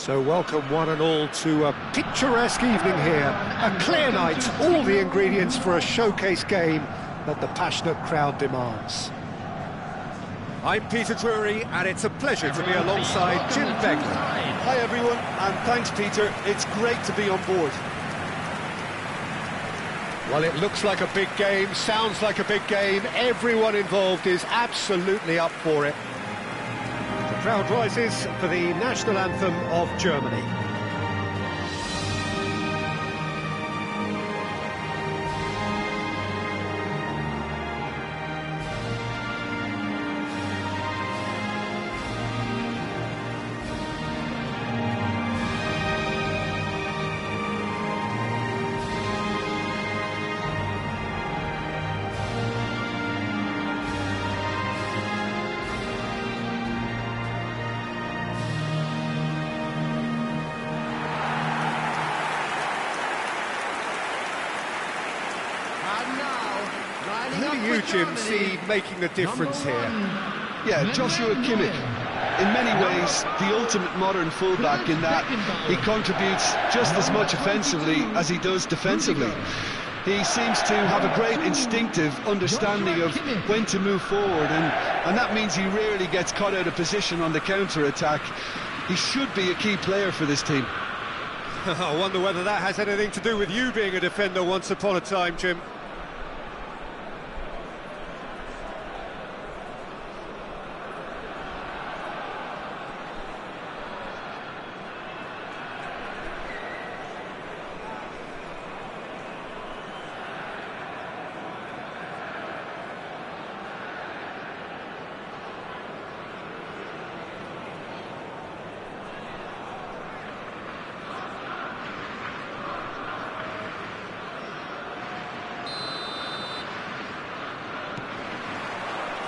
So welcome one and all to a picturesque evening here. A clear night, all the ingredients for a showcase game that the passionate crowd demands. I'm Peter Drury, and it's a pleasure to be alongside Jim Begley. Hi everyone, and thanks Peter, it's great to be on board. Well, it looks like a big game, sounds like a big game, everyone involved is absolutely up for it. The crowd rises for the national anthem of Germany. Who do you, Jim, see making the difference here? Yeah, Joshua Kimmich. In many ways, the ultimate modern fullback in that he contributes just as much offensively as he does defensively. He seems to have a great instinctive understanding of when to move forward, and that means he rarely gets caught out of position on the counter-attack. He should be a key player for this team. I wonder whether that has anything to do with you being a defender once upon a time, Jim.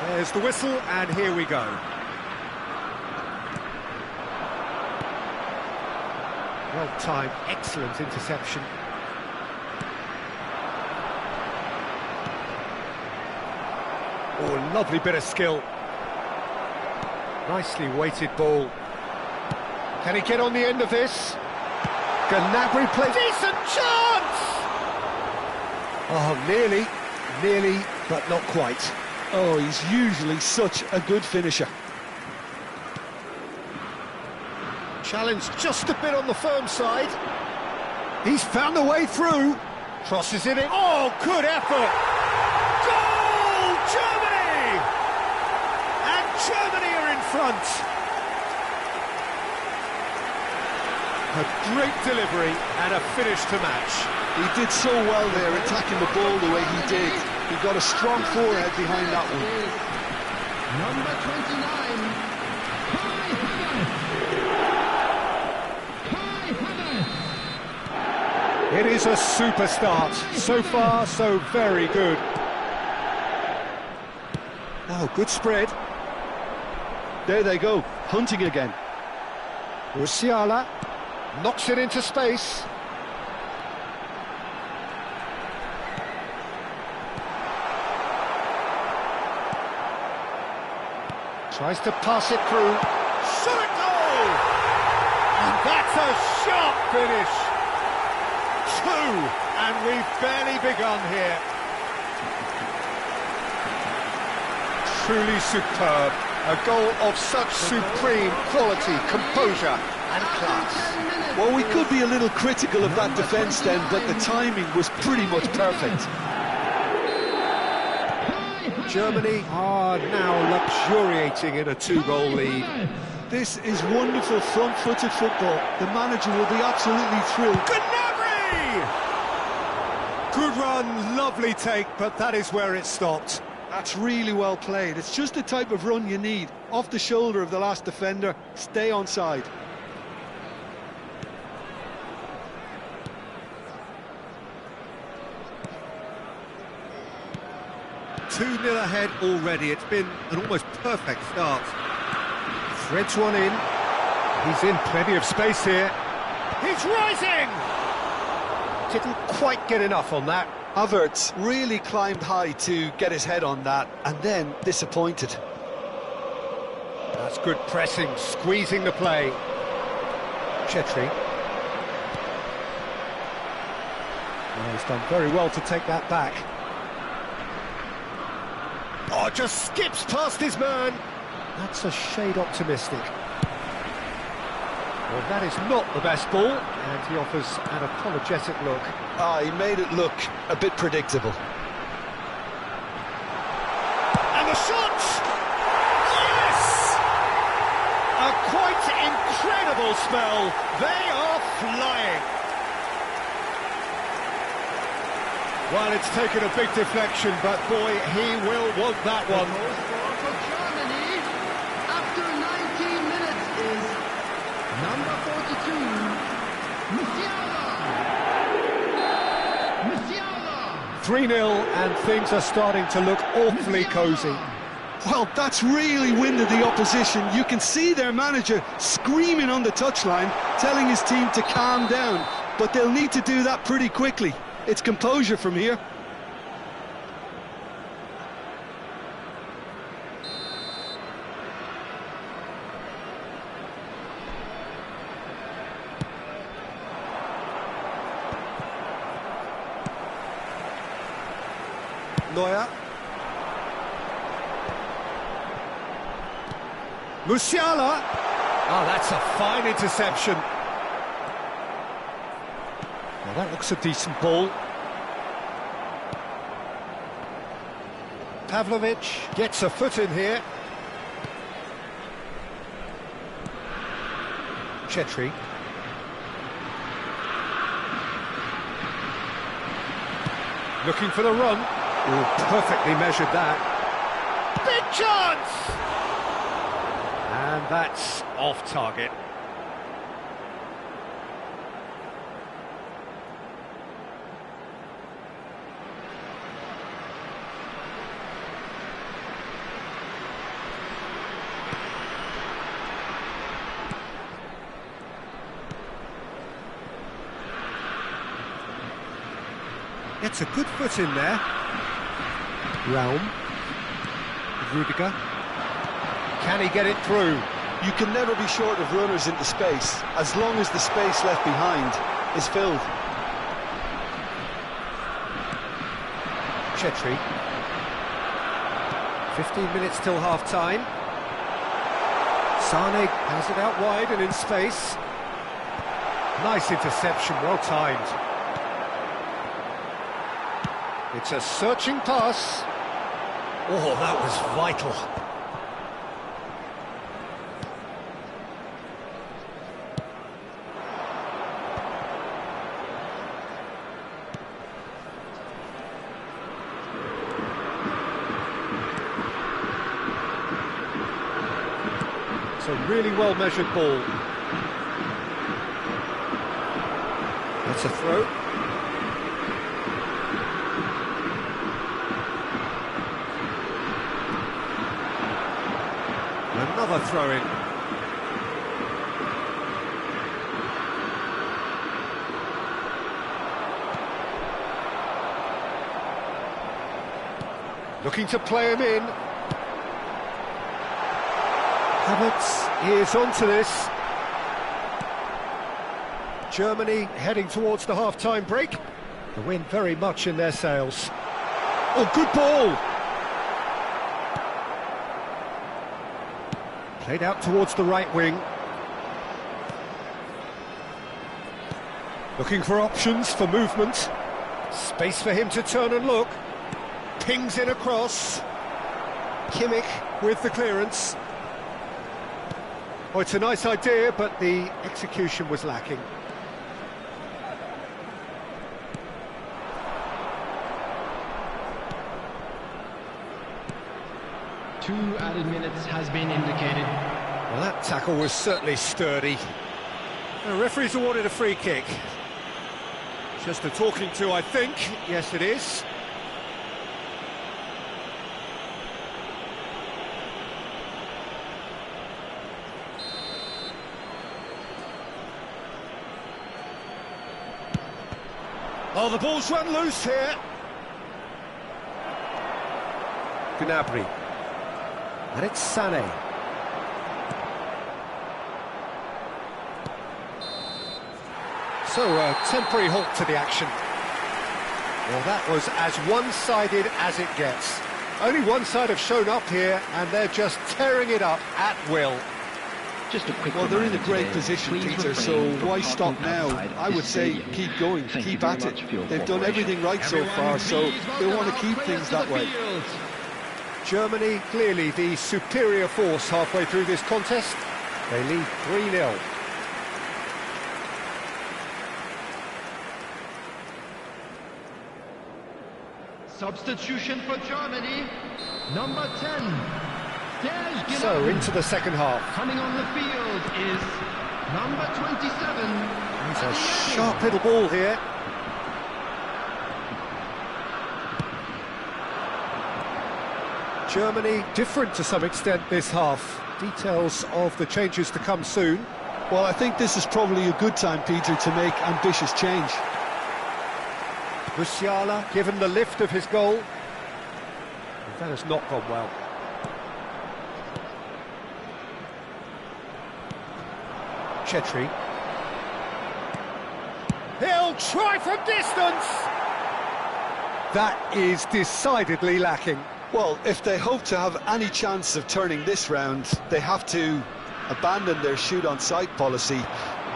There's the whistle, and here we go. Well-timed, excellent interception. Oh, lovely bit of skill. Nicely weighted ball. Can he get on the end of this? Gnabry plays. Decent chance! Oh, nearly, but not quite. Oh, he's usually such a good finisher. Challenge just a bit on the firm side. He's found a way through. Crosses it in. Oh, good effort! Goal! Germany! And Germany are in front. A great delivery and a finish to match. He did so well there, attacking the ball the way he did. He got a strong forehead behind that one. Number 29. It is a super start. So far, so very good. Oh, good spread. There they go, hunting again. Musiala knocks it into space. Tries to pass it through. Shot it goal! And that's a sharp finish. 2, and we've barely begun here. Truly superb. A goal of such supreme quality, composure and class. Well, we could be a little critical of that defence then, but the timing was pretty much perfect. Germany are now luxuriating in a 2-goal lead. This is wonderful front-footed football. The manager will be absolutely thrilled. Gnabry! Good run, lovely take, but that is where it stopped. That's really well played. It's just the type of run you need. Off the shoulder of the last defender, stay onside. Two-nil ahead already. It's been an almost perfect start. Threads one in. He's in plenty of space here. He's rising! Didn't quite get enough on that. Havertz really climbed high to get his head on that, and then disappointed. That's good pressing, squeezing the play. Chetri. Well, he's done very well to take that back. Oh, just skips past his man. That's a shade optimistic. Well, that is not the best ball, and he offers an apologetic look. He made it look a bit predictable. And the shot! Yes! A quite incredible spell. They are flying. Well, it's taken a big deflection, but boy, he will want that one. For Germany, after 19 minutes, is number 42, Musiala. 3-0, and things are starting to look awfully cosy. Well, that's really winded the opposition. You can see their manager screaming on the touchline, telling his team to calm down. But they'll need to do that pretty quickly. It's composure from here. Neuer. Musiala. Oh, that's a fine interception. Well, that looks a decent ball. Pavlovic gets a foot in here. Chetri. Looking for the run. Ooh, perfectly measured that. Big chance! And that's off target. Gets a good foot in there. Raum. Rudiger. Can he get it through? You can never be short of runners into space, as long as the space left behind is filled. Chetri. 15 minutes till half-time. Sane has it out wide and in space. Nice interception, well timed. It's a searching pass. Oh, that was vital. It's a really well-measured ball. That's a throw. Another throw-in. Looking to play him in. Havertz is onto this. Germany heading towards the half-time break. The wind very much in their sails. Oh, good ball! Played out towards the right wing. Looking for options for movement. Space for him to turn and look. Pings in across. Kimmich with the clearance. Oh, it's a nice idea, but the execution was lacking. Two added minutes has been indicated. Well, that tackle was certainly sturdy. The referee's awarded a free kick. Just a talking to, I think. Yes, it is. Oh, the ball's run loose here. Gnabry. And it's Sané. So a temporary halt to the action. Well, that was as one-sided as it gets. Only one side have shown up here, and they're just tearing it up at will. Just a quick Well, they're in a great reminder position, today, Peter, please so refrain from why stop parking now? outside I this would say stadium. keep going, Thank you keep very at it. much for your They've done cooperation. everything right so Everyone, far, so please they welcome want to our keep players things to that the way. field. Germany, clearly the superior force halfway through this contest. They lead 3-0. Substitution for Germany, number 10. So, into the second half. Coming on the field is number 27. It's a sharp little ball here. Germany different to some extent this half. Details of the changes to come soon. Well, I think this is probably a good time, Peter, to make ambitious change. Musiala given the lift of his goal. That has not gone well. Chetri. He'll try from distance! That is decidedly lacking. Well, if they hope to have any chance of turning this round, they have to abandon their shoot-on-sight policy.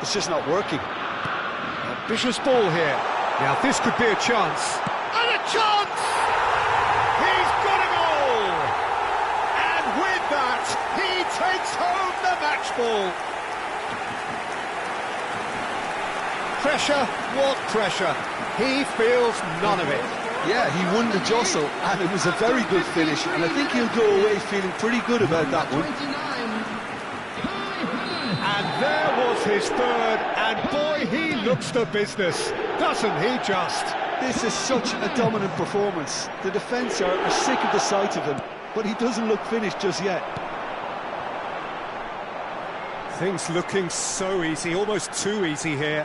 It's just not working. Ambitious ball here. Now this could be a chance. And a chance! He's got a goal! And with that, he takes home the match ball. Pressure, what pressure? He feels none of it. Yeah, he won the jostle, and it was a very good finish, and I think he'll go away feeling pretty good about that one. And there was his third, and boy, he looks the business, doesn't he just? This is such a dominant performance. The defence are sick of the sight of him, but he doesn't look finished just yet. Things looking so easy, almost too easy here.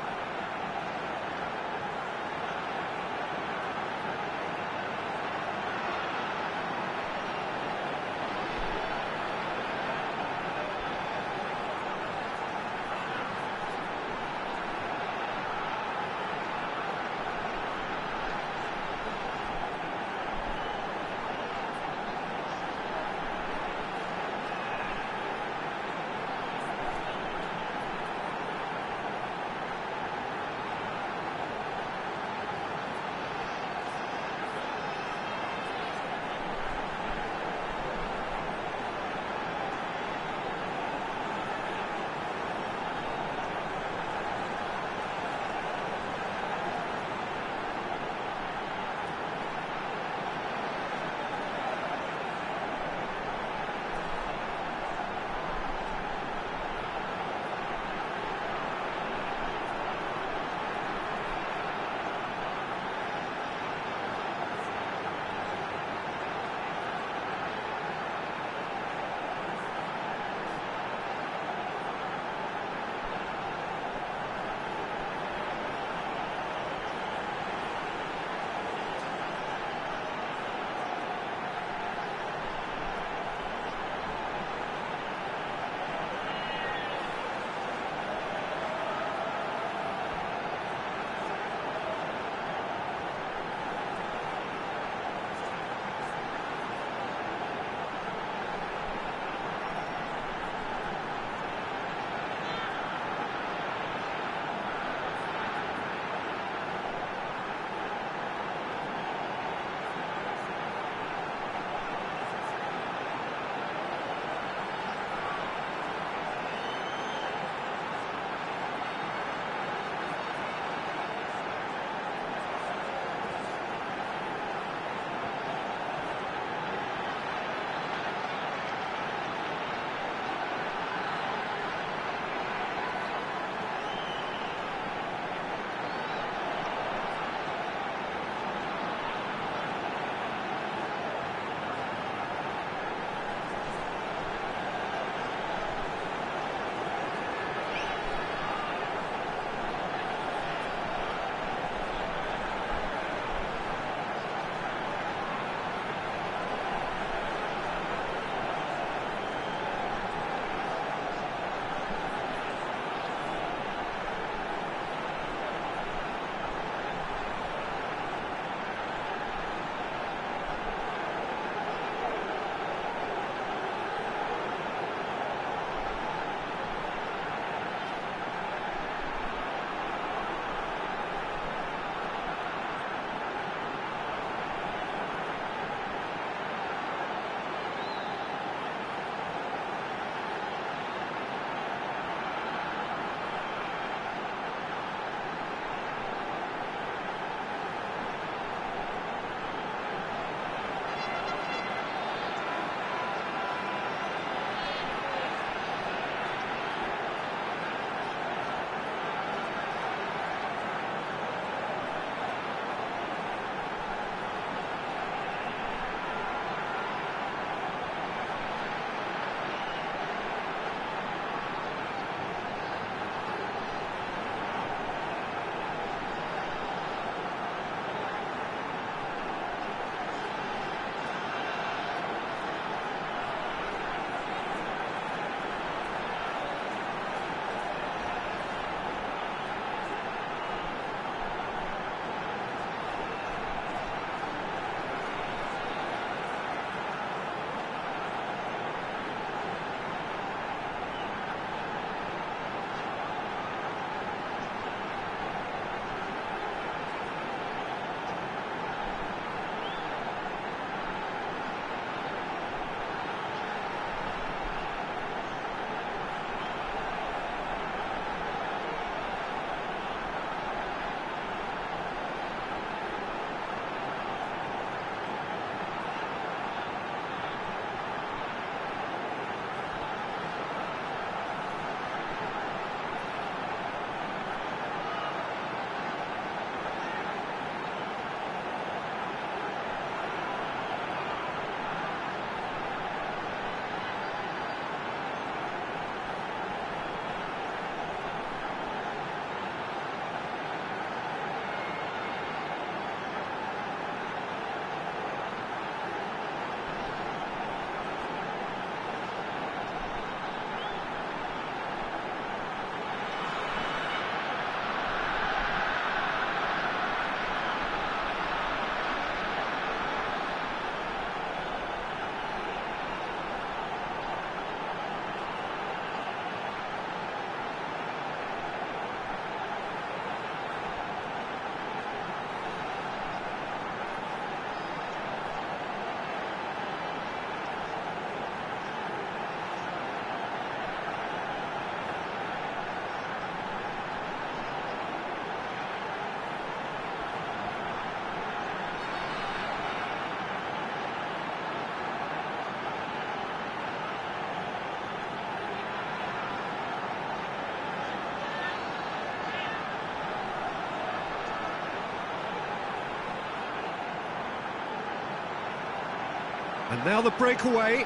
And now the breakaway.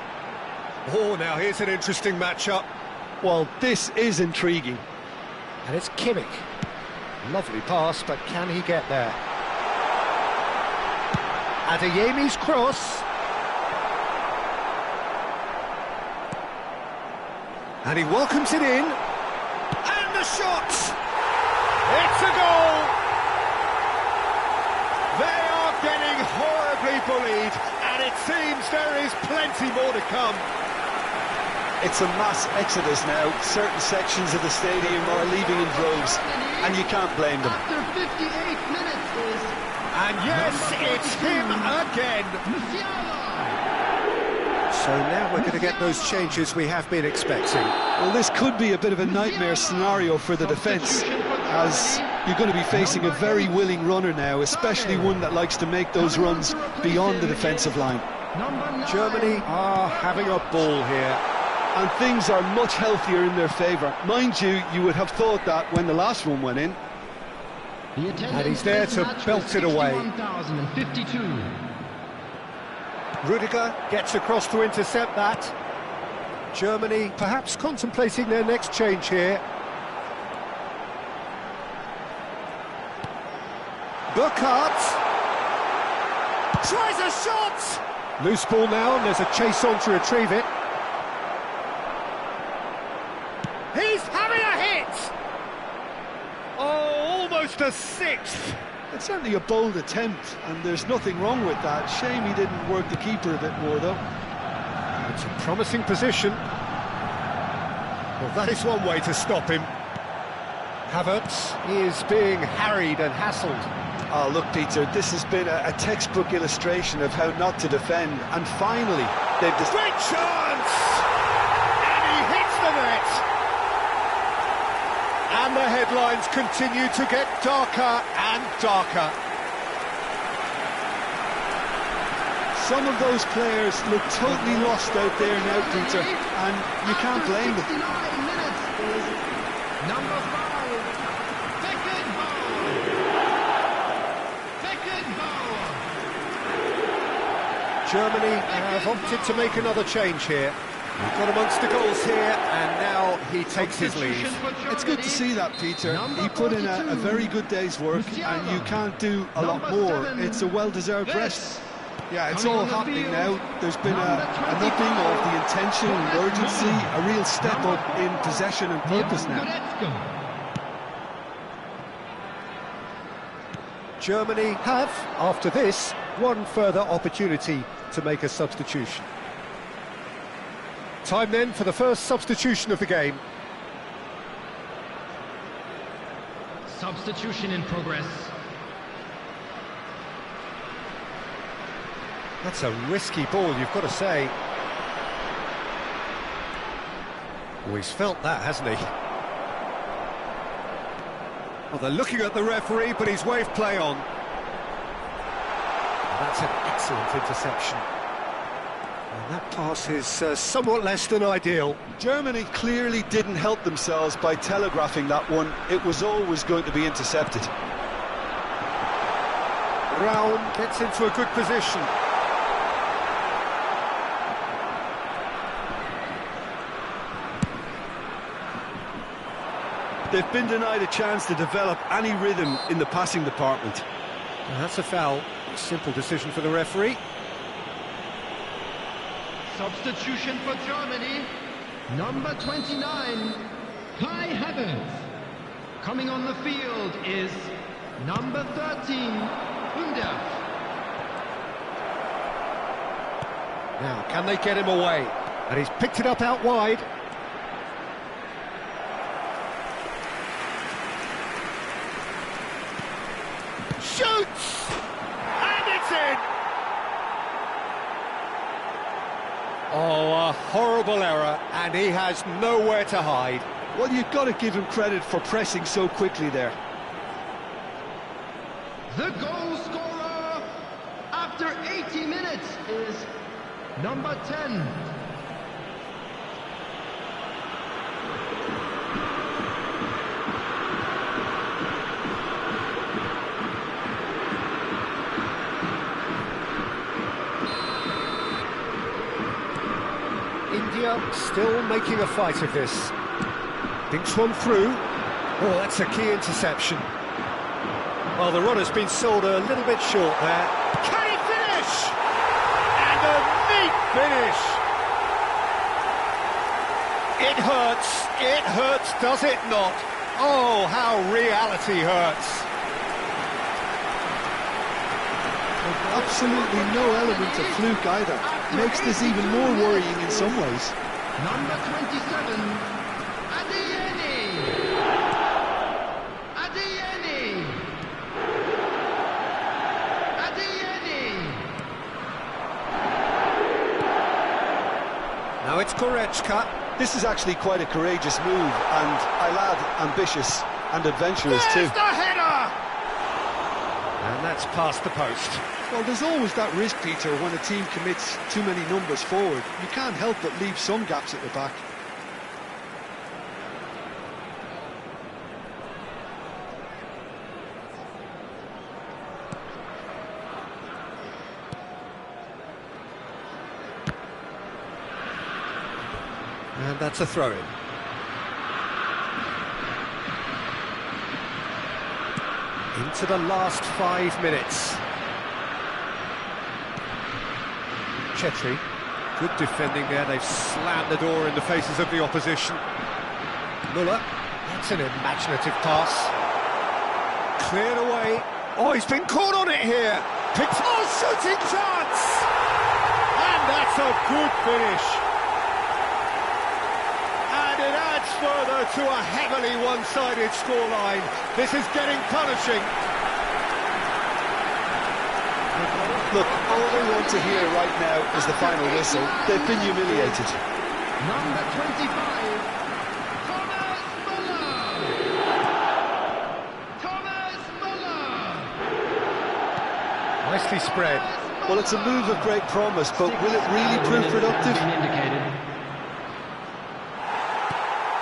Oh, now here's an interesting matchup. Well, this is intriguing. And it's Kimmich. Lovely pass, but can he get there? Adeyemi's cross. And he welcomes it in. And the shot! It's a goal! They are getting horribly bullied, and it seems there is plenty more to come. It's a mass exodus now. Certain sections of the stadium are leaving in droves, and you can't blame them. After 58 minutes is... And yes, it's him again. So now we're going to get those changes we have been expecting. Well, this could be a bit of a nightmare scenario for the defence, as you're going to be facing a very willing runner now, especially one that likes to make those runs beyond the defensive line. Germany are having a ball here. And things are much healthier in their favour. Mind you, you would have thought that when the last one went in. And he's there to belt it away. Rudiger gets across to intercept that. Germany perhaps contemplating their next change here. Burkhardt tries a shot! Loose ball now, and there's a chase on to retrieve it. He's having a hit! Oh, almost a sixth! It's certainly a bold attempt, and there's nothing wrong with that. Shame he didn't work the keeper a bit more, though. It's a promising position. Well, that is one way to stop him. Havertz is being harried and hassled. Oh, look, Peter, this has been a textbook illustration of how not to defend, and finally, they've... Great chance! And he hits the net! And the headlines continue to get darker and darker. Some of those players look totally lost out there now, Peter, and you can't blame them. Number 5, Germany have opted to make another change here. We've got amongst the goals here, and now he takes his leave. It's good to see that, Peter. He put in a very good day's work, and you can't do a lot more. It's a well-deserved rest. Yeah, it's all happening now. There's been an upping of the intention and urgency, a real step up in possession and purpose now. Germany have, after this, one further opportunity to make a substitution. Time then for the first substitution of the game. Substitution in progress. That's a risky ball, you've got to say. Oh, he's felt that, hasn't he? Well, they're looking at the referee, but he's waved play on. That's an excellent interception. And that pass is somewhat less than ideal. Germany clearly didn't help themselves by telegraphing that one. It was always going to be intercepted. Brown gets into a good position. They've been denied a chance to develop any rhythm in the passing department. And that's a foul. Simple decision for the referee. Substitution for Germany. Number 29, Kai Havertz. Coming on the field is number 13, Under. Now, can they get him away? And he's picked it up out wide. Shoots! And it's in! Oh, a horrible error, and he has nowhere to hide. Well, you've got to give him credit for pressing so quickly there. The goal scorer after 80 minutes is number 10. Here, still making a fight of this. Dinks one through. Oh, that's a key interception. Well, the runner's been sold a little bit short there. Can he finish? And a neat finish! It hurts, does it not? Oh, how reality hurts. Absolutely no element of fluke either. Makes this even more worrying in some ways. Number 27, Adeyemi. Adeyemi. Adeyemi. Now it's Korechka. This is actually quite a courageous move, and I'll add ambitious and adventurous too. There's the header! And that's past the post. Well, there's always that risk, Peter, when a team commits too many numbers forward. You can't help but leave some gaps at the back. And that's a throw-in. Into the last 5 minutes. Chetri, good defending there. They've slammed the door in the faces of the opposition. Muller, that's an imaginative pass. Cleared away. Oh, he's been caught on it here. Picked. Oh, shooting chance! And that's a good finish. And it adds further to a heavily one-sided scoreline. This is getting punishing. Look, all they want to hear right now is the final whistle. They've been humiliated. Number 25, Thomas Muller. Thomas Muller. Nicely spread. Well, it's a move of great promise, but will it really prove productive?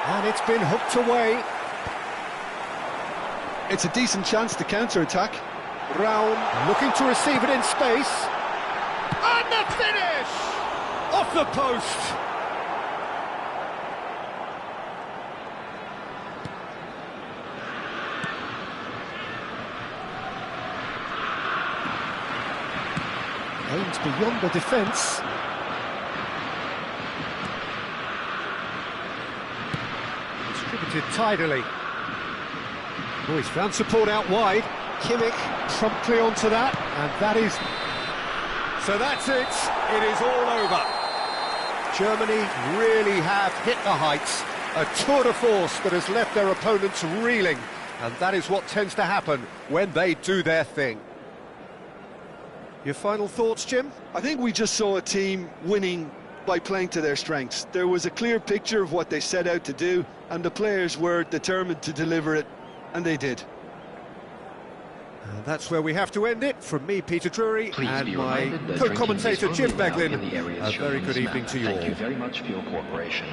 And it's been hooked away. It's a decent chance to counter-attack. Brown looking to receive it in space. And the finish! Off the post. Aims beyond the defence. Distributed tidily. Oh, he's found support out wide. Kimmich promptly onto that, and that is... So that's it, it is all over. Germany really have hit the heights, a tour de force that has left their opponents reeling, and that is what tends to happen when they do their thing. Your final thoughts, Jim? I think we just saw a team winning by playing to their strengths. There was a clear picture of what they set out to do, and the players were determined to deliver it, and they did. And that's where we have to end it. From me, Peter Drury, and my co-commentator, Jim Beglin. A very good evening to you all. Thank you very much for your cooperation.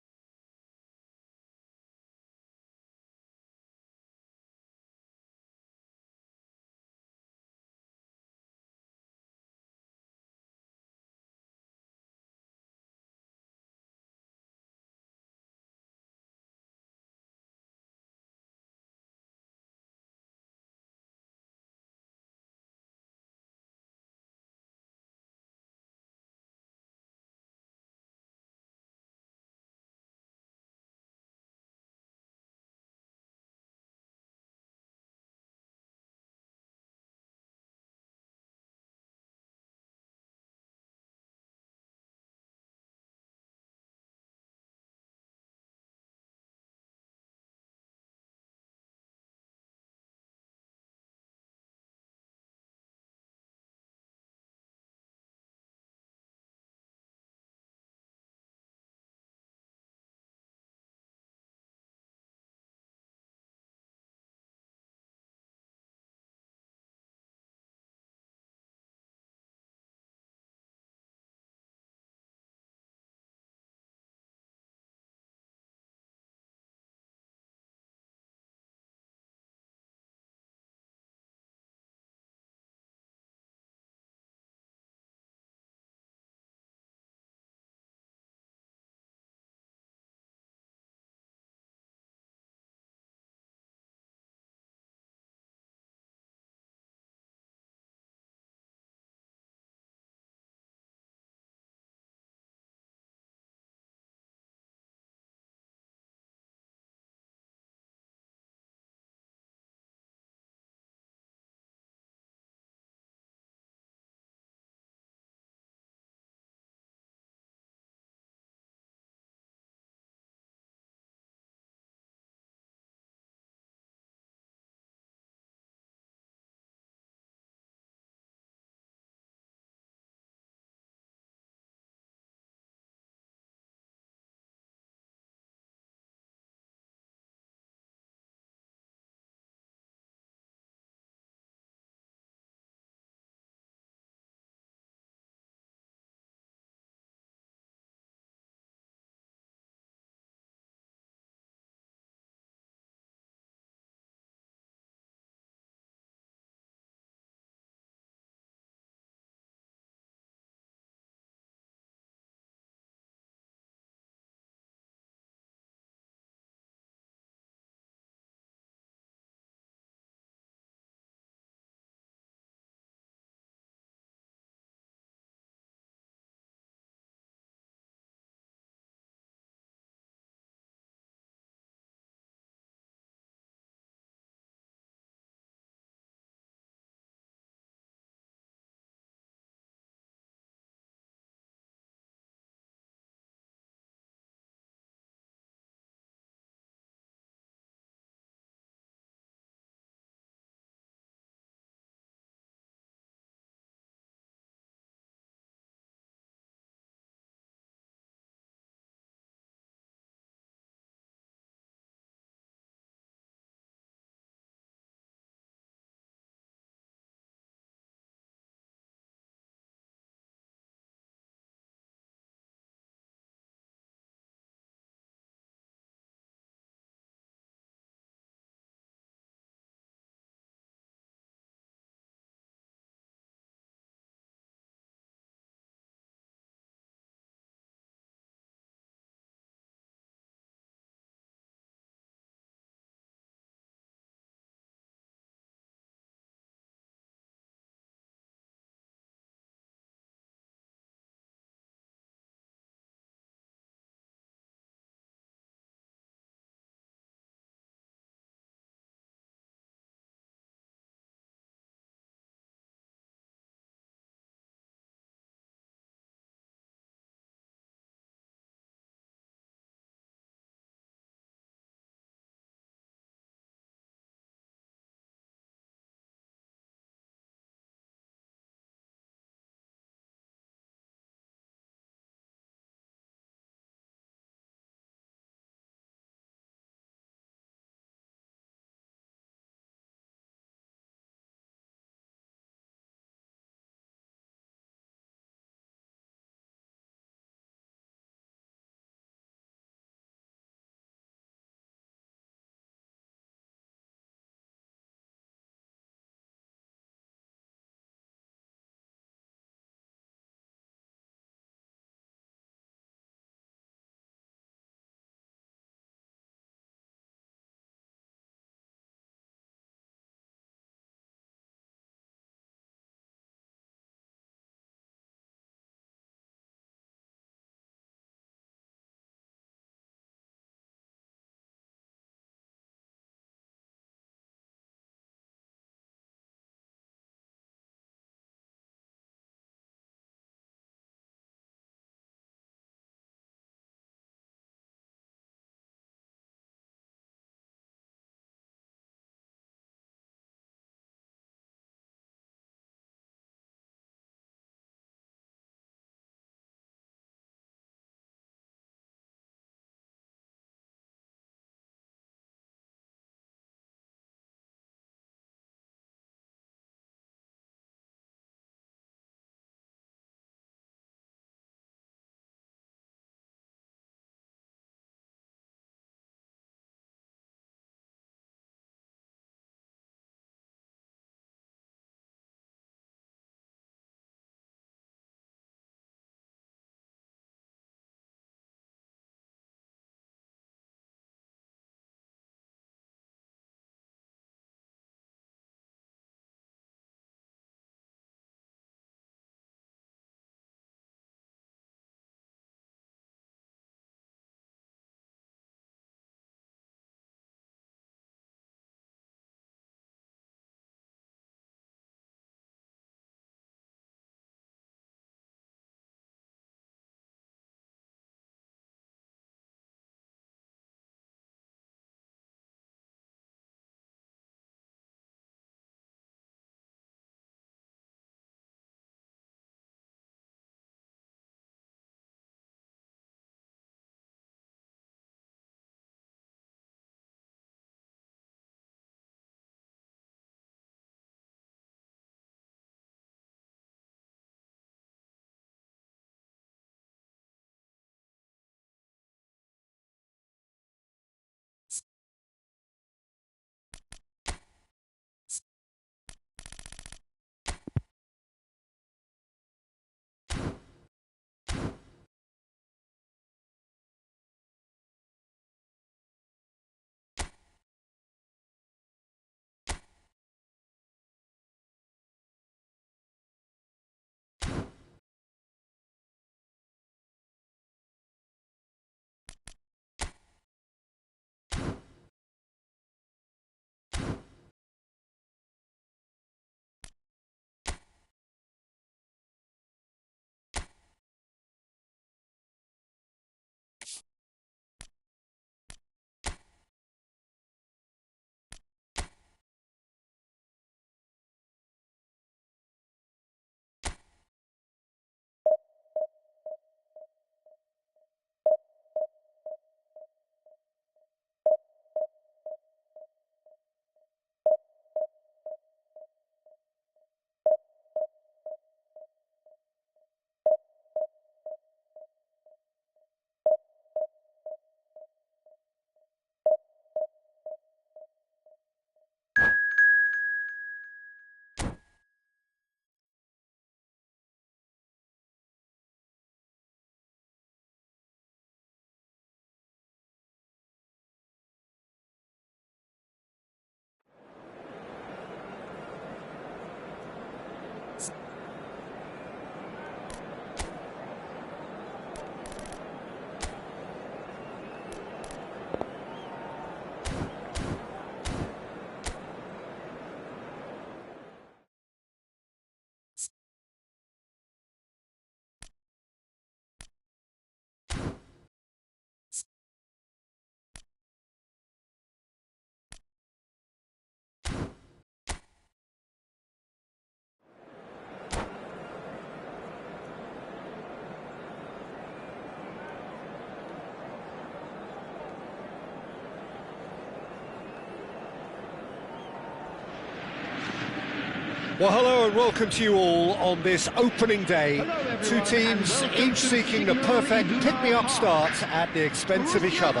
Well, hello and welcome to you all on this opening day. Two teams, each seeking the perfect pick-me-up start at the expense of each other.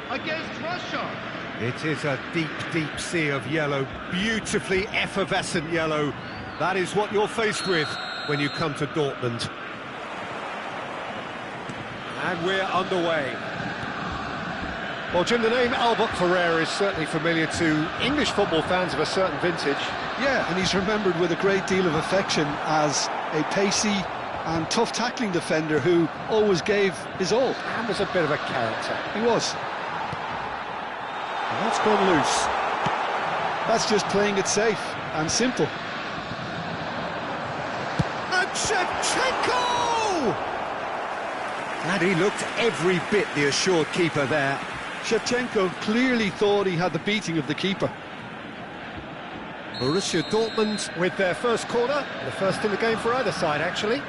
Against Russia. It is a deep, deep sea of yellow, beautifully effervescent yellow. That is what you're faced with when you come to Dortmund. And we're underway. Well, Jim, the name Albert Ferrer is certainly familiar to English football fans of a certain vintage. Yeah, and he's remembered with a great deal of affection as a pacey and tough tackling defender who always gave his all. And was a bit of a character. He was. And that's gone loose. That's just playing it safe and simple. And Shevchenko! And he looked every bit the assured keeper there. Shevchenko clearly thought he had the beating of the keeper. Borussia Dortmund with their first corner, the first in the game for either side, actually.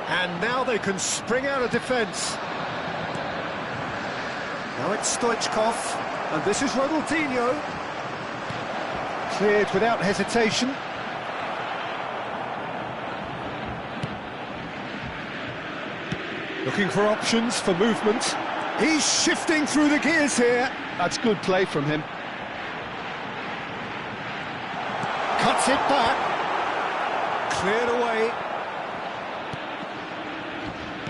And now they can spring out of defence. Now it's Stoichkov. And this is Ronaldinho. Cleared without hesitation. Looking for options for movement. He's shifting through the gears here. That's good play from him. Cuts it back. Cleared away.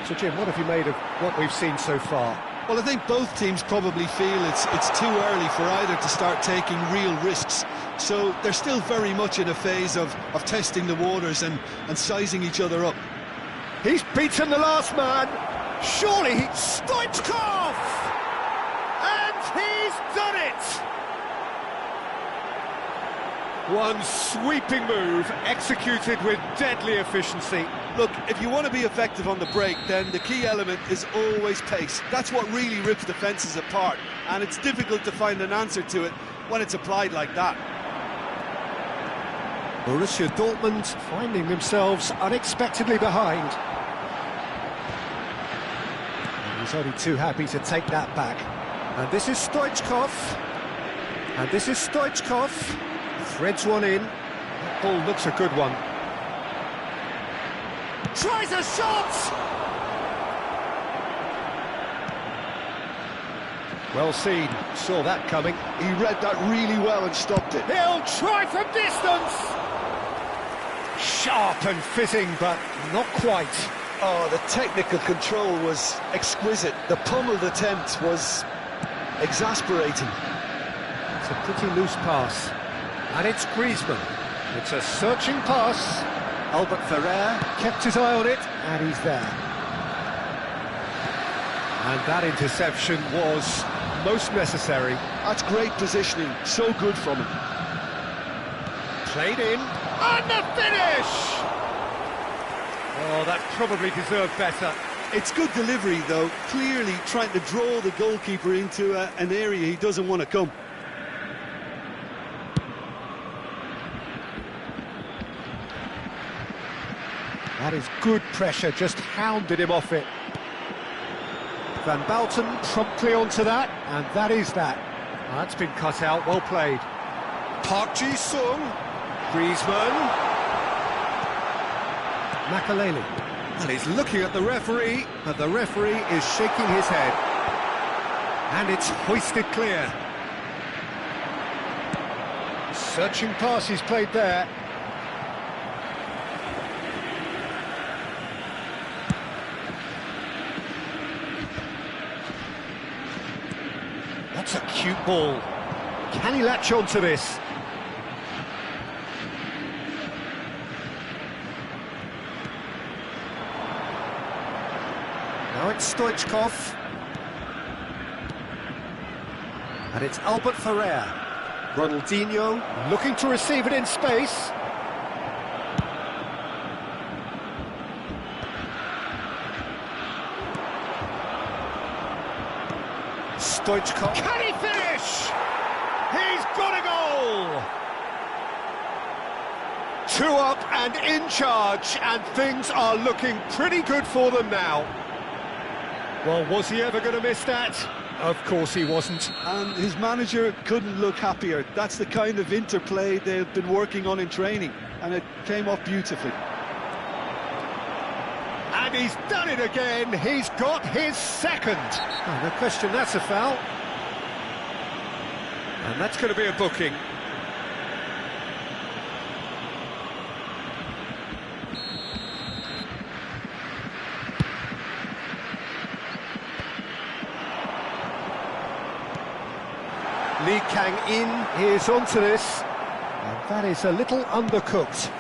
So Jim, what have you made of what we've seen so far? Well, I think both teams probably feel it's too early for either to start taking real risks. So they're still very much in a phase of testing the waters and sizing each other up. He's beaten the last man. Surely Stoichkov! And he's done it! One sweeping move, executed with deadly efficiency. Look, if you want to be effective on the break, then the key element is always pace. That's what really rips defences apart, and it's difficult to find an answer to it when it's applied like that. Borussia Dortmund finding themselves unexpectedly behind. And he's only too happy to take that back. And this is Stoichkov. And this is Stoichkov. Threads one in. That ball looks a good one. Tries a shot! Well seen, saw that coming. He read that really well and stopped it. He'll try from distance! Sharp and fitting, but not quite. Oh, the technical control was exquisite. The pummeled attempt was exasperating. It's a pretty loose pass. And it's Griezmann. It's a searching pass. Albert Ferrer kept his eye on it, and he's there. And that interception was most necessary. That's great positioning, so good from him. Played in, and the finish! Oh, that probably deserved better. It's good delivery, though, clearly trying to draw the goalkeeper into an area he doesn't want to come. That is good pressure, just hounded him off it. Van Balten promptly onto that, and that is that. That's been cut out, well played. Park Ji-sung, Griezmann. Makaleli. And he's looking at the referee, but the referee is shaking his head. And it's hoisted clear. Searching pass he's played there. That's a cute ball. Can he latch on to this? Now it's Stoichkov. And it's Albert Ferrer. Ronaldinho looking to receive it in space. Stoichkov. Can he finish? He's got a goal! 2 up and in charge, and things are looking pretty good for them now. Well, was he ever going to miss that? Of course he wasn't. And his manager couldn't look happier. That's the kind of interplay they've been working on in training, and it came off beautifully. And he's done it again. He's got his second. Oh, no question, that's a foul. And that's going to be a booking. Lee Kang-in is onto this, and that is a little undercooked.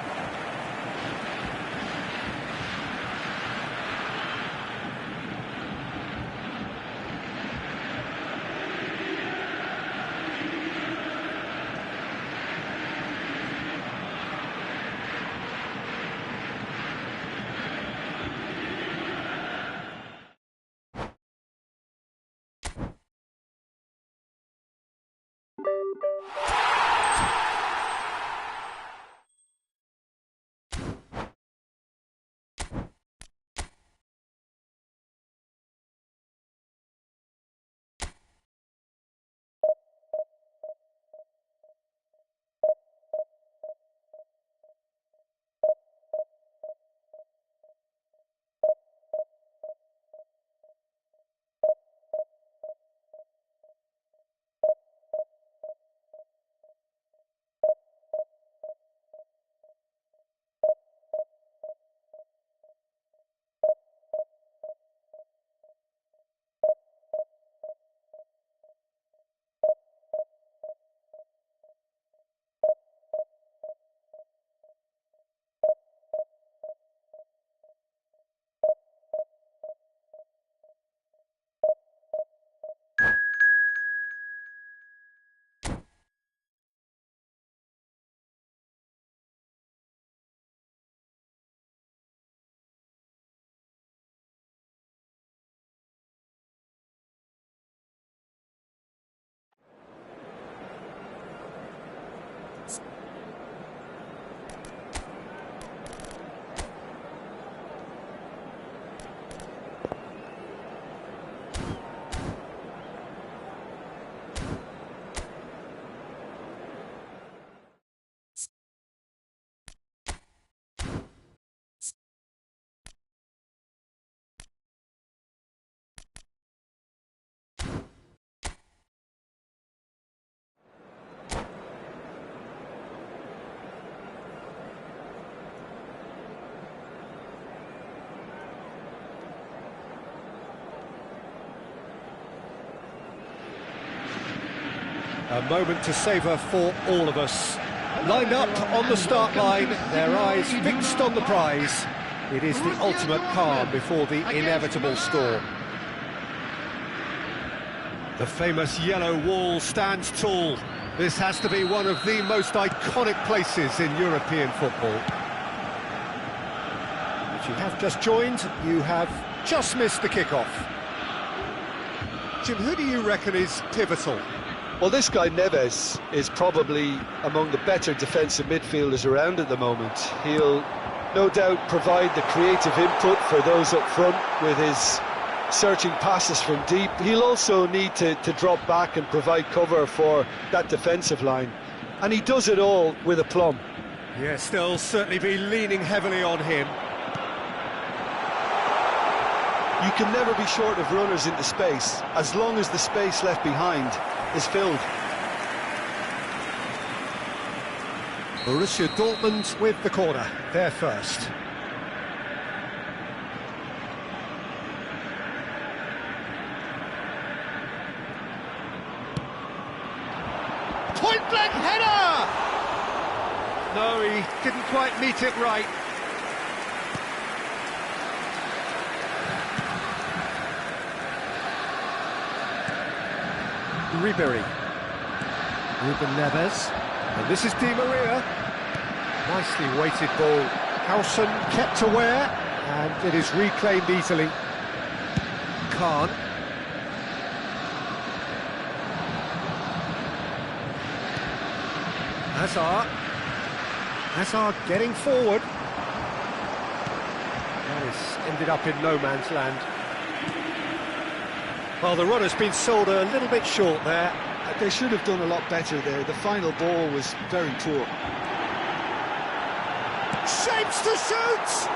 A moment to savour for all of us. Lined up on the start line, their eyes fixed on the prize. It is the ultimate calm before the inevitable storm. The famous yellow wall stands tall. This has to be one of the most iconic places in European football. If you have just joined, you have just missed the kickoff. Jim, who do you reckon is pivotal? Well, this guy Neves is probably among the better defensive midfielders around at the moment. He'll no doubt provide the creative input for those up front with his searching passes from deep. He'll also need to drop back and provide cover for that defensive line. And he does it all with aplomb. Yes, they'll certainly be leaning heavily on him. You can never be short of runners into space, as long as the space left behind is filled. Borussia Dortmund with the corner, they're first. Point-blank header! No, he didn't quite meet it right. Ribery. Ruben Neves. And this is Di Maria. Nicely weighted ball. Howson kept aware, and it is reclaimed easily. Khan. Hazard getting forward. That has ended up in no man's land. Well, the run has been sold a little bit short there. They should have done a lot better there. The final ball was very poor. Shapes to shoot!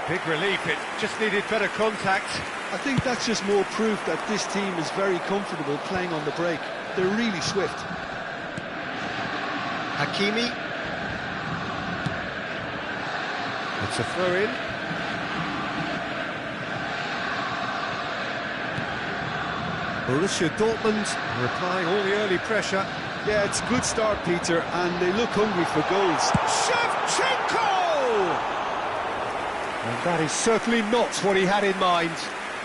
Big relief, it just needed better contact. I think that's just more proof that this team is very comfortable playing on the break. They're really swift. Hakimi. It's a throw-in. Borussia Dortmund replying all the early pressure. Yeah, it's a good start, Peter, and they look hungry for goals. Shevchenko! And that is certainly not what he had in mind.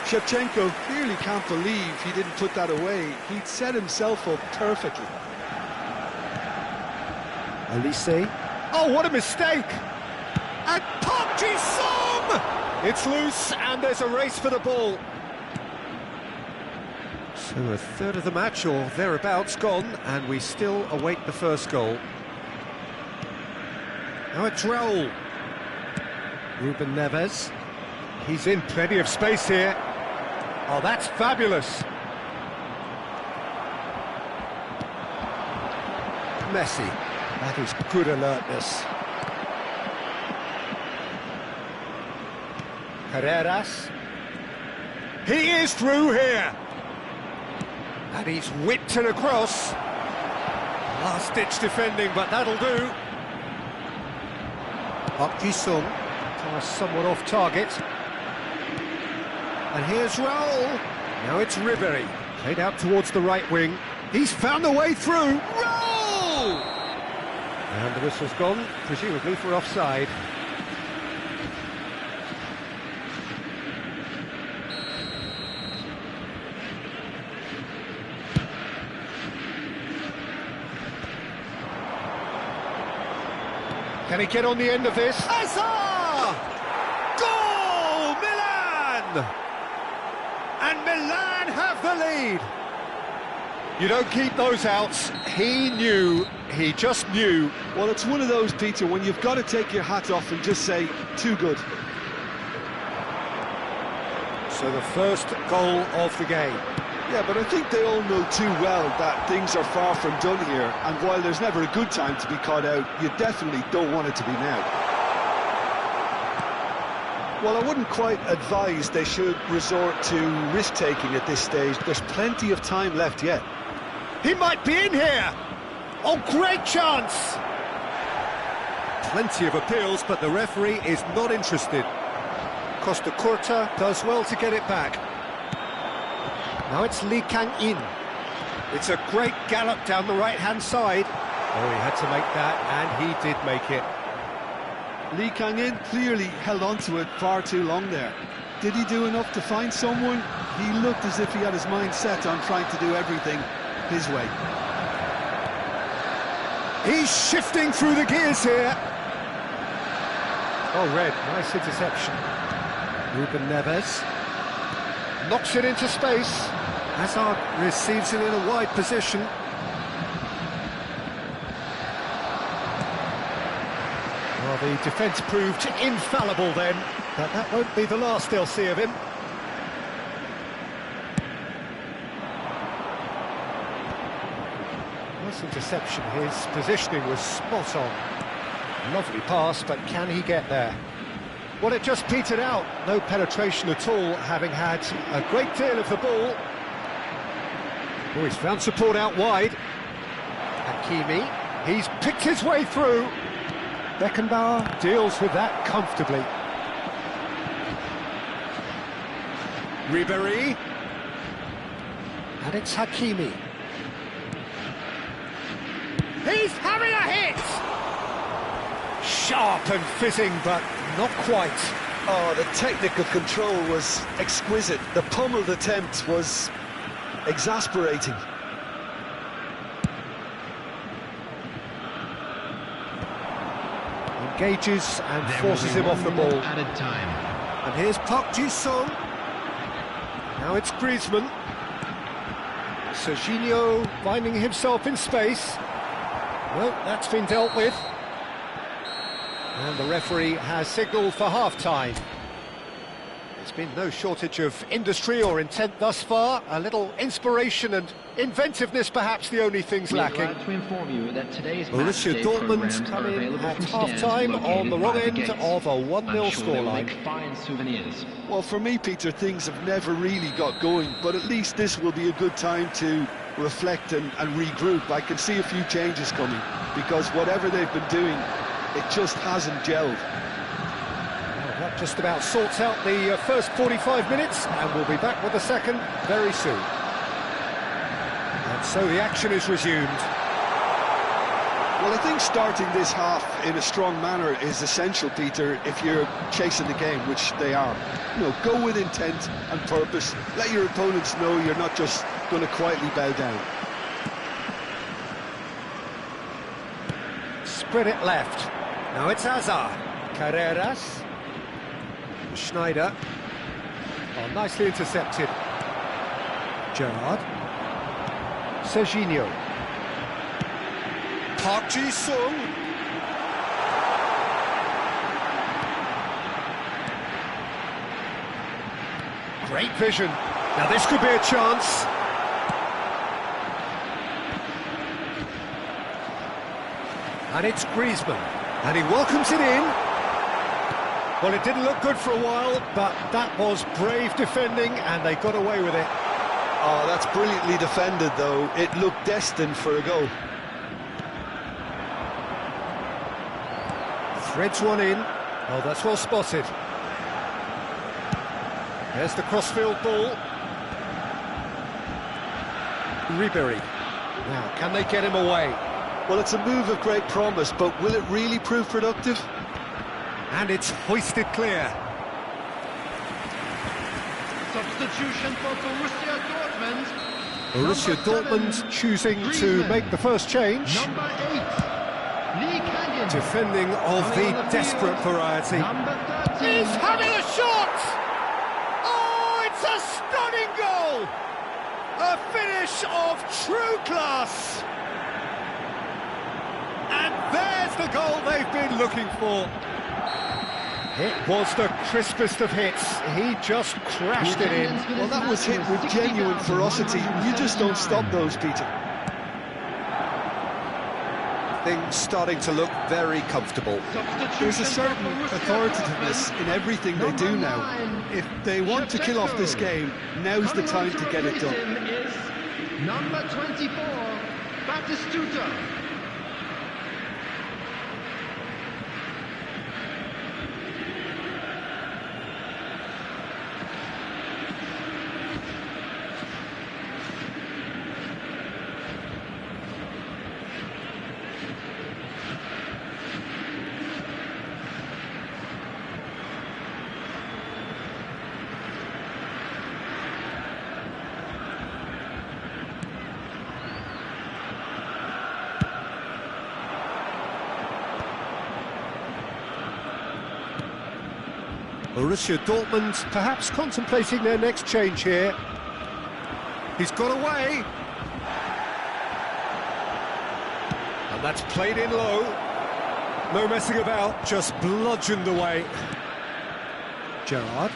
Shevchenko clearly can't believe he didn't put that away. He'd set himself up perfectly. Elise. Oh, what a mistake! And Park Ji-sung! It's loose, and there's a race for the ball. So a third of the match, or thereabouts, gone, and we still await the first goal. Now it's Raul. Ruben Neves. He's in plenty of space here. Oh, that's fabulous. Messi. That is good alertness. Carreras. He is through here. And he's whipped it across. Last-ditch defending, but that'll do. Park Ji-sung, somewhat off target. And here's Raul. Now it's Ribéry, played out towards the right wing. He's found the way through. Raul! And the whistle's gone, presumably for offside. Can he get on the end of this? Hazard! Goal! Milan! And Milan have the lead. You don't keep those outs. He knew, he just knew. Well, it's one of those, Peter, when you've got to take your hat off and just say, too good. So the first goal of the game. Yeah, but I think they all know too well that things are far from done here, and while there's never a good time to be caught out, you definitely don't want it to be now. Well, I wouldn't quite advise they should resort to risk-taking at this stage. There's plenty of time left yet. He might be in here! Oh, great chance! Plenty of appeals, but the referee is not interested. Costa Curta does well to get it back. Now it's Lee Kang-in. It's a great gallop down the right-hand side. Oh, he had to make that, and he did make it. Lee Kang-in clearly held on to it far too long there. Did he do enough to find someone? He looked as if he had his mind set on trying to do everything his way. He's shifting through the gears here. Oh, red, nice interception. Ruben Neves knocks it into space. Hazard receives it in a wide position. Well, the defence proved infallible then, but that won't be the last they'll see of him. Nice interception, his positioning was spot on. Lovely pass, but can he get there? Well, it just petered out, no penetration at all, having had a great deal of the ball. Oh, he's found support out wide. Hakimi, he's picked his way through. Beckenbauer deals with that comfortably. Ribéry. And it's Hakimi. He's having a hit! Sharp and fizzing, but not quite. Oh, the technical control was exquisite. The pummeled attempt was exasperating. Engages and forces him off the ball. Added time. And here's Park Ji-sung. Now it's Griezmann. Serginho finding himself in space. Well, that's been dealt with. And the referee has signalled for half-time. There's been no shortage of industry or intent thus far. A little inspiration and inventiveness, perhaps the only things lacking. We're glad to inform you that today's Borussia Dortmund come in at half-time on the wrong end of a 1-0 scoreline. Fine souvenirs. Well, for me, Peter, things have never really got going, but at least this will be a good time to reflect and regroup. I can see a few changes coming, because whatever they've been doing, it just hasn't gelled. Well, that just about sorts out the first 45 minutes, and we'll be back with the second very soon. And so the action is resumed. Well, I think starting this half in a strong manner is essential, Peter, if you're chasing the game, which they are. You know, go with intent and purpose. Let your opponents know you're not just going to quietly bow down. Spread it left. Now it's Hazard. Carreras. Schneider. Oh, nicely intercepted. Gerrard. Serginho. Park Ji-sung. Great vision. Now this could be a chance. And it's Griezmann. And he welcomes it in. Well, it didn't look good for a while, but that was brave defending, and they got away with it. Oh, that's brilliantly defended, though. It looked destined for a goal. Threads one in. Oh, that's well spotted. There's the crossfield ball. Ribéry. Now, can they get him away? Well, it's a move of great promise, but will it really prove productive? And it's hoisted clear. Substitution for Borussia Dortmund. Borussia Dortmund choosing to make the first change. Number 8, Lee Canyon. Defending of the desperate variety. Number 13. He's having a shot! Oh, it's a stunning goal! A finish of true class! And there's the goal they've been looking for. It was the crispest of hits. He just crashed it in. Well, that was hit with genuine ferocity. You just don't stop those, Peter. Things starting to look very comfortable. There's a certain authoritativeness in everything they do now. If they want to kill off this game, now's the time to get it done. Is number 24, Batistuta. Borussia Dortmund perhaps contemplating their next change here. He's got away. And that's played in low. No messing about, just bludgeoned away. Gerrard.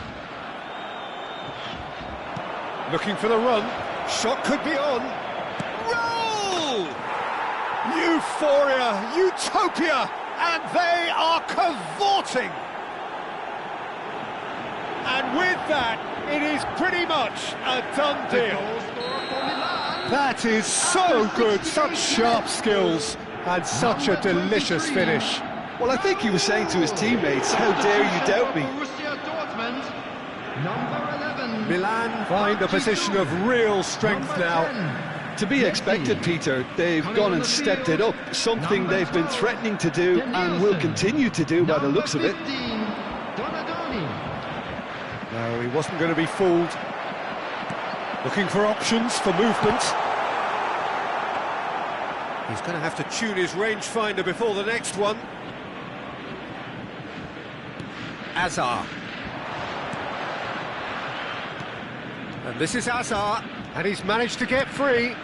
Looking for the run. Shot could be on. Roll! Euphoria, utopia, and they are cavorting. And with that, it is pretty much a done deal. That is so good, such sharp skills, and such a delicious finish. Well, I think he was saying to his teammates, how dare you doubt me? Borussia Dortmund, number 11. Milan find a position of real strength now. To be expected, Peter. They've gone and stepped it up, something they've been threatening to do and will continue to do by the looks of it. No, he wasn't going to be fooled. Looking for options for movement. He's going to have to tune his rangefinder before the next one. Hazard. And this is Hazard, and he's managed to get free.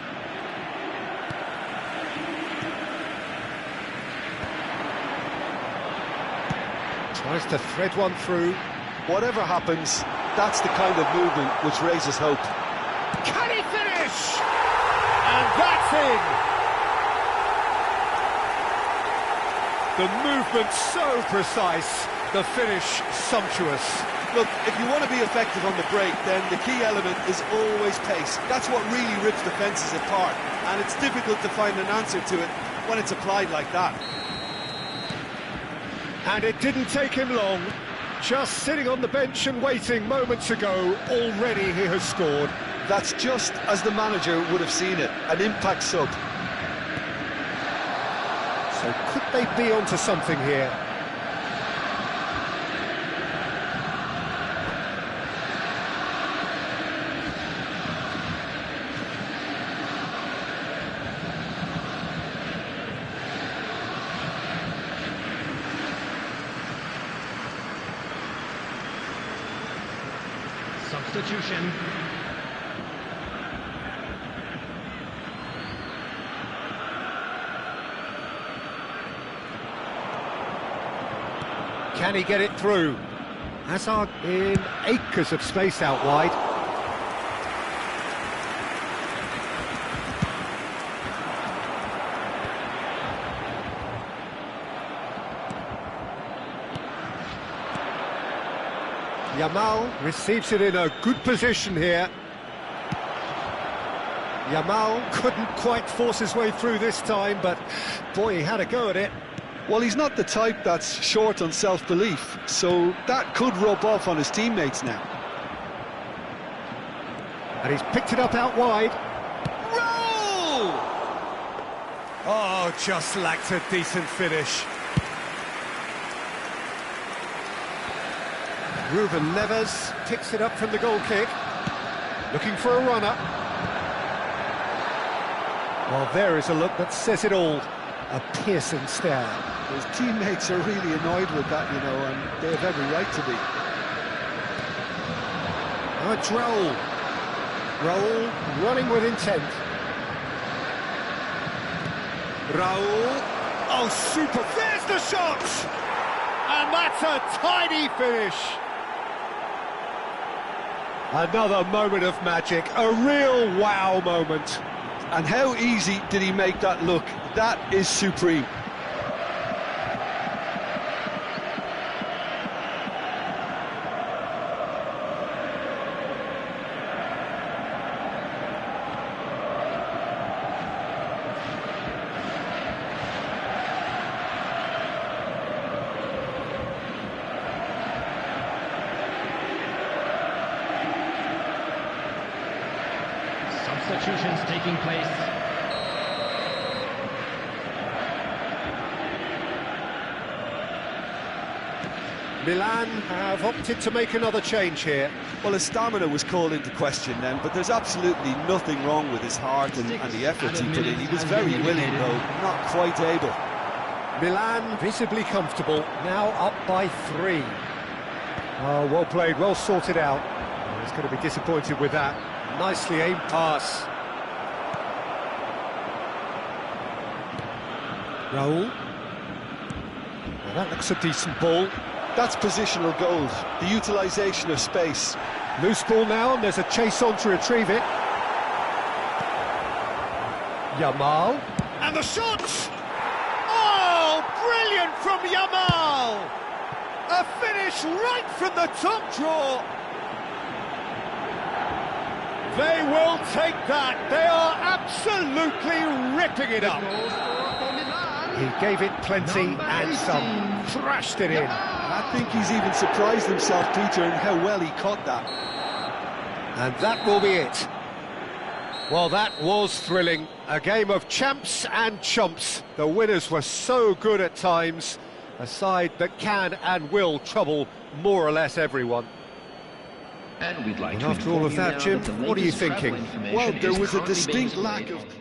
Tries to thread one through. Whatever happens, that's the kind of movement which raises hope. Can he finish? And that's in! The movement so precise, the finish sumptuous. Look, if you want to be effective on the break, then the key element is always pace. That's what really rips defences apart, and it's difficult to find an answer to it when it's applied like that. And it didn't take him long. Just sitting on the bench and waiting moments ago, already he has scored. That's just as the manager would have seen it, an impact sub. So could they be onto something here? Substitution. Can he get it through? Hazard in acres of space out wide. Yamal receives it in a good position here. Yamal couldn't quite force his way through this time, but boy, he had a go at it. Well, he's not the type that's short on self-belief, so that could rub off on his teammates now. And he's picked it up out wide. Roll! Oh, just lacked a decent finish. Ruben Neves picks it up from the goal kick. Looking for a runner. Well, there is a look that says it all. A piercing stare. His teammates are really annoyed with that, you know, and they have every right to be. Oh, it's Raul. Raul running with intent. Raul. Oh, super. There's the shot! And that's a tiny finish. Another moment of magic. A real wow moment. And how easy did he make that look? That is supreme. Substitutions taking place. Milan have opted to make another change here. Well, his stamina was called into question then, but there's absolutely nothing wrong with his heart and the efforts he put in. He was very willing, though, not quite able. Milan visibly comfortable, now up by 3. Oh, well played, well sorted out. Oh, he's going to be disappointed with that. Nicely aimed pass. Raul. Well, that looks a decent ball. That's positional gold, the utilisation of space. Loose ball now, and there's a chase on to retrieve it. Yamal. And the shot! Oh, brilliant from Yamal! A finish right from the top draw. They will take that. They are absolutely ripping it up. He gave it plenty and some. Thrashed it in. I think he's even surprised himself, Peter, in how well he caught that. And that will be it. Well, that was thrilling. A game of champs and chumps. The winners were so good at times. A side that can and will trouble more or less everyone. And we'd like And to after all of inform you that, now Jim, that the what are you latest travel thinking? information Well, there is was a currently distinct being lack of... surveyed.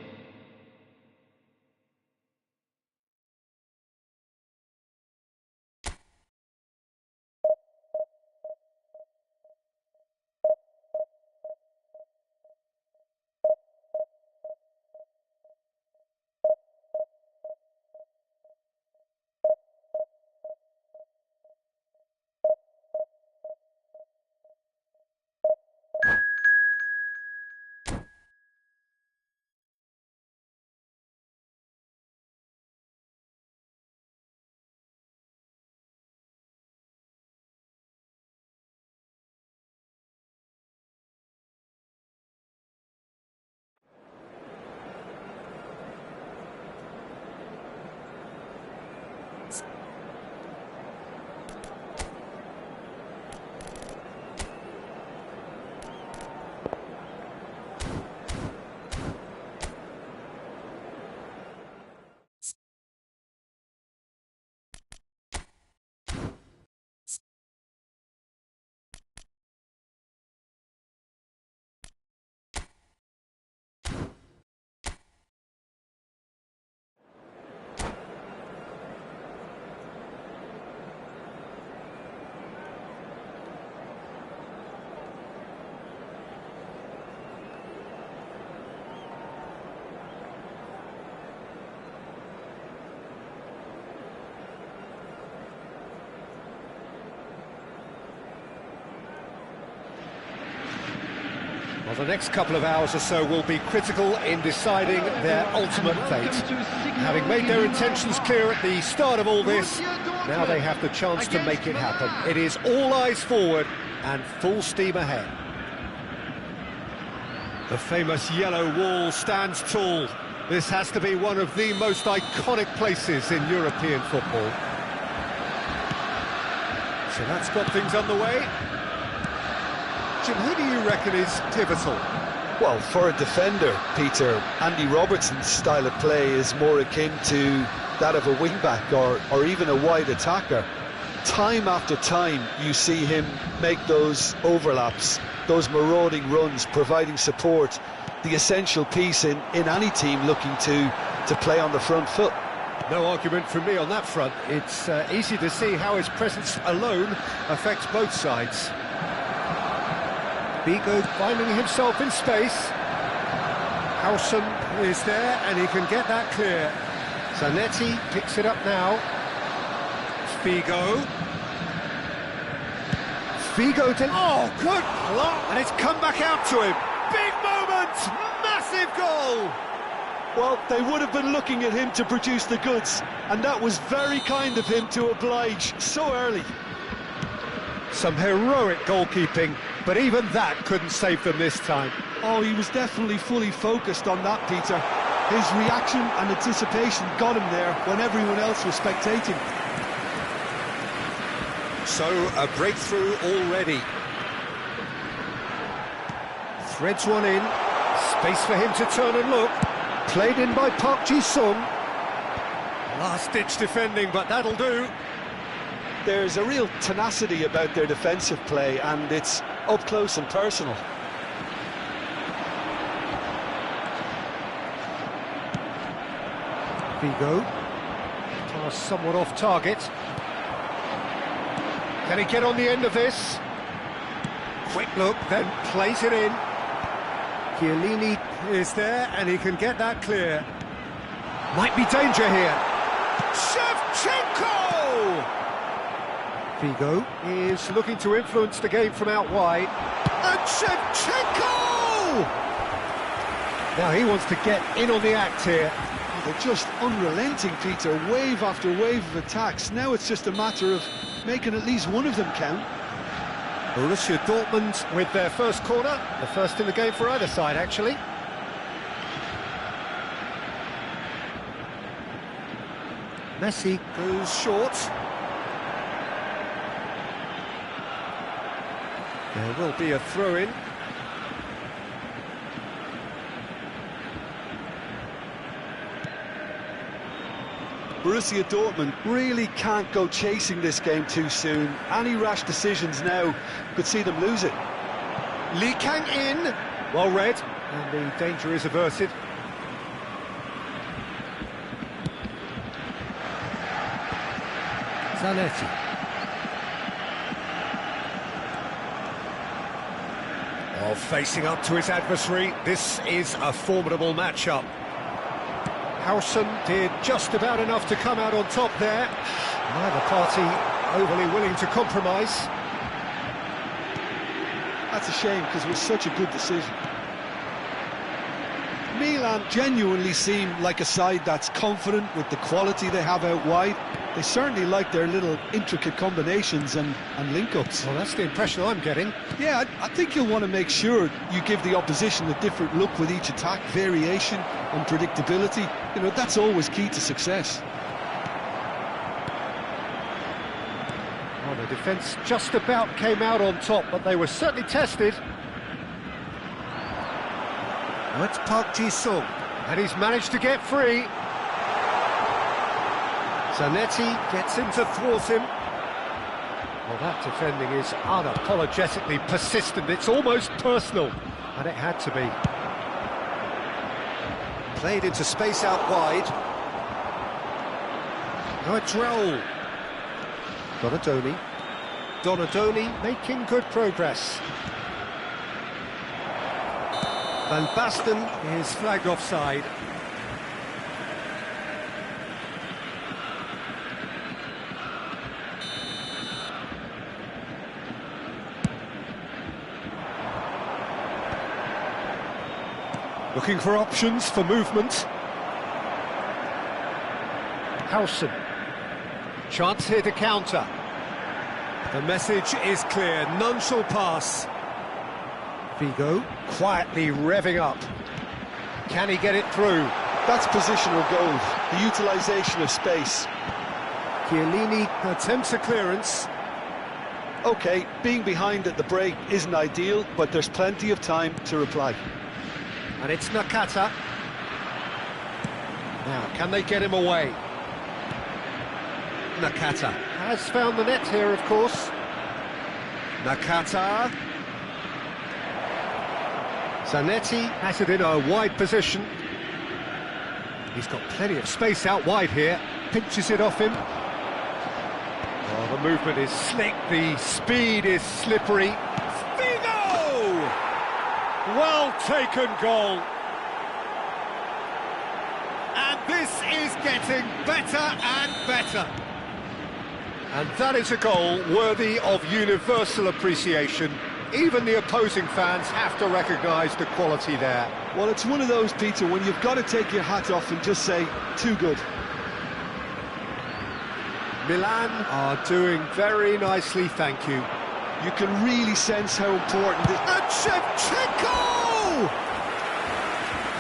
Well, the next couple of hours or so will be critical in deciding their ultimate fate. Having made their intentions clear at the start of all this, now they have the chance to make it happen. It is all eyes forward and full steam ahead. The famous yellow wall stands tall. This has to be one of the most iconic places in European football. So that's got things underway. Jim, who do you reckon is pivotal? Well, for a defender, Peter, Andy Robertson's style of play is more akin to that of a wing-back or even a wide attacker. Time after time, you see him make those overlaps, those marauding runs, providing support, the essential piece in any team looking to play on the front foot. No argument from me on that front. It's easy to see how his presence alone affects both sides. Figo finding himself in space. Howson is there and he can get that clear. Zanetti picks it up now. Figo to... Oh, good block! And it's come back out to him. Big moment! Massive goal! Well, they would have been looking at him to produce the goods, and that was very kind of him to oblige so early. Some heroic goalkeeping, but even that couldn't save them this time. Oh, he was definitely fully focused on that, Peter. His reaction and anticipation got him there when everyone else was spectating. So, a breakthrough already. Threads one in. Space for him to turn and look. Played in by Park Ji-sung. Last-ditch defending, but that'll do. There's a real tenacity about their defensive play, and it's up close and personal. Figo. Pass somewhat off target. Can he get on the end of this? Quick look, then plays it in. Chiellini is there, and he can get that clear. Might be danger here. Shevchenko! Figo is looking to influence the game from out wide. And Shevchenko! Now he wants to get in on the act here. They're just unrelenting, Peter. Wave after wave of attacks. Now it's just a matter of making at least one of them count. Borussia Dortmund with their first corner. The first in the game for either side, actually. Messi goes short. There will be a throw-in. Borussia Dortmund really can't go chasing this game too soon. Any rash decisions now could see them lose it. Lee Kang in. Well read, and the danger is averted. Zanetti. Oh, facing up to his adversary, this is a formidable matchup. Howson did just about enough to come out on top there. Neither party overly willing to compromise. That's a shame, because it was such a good decision. Milan genuinely seem like a side that's confident with the quality they have out wide. They certainly like their little intricate combinations and link-ups. Well, that's the impression I'm getting. Yeah, I think you'll want to make sure you give the opposition a different look with each attack, variation, unpredictability. You know, that's always key to success. Well, the defence just about came out on top, but they were certainly tested. Now it's Park Ji-sung, and he's managed to get free. Zanetti gets him to thwart him. Well, that defending is unapologetically persistent. It's almost personal, and it had to be. Played into space out wide. Now it's Raul. Donadoni making good progress. Van Basten is flagged offside. Looking for options for movement. Howson. Chance here to counter. The message is clear, none shall pass. Figo quietly revving up. Can he get it through? That's positional goal, the utilisation of space. Chiellini attempts a clearance. OK, being behind at the break isn't ideal, but there's plenty of time to reply. And it's Nakata. Now, can they get him away? Nakata has found the net here, of course. Nakata. Zanetti has it in a wide position. He's got plenty of space out wide here. Pinches it off him. Oh, the movement is slick, the speed is slippery. Figo! Well taken goal. And this is getting better and better. And that is a goal worthy of universal appreciation. Even the opposing fans have to recognise the quality there. Well, it's one of those, Peter, when you've got to take your hat off and just say, too good. Milan are doing very nicely, thank you. You can really sense how important it is. And Shevchenko!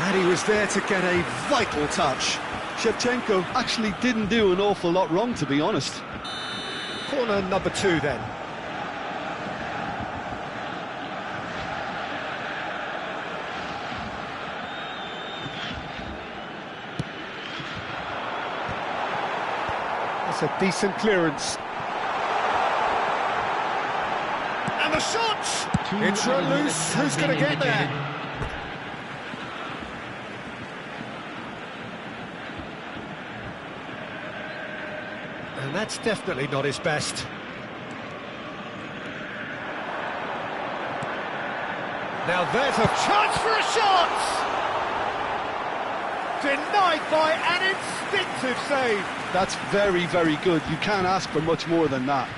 And he was there to get a vital touch. Shevchenko actually didn't do an awful lot wrong, to be honest. Corner number 2 then. That's a decent clearance. And the shot! It's run loose. Who's going to get there? And that's definitely not his best. Now there's a chance for a shot! Denied by an instinctive save. That's very, very good. You can't ask for much more than that.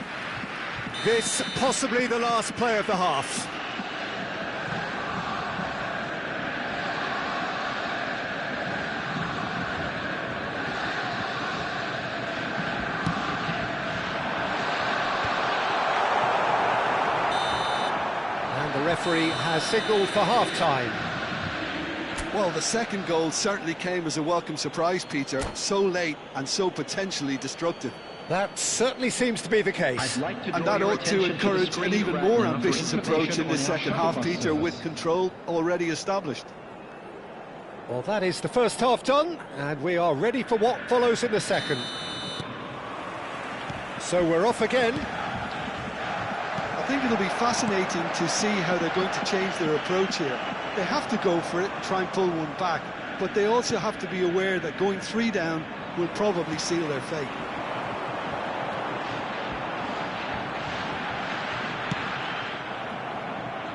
This possibly the last play of the half. The referee has signalled for half-time. Well, the second goal certainly came as a welcome surprise, Peter. So late and so potentially destructive. That certainly seems to be the case. And that ought to encourage an even more ambitious approach in this second half, Peter, with control already established. Well, that is the first half done, and we are ready for what follows in the second. So we're off again. I think it'll be fascinating to see how they're going to change their approach here. They have to go for it and try and pull one back, but they also have to be aware that going 3 down will probably seal their fate.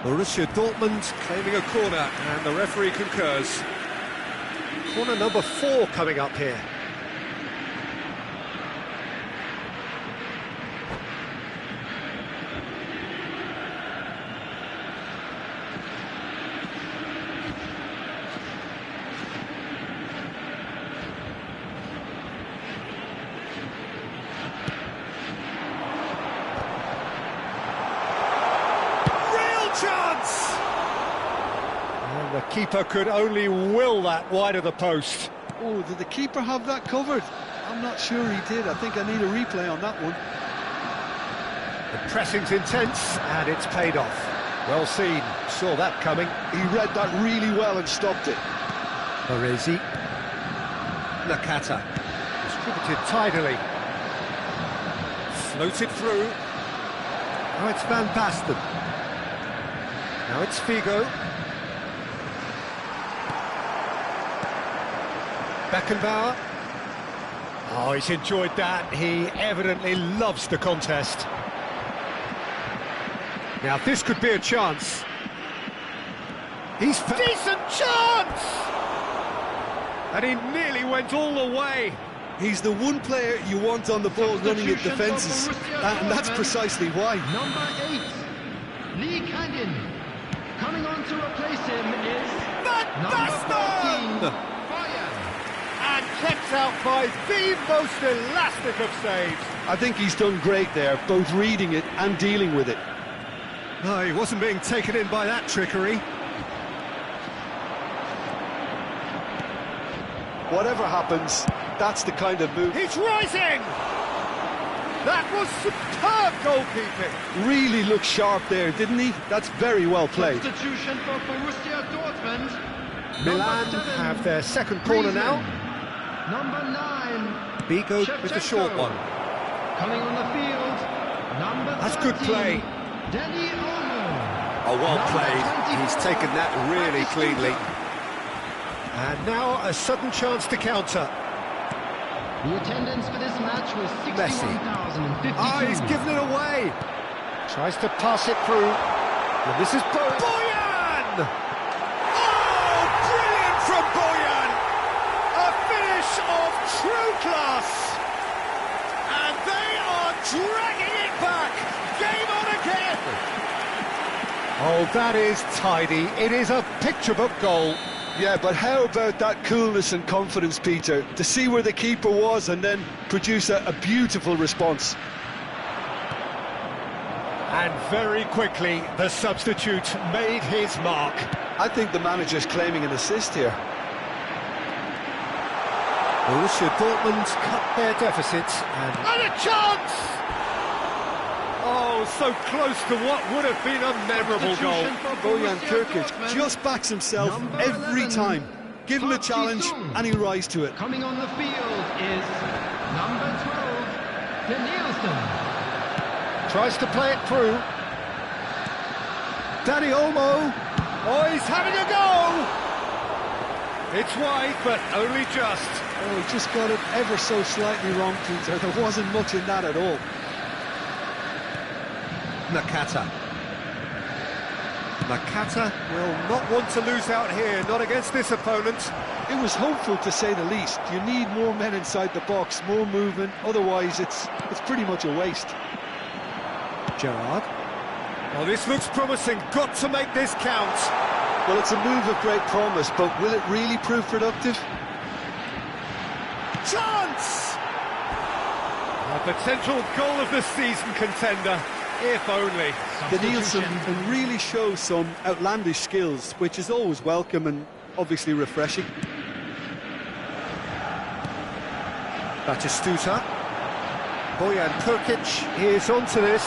Borussia Dortmund claiming a corner, and the referee concurs. Corner number 4 coming up here. Chance! And the keeper could only will that wide of the post. Oh, did the keeper have that covered? I'm not sure he did. I think I need a replay on that one. The pressing's intense, and it's paid off. Well seen, saw that coming. He read that really well and stopped it. Baresi. Nakata. Distributed tidily. Floated through. Now it's Van Basten. Now it's Figo. Beckenbauer. Oh, he's enjoyed that. He evidently loves the contest. Now this could be a chance. He's decent chance! And he nearly went all the way. He's the one player you want on the ball running at defences, and that's precisely why. Number 8, Lee Canyon. Coming on to replace him is... That's done! And kept out by the most elastic of saves. I think he's done great there, both reading it and dealing with it. No, he wasn't being taken in by that trickery. Whatever happens, that's the kind of move. He's rising! That was superb goalkeeping. Really looked sharp there, didn't he? That's very well played. Substitution for Borussia Dortmund. Milan have their second corner now. Number 9. Bigo with the short one. Coming on the field. Number That's 13, good play. Danny Olmo. Oh, well Number played. 24. He's taken that really cleanly. And now a sudden chance to counter. The attendance for this match was Messi. 61,052. He's given it away. Tries to pass it through. And this is Boyan! Oh, brilliant from Boyan! A finish of true class. And they are dragging it back. Game on again. Oh, that is tidy. It is a picture-book goal. Yeah, but how about that coolness and confidence, Peter, to see where the keeper was and then produce a beautiful response. And very quickly, the substitute made his mark. I think the manager's claiming an assist here. Borussia Dortmund cut their deficits and a chance! Oh, so close to what would have been a memorable goal. Bojan Kirkic just backs himself Number every 11. time. Give him a challenge and he rise to it. Coming on the field is number 12, Danielson. Tries to play it through. Danny Olmo. Oh, he's having a go! It's wide, but only just. Oh, he just got it ever so slightly wrong, Peter. There wasn't much in that at all. Nakata will not want to lose out here, not against this opponent. It was hopeful, to say the least. You need more men inside the box, more movement, otherwise it's pretty much a waste. Gerrard. Oh, this looks promising, got to make this count. Well, it's a move of great promise, but will it really prove productive? Chance! A potential goal of the season contender, if only. Danielson can really show some outlandish skills, which is always welcome and obviously refreshing. Batistuta. Bojan Kirkic is onto this.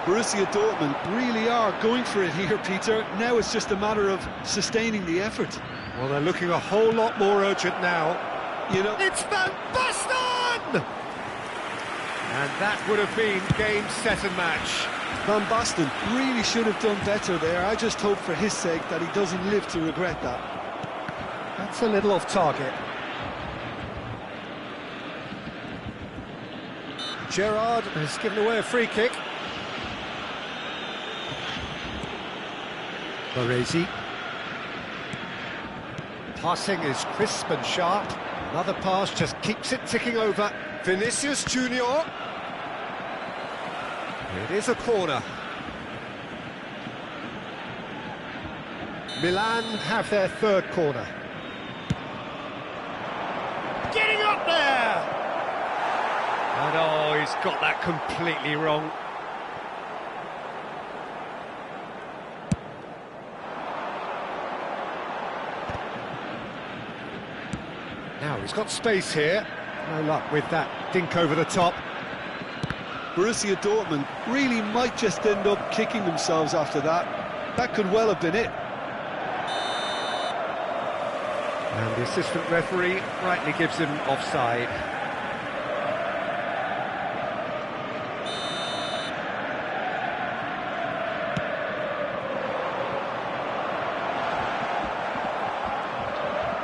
Borussia Dortmund really are going for it here, Peter. Now it's just a matter of sustaining the effort. Well, they're looking a whole lot more urgent now. You know, It's Van Basten! And that would have been game, set and match. Van Basten really should have done better there. I just hope for his sake that he doesn't live to regret that. That's a little off target. Gerrard has given away a free kick. Baresi. Passing is crisp and sharp. Another pass just keeps it ticking over. Vinicius Junior. It is a corner. Milan have their third corner. Getting up there! And oh, he's got that completely wrong. Now he's got space here. No luck with that dink over the top. Borussia Dortmund really might just end up kicking themselves after that. That could well have been it. And the assistant referee rightly gives him offside.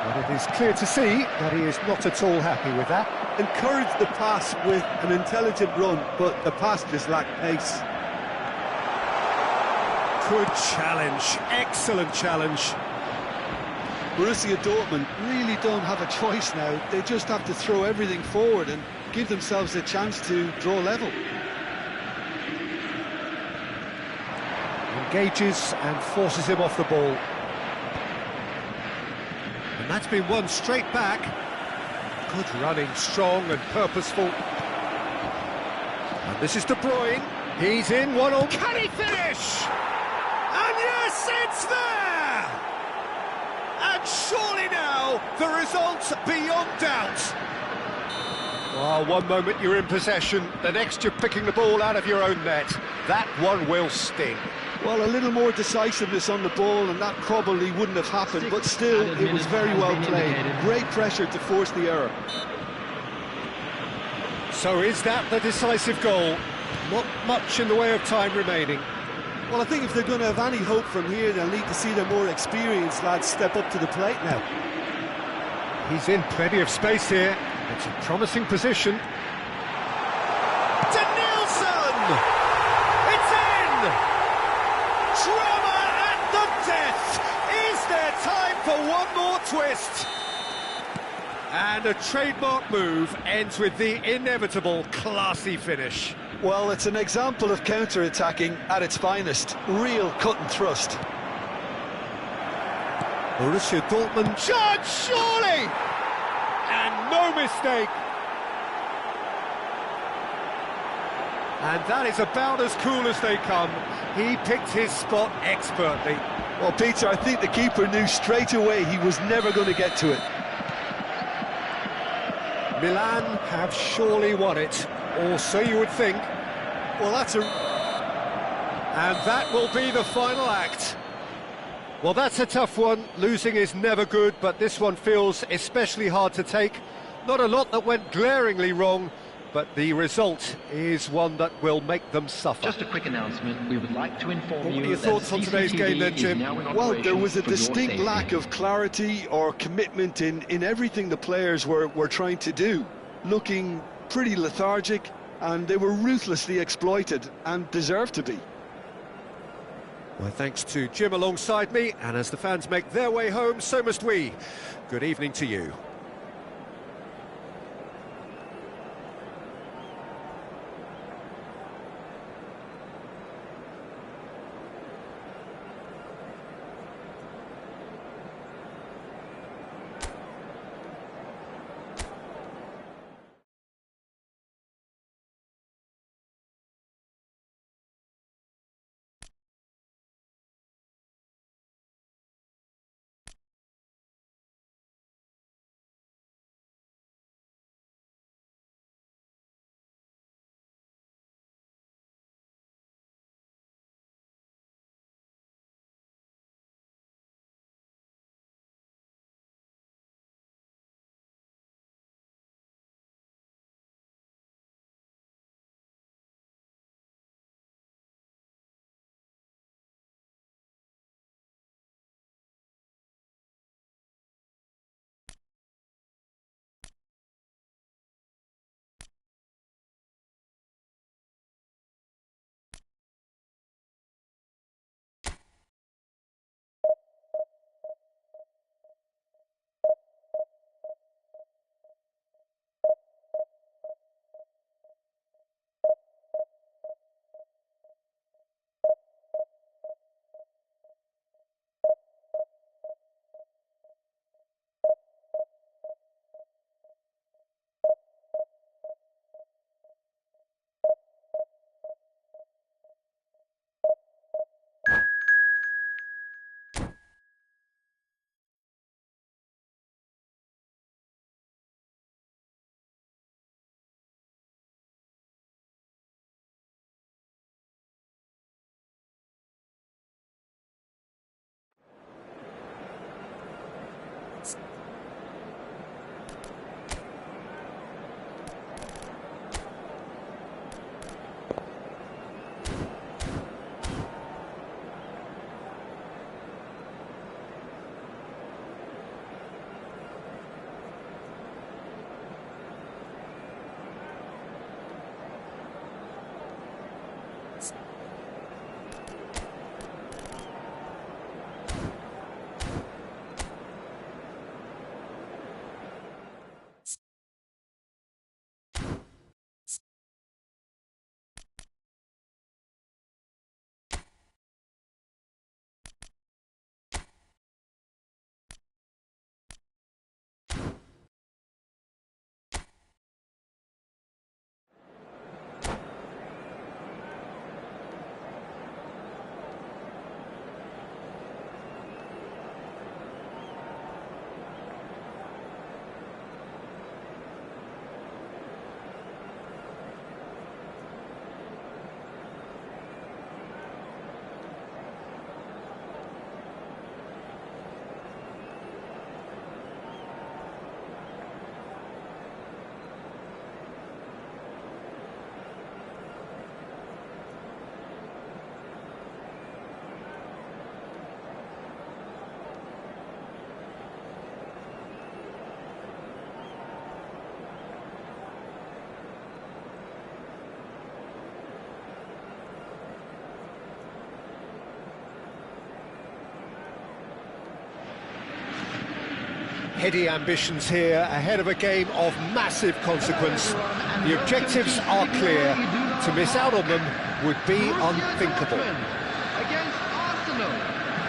But it is clear to see that he is not at all happy with that. Encouraged the pass with an intelligent run, but the pass just lacked pace. Good challenge, excellent challenge. Borussia Dortmund really don't have a choice now. They just have to throw everything forward and give themselves a chance to draw level. And Engages and forces him off the ball. And that's been won straight back. Good running, strong and purposeful. And this is De Bruyne. He's in, 1-all. Can he finish? And yes, it's there! And surely now, the result's beyond doubt. Oh, one moment you're in possession, the next you're picking the ball out of your own net. That one will sting. Well, a little more decisiveness on the ball and that probably wouldn't have happened, but still, it was very well played. Great pressure to force the error. So is that the decisive goal? Not much in the way of time remaining. Well, I think if they're going to have any hope from here, they'll need to see their more experienced lads step up to the plate now. He's in plenty of space here. It's a promising position. To Nielsen! It's in! Drama at the death! Is there time for one more twist? And a trademark move ends with the inevitable classy finish. Well, it's an example of counter-attacking at its finest. Real cut and thrust. Borussia Dortmund charge, surely! And no mistake. And that is about as cool as they come. He picked his spot expertly. Well, Peter, I think the keeper knew straight away he was never going to get to it. Milan have surely won it, or so you would think. Well, And that will be the final act. Well, that's a tough one. Losing is never good, but this one feels especially hard to take. Not a lot that went glaringly wrong, but the result is one that will make them suffer. Just a quick announcement. We would like to inform What you are your that thoughts on today's game then, Jim? Well, there was a distinct lack of clarity or commitment in everything the players were trying to do. Looking pretty lethargic, and they were ruthlessly exploited and deserved to be. Well, thanks to Jim alongside me, and as the fans make their way home, so must we. Good evening to you. Heady ambitions here, ahead of a game of massive consequence. The objectives are clear. To miss out on them would be unthinkable. Against Arsenal.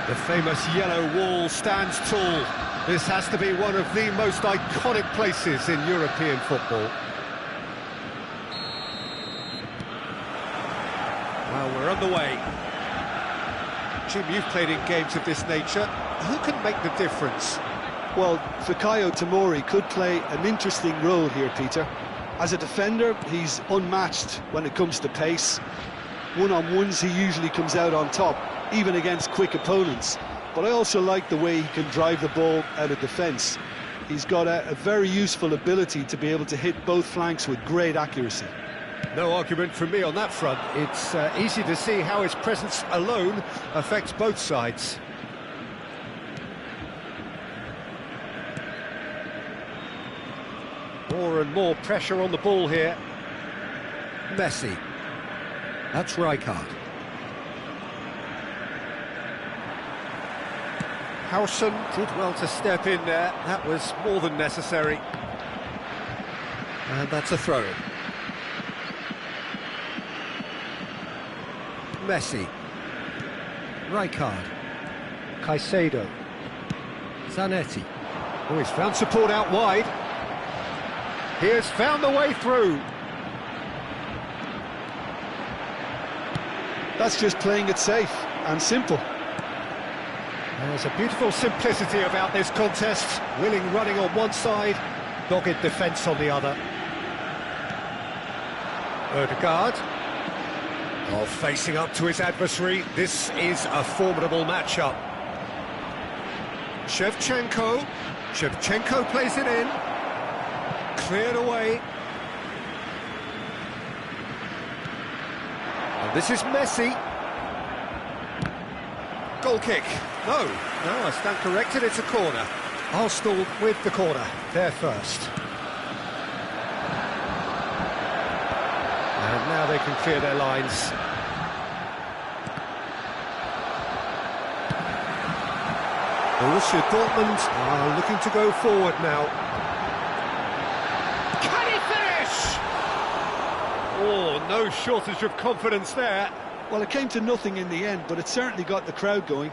The famous yellow wall stands tall. This has to be one of the most iconic places in European football. Well, we're underway. Jim, you've played in games of this nature. Who can make the difference? Well, Fikayo Tomori could play an interesting role here, Peter. As a defender, he's unmatched when it comes to pace. One-on-ones, he usually comes out on top, even against quick opponents. But I also like the way he can drive the ball out of defence. He's got a very useful ability to be able to hit both flanks with great accuracy. No argument from me on that front. It's easy to see how his presence alone affects both sides. More and more pressure on the ball here. Messi. That's Rijkaard. Howson did well to step in there. That was more than necessary. And that's a throw-in. Messi. Rijkaard. Caicedo. Zanetti. Oh, he's found support out wide. He has found the way through. That's just playing it safe and simple. There's a beautiful simplicity about this contest. Willing running on one side, dogged defence on the other. Odegaard. Oh, facing up to his adversary. This is a formidable matchup. Shevchenko. Shevchenko plays it in. Cleared away. And this is Messi. Goal kick. No, I stand corrected, it's a corner. Arsenal with the corner, they're first. And now they can clear their lines. Borussia Dortmund are looking to go forward now. Can he finish? Oh, no shortage of confidence there. Well, it came to nothing in the end, but it certainly got the crowd going.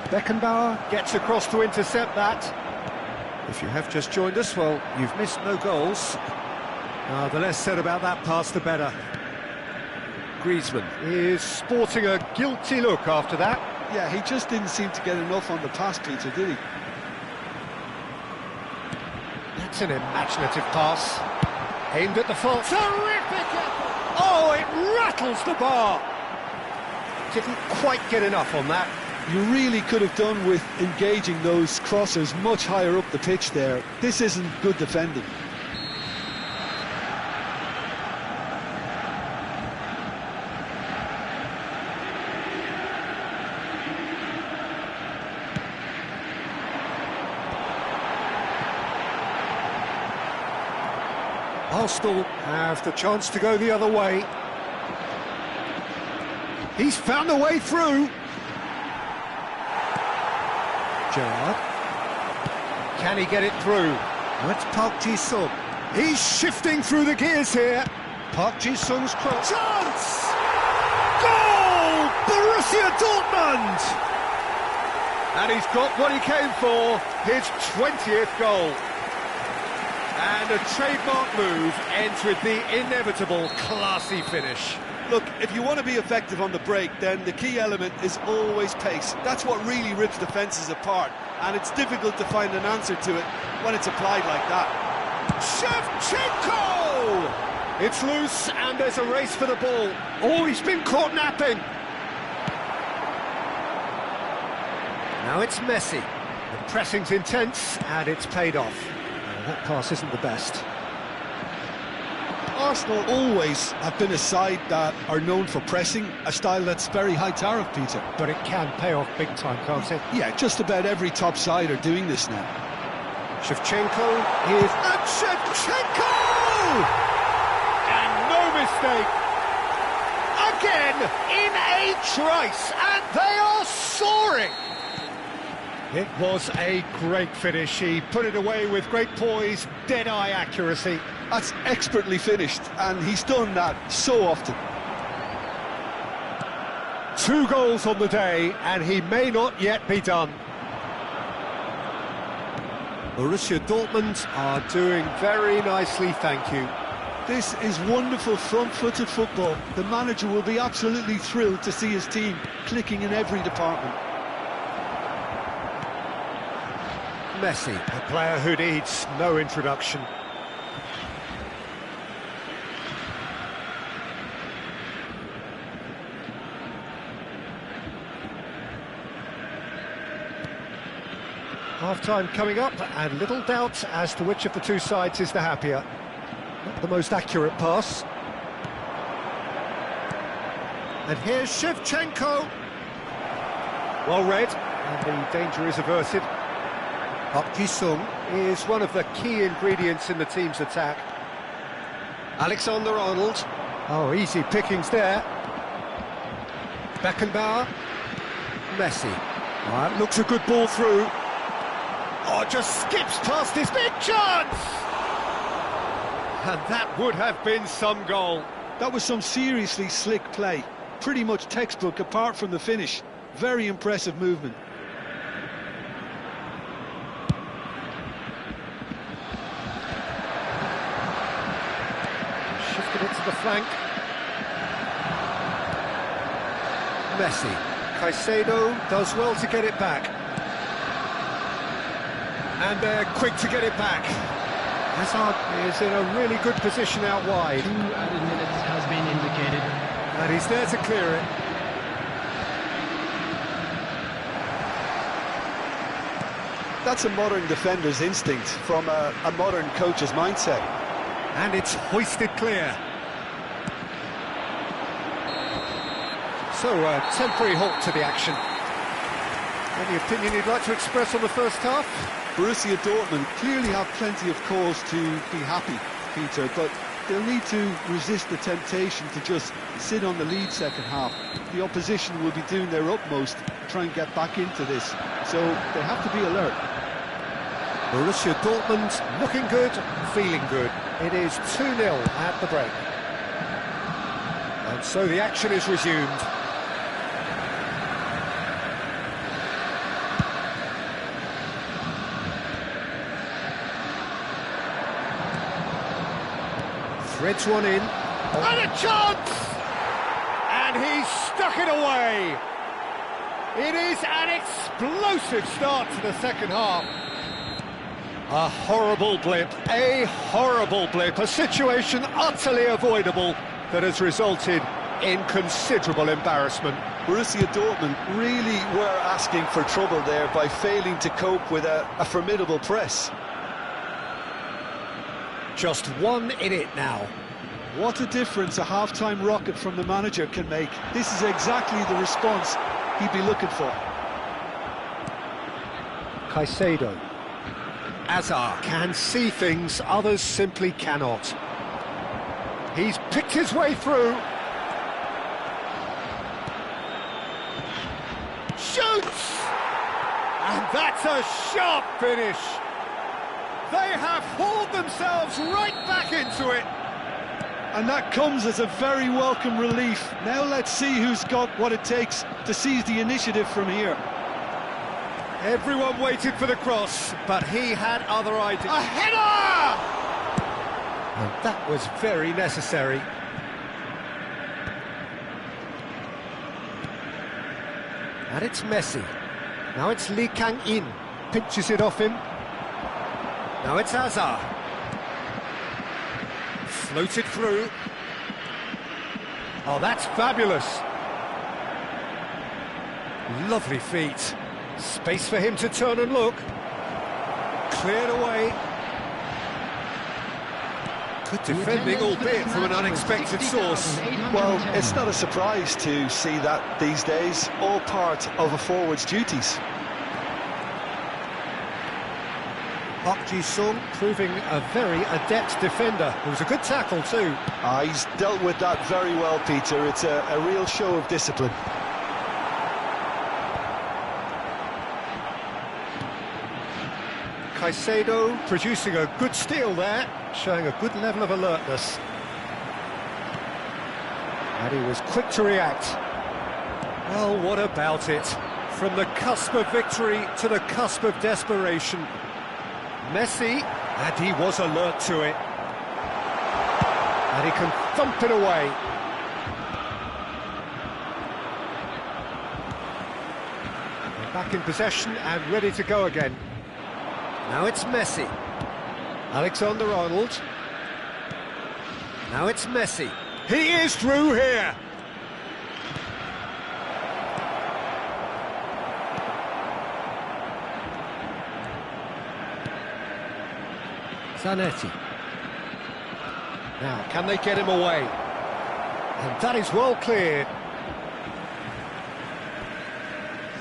Beckenbauer gets across to intercept that. If you have just joined us, well, you've missed no goals. The less said about that pass, the better. Griezmann is sporting a guilty look after that. Yeah, he just didn't seem to get enough on the pass, Peter, did he? That's an imaginative pass. Aimed at the full. Terrific! Oh, it rattles the bar! Didn't quite get enough on that. You really could have done with engaging those crossers much higher up the pitch there. This isn't good defending. Arsenal have the chance to go the other way. He's found a way through. Gerrard. Can he get it through? That's Park Ji-sung. He's shifting through the gears here. Park Ji-sung's cross. Chance! Goal! Borussia Dortmund! And he's got what he came for, his 20th goal. And a trademark move ends with the inevitable classy finish. Look, if you want to be effective on the break, then the key element is always pace. That's what really rips defences apart, and it's difficult to find an answer to it when it's applied like that. Shevchenko! It's loose, and there's a race for the ball. Oh, he's been caught napping. Now it's Messi. The pressing's intense, and it's paid off. That pass isn't the best. Arsenal always have been a side that are known for pressing, a style that's very high tariff, Peter. But it can pay off big time, can't it? Yeah, just about every top side are doing this now. Shevchenko is... And Shevchenko! And no mistake. Again, in a trice, and they are soaring. It was a great finish. He put it away with great poise, dead-eye accuracy. That's expertly finished, and he's done that so often. 2 goals on the day, and he may not yet be done. Borussia Dortmund are doing very nicely, thank you. This is wonderful front-footed football. The manager will be absolutely thrilled to see his team clicking in every department. Messi, a player who needs no introduction. Half-time coming up, and little doubt as to which of the two sides is the happier. Not the most accurate pass. And here's Shevchenko. Well read, and the danger is averted. Park Ji-sung is one of the key ingredients in the team's attack. Alexander-Arnold. Oh, easy pickings there. Beckenbauer. Messi. That looks a good ball through. Oh, just skips past his big chance! And that would have been some goal. That was some seriously slick play. Pretty much textbook apart from the finish. Very impressive movement. Shifted it to the flank. Messi. Caicedo does well to get it back. And they're quick to get it back. Hazard is in a really good position out wide. 2 added minutes has been indicated. And he's there to clear it. That's a modern defender's instinct from a modern coach's mindset. And it's hoisted clear. So, a temporary halt to the action. Any opinion you'd like to express on the first half? Borussia Dortmund clearly have plenty of cause to be happy, Peter, but they'll need to resist the temptation to just sit on the lead second half. The opposition will be doing their utmost to try and get back into this, so they have to be alert. Borussia Dortmund looking good, feeling good. It is 2-0 at the break. And so the action is resumed. Threads one in. And a chance! And he's stuck it away. It is an explosive start to the second half. A horrible blip, a situation utterly avoidable that has resulted in considerable embarrassment. Borussia Dortmund really were asking for trouble there by failing to cope with a formidable press. Just 1 in it now. What a difference a half-time rocket from the manager can make. This is exactly the response he'd be looking for. Caicedo. Hazard can see things others simply cannot. He's picked his way through. Shoots! And that's a sharp finish. They have hauled themselves right back into it. And that comes as a very welcome relief. Now let's see who's got what it takes to seize the initiative from here. Everyone waited for the cross, but he had other ideas. A header! And that was very necessary. And it's Messi. Now it's Lee Kang-in. Pinches it off him. Now it's Hazard. Floated through. Oh, that's fabulous. Lovely feet. Space for him to turn and look. Cleared away. Good defending, albeit from an unexpected source. Well, it's not a surprise to see that these days, all part of a forward's duties. Park Ji-sung proving a very adept defender. It was a good tackle too. He's dealt with that very well, Peter. It's a real show of discipline. Caicedo producing a good steal there, showing a good level of alertness. And he was quick to react. Well, what about it? From the cusp of victory to the cusp of desperation. Messi, and he was alert to it. And he can thump it away. They're back in possession and ready to go again. Now it's Messi. Alexander-Arnold. Now it's Messi. He is through here. Zanetti. Now, can they get him away? And that is well cleared.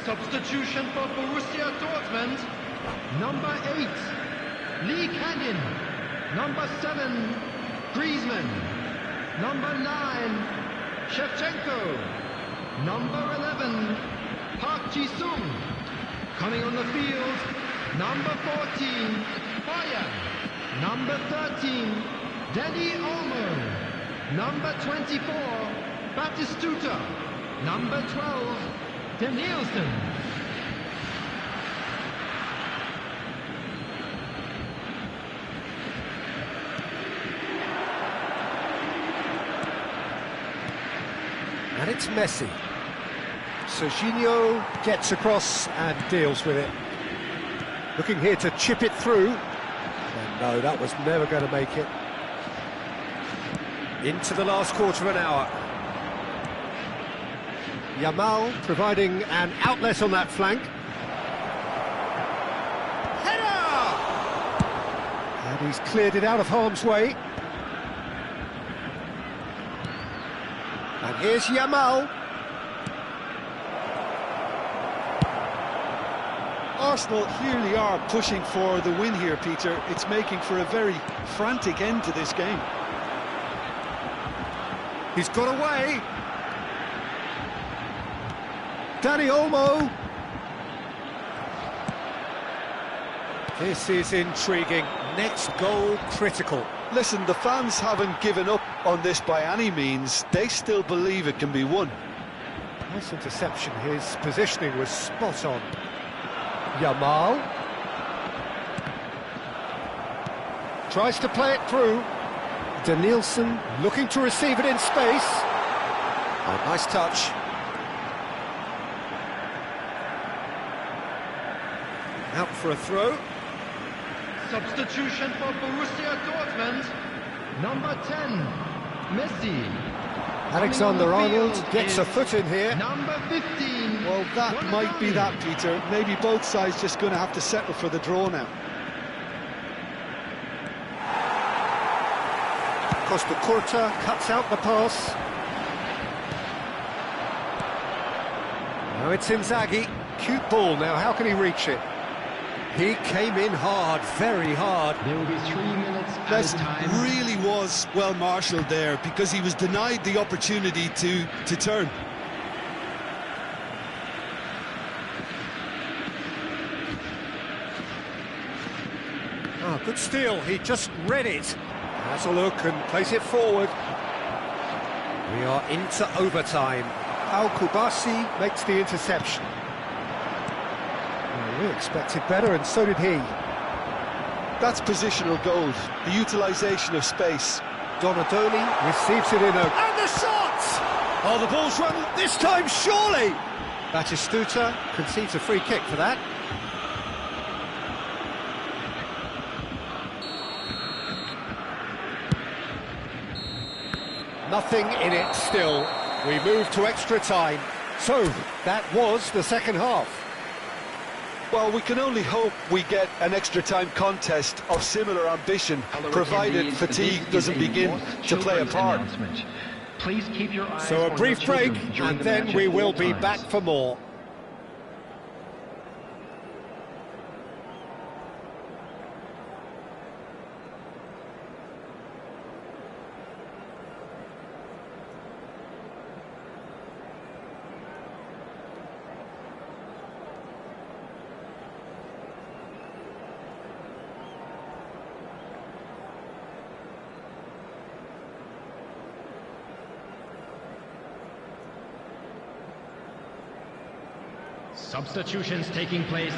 Substitution for Borussia Dortmund. Number 8, Lee Canyon. Number 7, Griezmann. Number 9, Shevchenko. Number 11, Park Ji-sung. Coming on the field, number 14, Fire. Number 13, Dani Olmo. Number 24, Batistuta. Number 12, Danielson. And it's Messi. Serginho gets across and deals with it. Looking here to chip it through. And no, that was never going to make it. Into the last quarter of an hour. Yamal providing an outlet on that flank. Header! And he's cleared it out of harm's way. And here's Yamal. Arsenal clearly are pushing for the win here, Peter. It's making for a very frantic end to this game. He's got away. Dani Olmo. This is intriguing. Next goal critical. Listen, the fans haven't given up on this by any means. They still believe it can be won. Nice interception. His positioning was spot on. Yamal. Tries to play it through. Danielson looking to receive it in space. Oh, nice touch. Out for a throw. Substitution for Borussia Dortmund. Number 10, Messi. Alexander-Arnold gets a foot in here. Number 15. Well, that might be that, Peter. Maybe both sides just going to have to settle for the draw now. Costa Curta cuts out the pass. Now it's Inzaghi. Cute ball now, how can he reach it? He came in hard, very hard. There will be 3 minutes Listen, time. really was well marshalled there because he was denied the opportunity to turn. Oh, good steal, he just read it. Has a look and plays it forward. We are into overtime. Al-Kubasi makes the interception. Well, we expected better, and so did he. That's positional gold, the utilisation of space. Donadoni receives it in a... And the shot! Oh, the ball's run this time, surely! Batistuta concedes a free kick for that. Nothing in it still. We move to extra time. So, that was the second half. Well, we can only hope we get an extra-time contest of similar ambition, provided fatigue doesn't begin to play a part. Please keep your eyes So a on brief your break, children during and the then match we at will all be times. back for more. Substitutions taking place.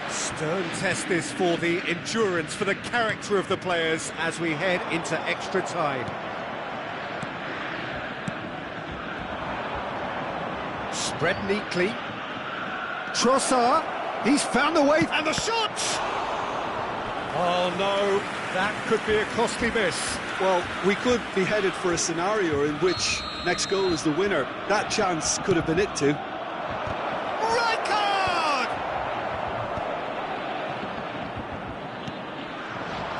Stern test this for the endurance, for the character of the players as we head into extra time. Spread neatly. Trossard, he's found a way, and the shot! Oh no, that could be a costly miss. Well, we could be headed for a scenario in which next goal is the winner. That chance could have been it too.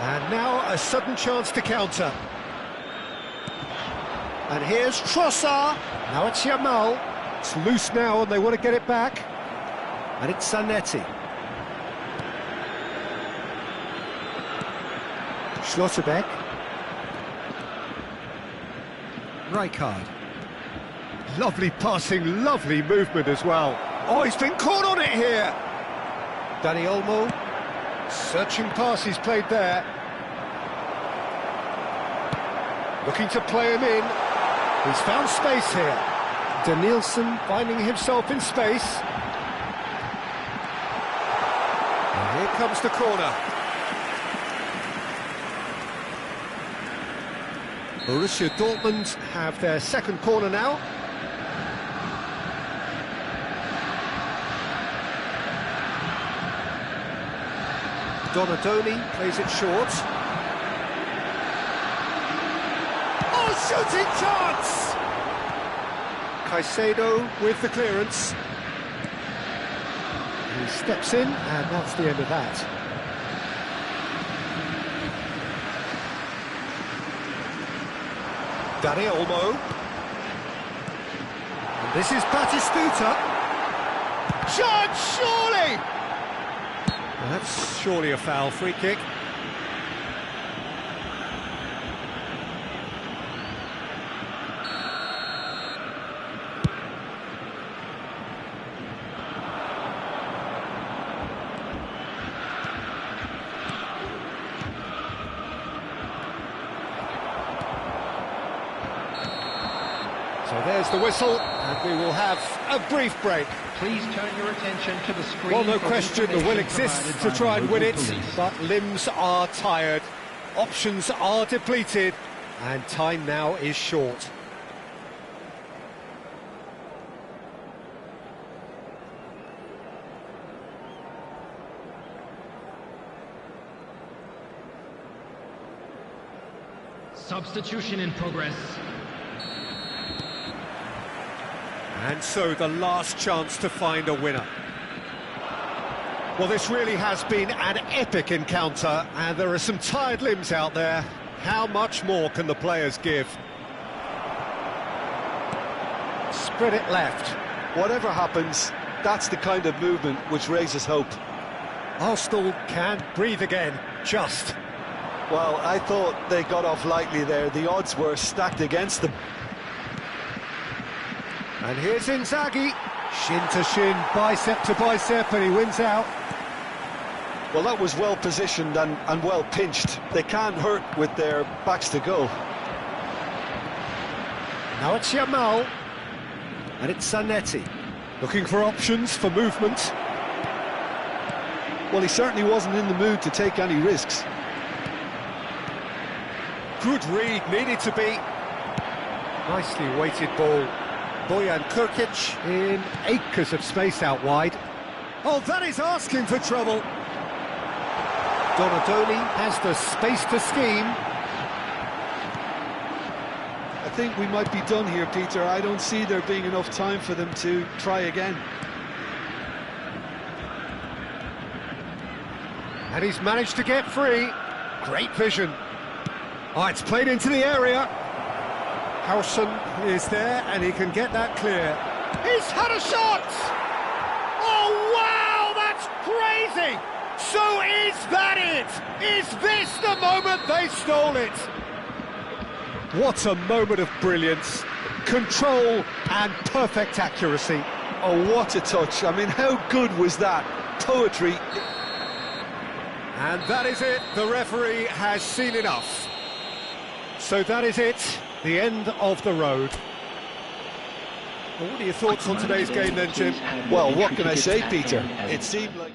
And now a sudden chance to counter. And here's Trossard. Now it's Yamal. It's loose now and they want to get it back. And it's Zanetti. Schlotterbeck. Rijkaard. Lovely passing, lovely movement as well. Oh, he's been caught on it here. Dani Olmo. Searching pass he's played there. Looking to play him in. He's found space here. Danielson finding himself in space. And here comes the corner. Borussia Dortmund have their second corner now. Donadoni plays it short. Oh, shooting chance! Caicedo with the clearance. He steps in, and that's the end of that. Dani Olmo. And this is Batistuta. Judge, surely! Well, that's surely a foul, free kick. So there's the whistle, and we will have a brief break. Please turn your attention to the screen. Well, no question, the will exists to try and win it, but limbs are tired, options are depleted, and time now is short. Substitution in progress. And so the last chance to find a winner. Well, this really has been an epic encounter, and there are some tired limbs out there. How much more can the players give? Spread it left. Whatever happens, that's the kind of movement which raises hope. Arsenal can breathe again, just. Well, I thought they got off lightly there. The odds were stacked against them. And here's Inzaghi, shin to shin, bicep to bicep, and he wins out. Well, that was well positioned and well pinched. They can't hurt with their backs to goal. Now it's Yamal, and it's Zanetti, looking for options for movement. Well, he certainly wasn't in the mood to take any risks. Good read, needed to be. Nicely weighted ball. Bojan Krkic in acres of space out wide. Oh, that is asking for trouble. Donadoni has the space to scheme. I think we might be done here, Peter. I don't see there being enough time for them to try again. And he's managed to get free. Great vision. Oh, it's played into the area. Howson is there, and he can get that clear. He's had a shot! Oh, wow, that's crazy! So is that it? Is this the moment they stole it? What a moment of brilliance. Control and perfect accuracy. Oh, what a touch. I mean, how good was that? Poetry. And that is it. The referee has seen enough. So that is it. The end of the road. Well, what are your thoughts on today's game then, Jim? Well, what can I say, Peter? It seemed like...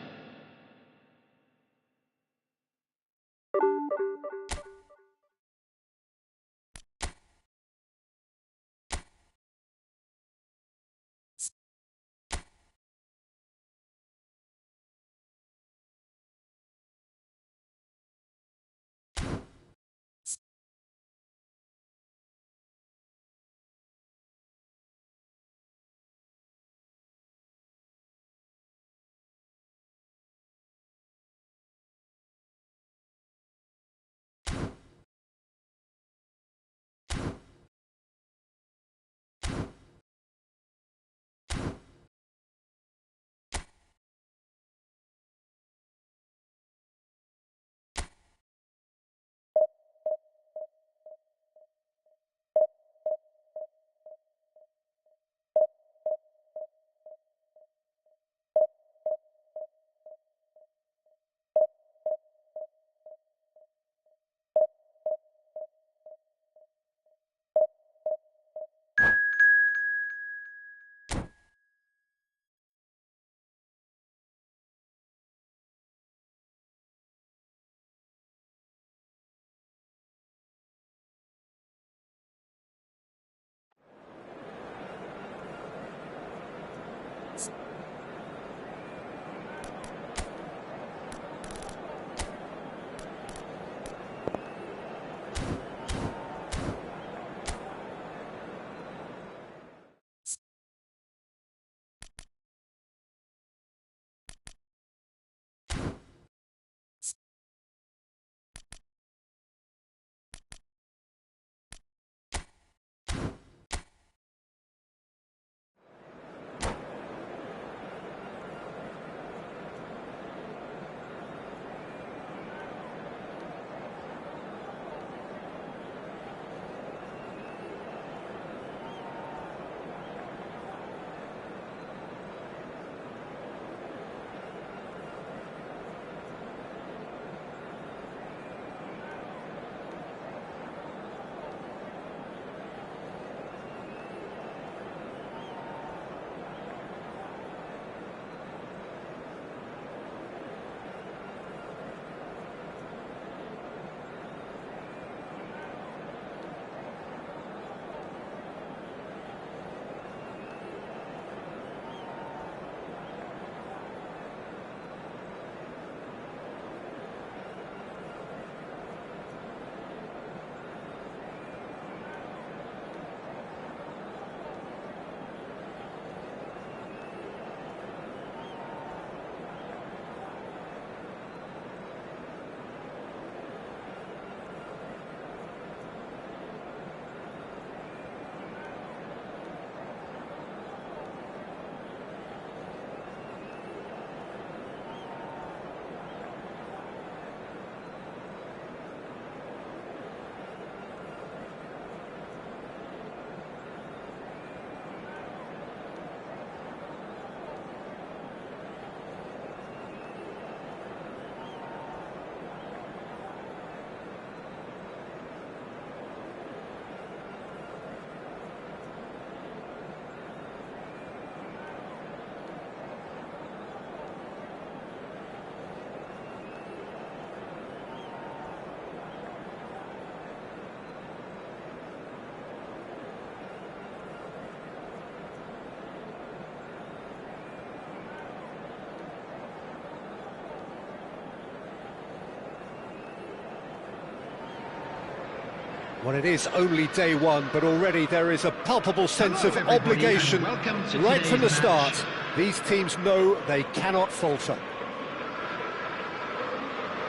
Well, it is only day one, but already there is a palpable sense of obligation right from the start. These teams know they cannot falter.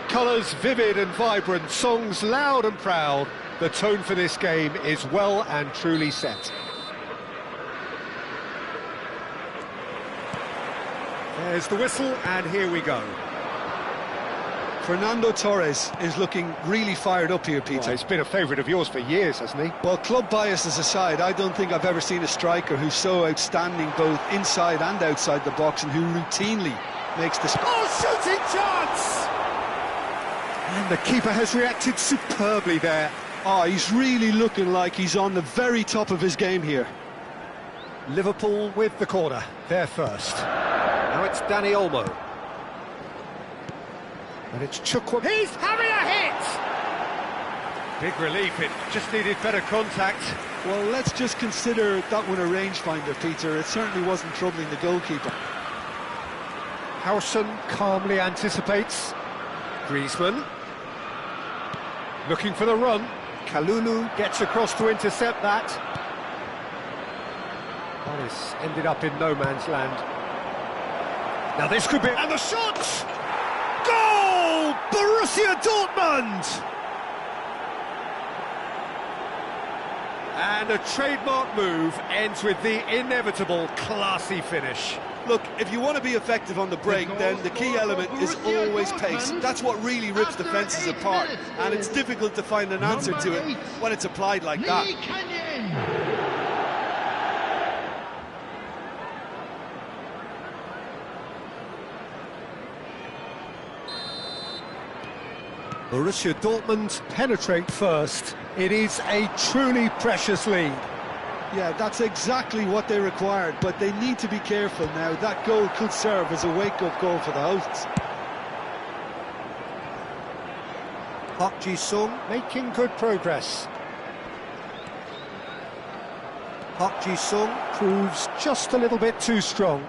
Colours vivid and vibrant, songs loud and proud. The tone for this game is well and truly set. There's the whistle, and here we go. Fernando Torres is looking really fired up here, Peter. Well, he's been a favourite of yours for years, hasn't he? Well, club biases aside, I don't think I've ever seen a striker who's so outstanding both inside and outside the box and who routinely makes the... Oh, shooting chance! And the keeper has reacted superbly there. Oh, he's really looking like he's on the very top of his game here. Liverpool with the corner, they're first. Now it's Danny Olmo. And it's Chukwu. He's having a hit! Big relief, it just needed better contact. Well, let's just consider that one a rangefinder, Peter. It certainly wasn't troubling the goalkeeper. Howson calmly anticipates. Griezmann. Looking for the run. Kalulu gets across to intercept that. This ended up in no man's land. Now this could be... And the shot! Goal! Borussia Dortmund! And a trademark move ends with the inevitable classy finish. Look, if you want to be effective on the break, then the key element is always pace. That's what really rips defences apart, and it's difficult to find an answer to it when it's applied like that. Borussia Dortmund penetrate first. It is a truly precious lead. Yeah, that's exactly what they required, but they need to be careful now. That goal could serve as a wake-up goal for the hosts. Park Ji-sung making good progress. Park Ji-sung proves just a little bit too strong.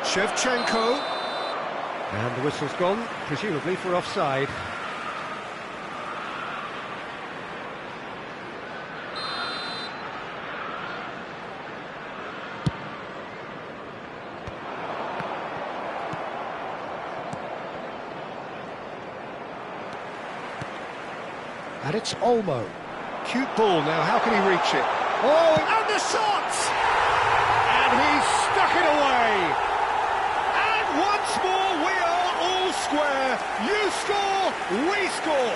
Shevchenko, and the whistle's gone, presumably for offside. And it's Olmo. Cute ball now, how can he reach it? Oh, and the shot! And he's stuck it away! Once more, we are all square. You score, we score.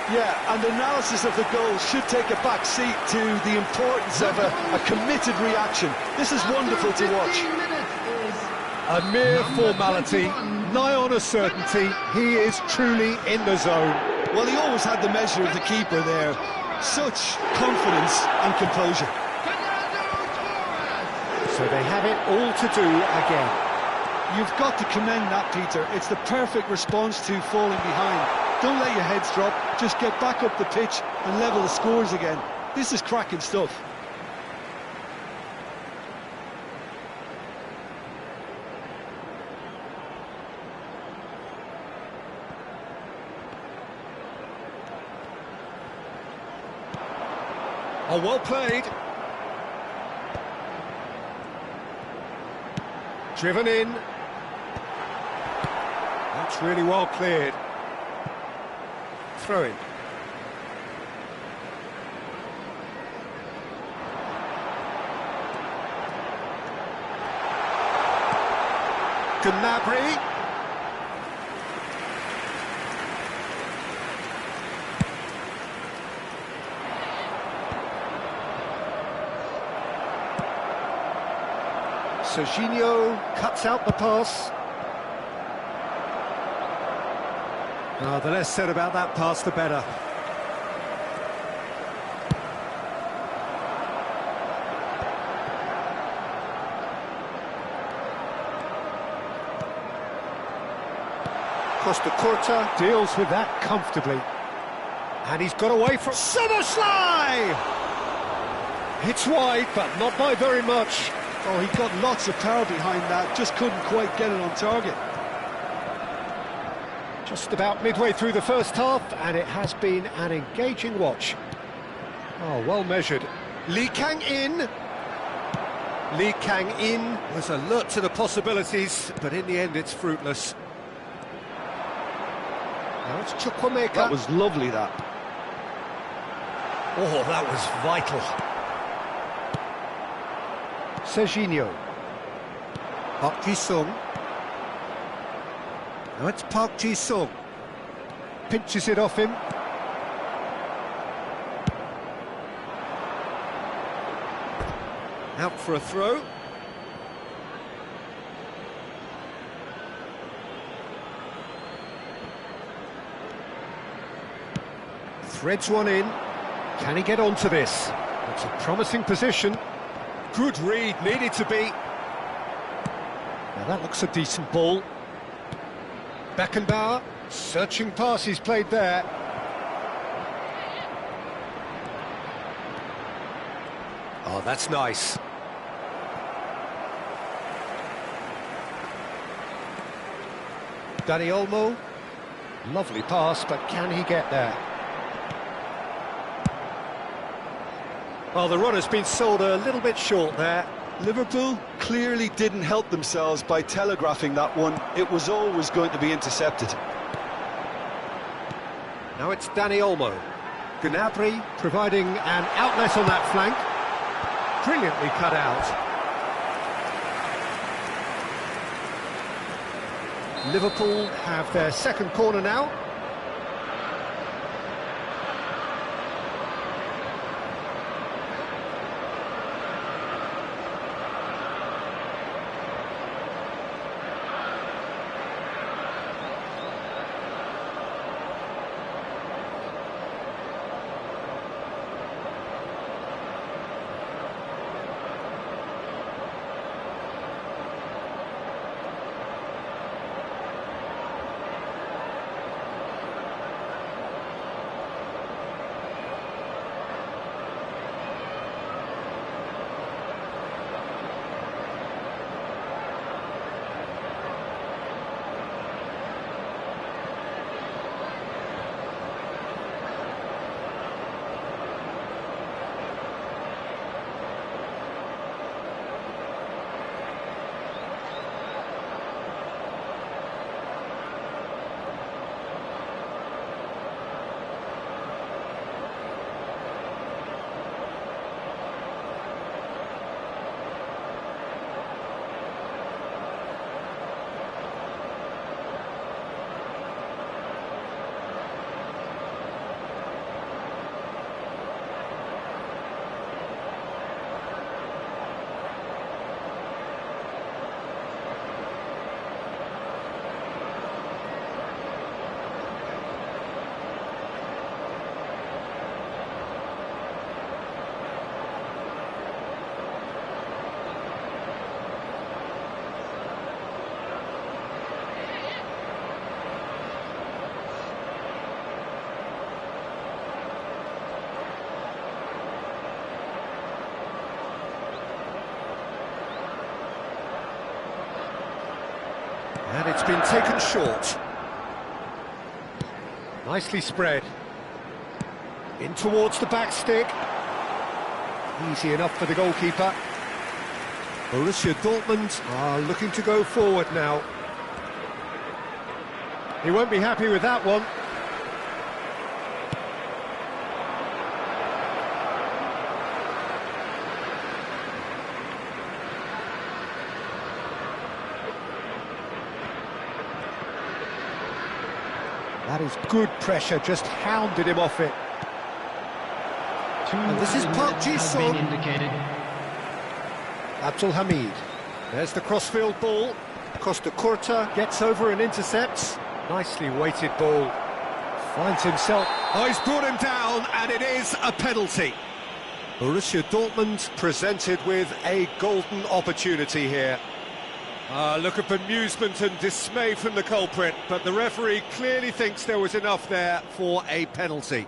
Yeah, and analysis of the goal should take a back seat to the importance of a committed reaction. This is wonderful to watch. A mere formality, nigh on a certainty. He is truly in the zone. Well, he always had the measure of the keeper there. Such confidence and composure. So they have it all to do again. You've got to commend that, Peter. It's the perfect response to falling behind. Don't let your heads drop. Just get back up the pitch and level the scores again. This is cracking stuff. Oh, well played. Driven in. That's really well cleared. Throw in. Gnabry. Serginho cuts out the pass. The less said about that pass, the better. Costa Curta deals with that comfortably. And he's got away from... Szoboszlai! It's wide, but not by very much. Oh, he got lots of power behind that, just couldn't quite get it on target. Just about midway through the first half, and it has been an engaging watch. Oh, well measured. Lee Kang-in. Lee Kang-in was alert to the possibilities, but in the end it's fruitless. Now it's Chukwuemeka. That was lovely, that. Oh, that was vital. Serginho. Park Ji-sung. Now it's Park Ji-sung. Pinches it off him. Out for a throw. Threads one in. Can he get onto this? It's a promising position. Good read, needed to be. Now that looks a decent ball. Beckenbauer, searching pass he's played there. Oh, that's nice. Dani Olmo. Lovely pass, but can he get there? Well, the run has been sold a little bit short there. Liverpool clearly didn't help themselves by telegraphing that one. It was always going to be intercepted. Now it's Dani Olmo. Gnabry providing an outlet on that flank. Brilliantly cut out. Liverpool have their second corner now. And it's been taken short. Nicely spread. In towards the back stick. Easy enough for the goalkeeper. Borussia Dortmund are looking to go forward now. He won't be happy with that one. That is good pressure, just hounded him off it. And this is Park Ji-sung. Abdul Hamid. There's the crossfield ball. Costa Curta gets over and intercepts. Nicely weighted ball. Finds himself. Oh, he's brought him down, and it is a penalty. Borussia Dortmund presented with a golden opportunity here. Look at bemusement and dismay from the culprit, but the referee clearly thinks there was enough there for a penalty.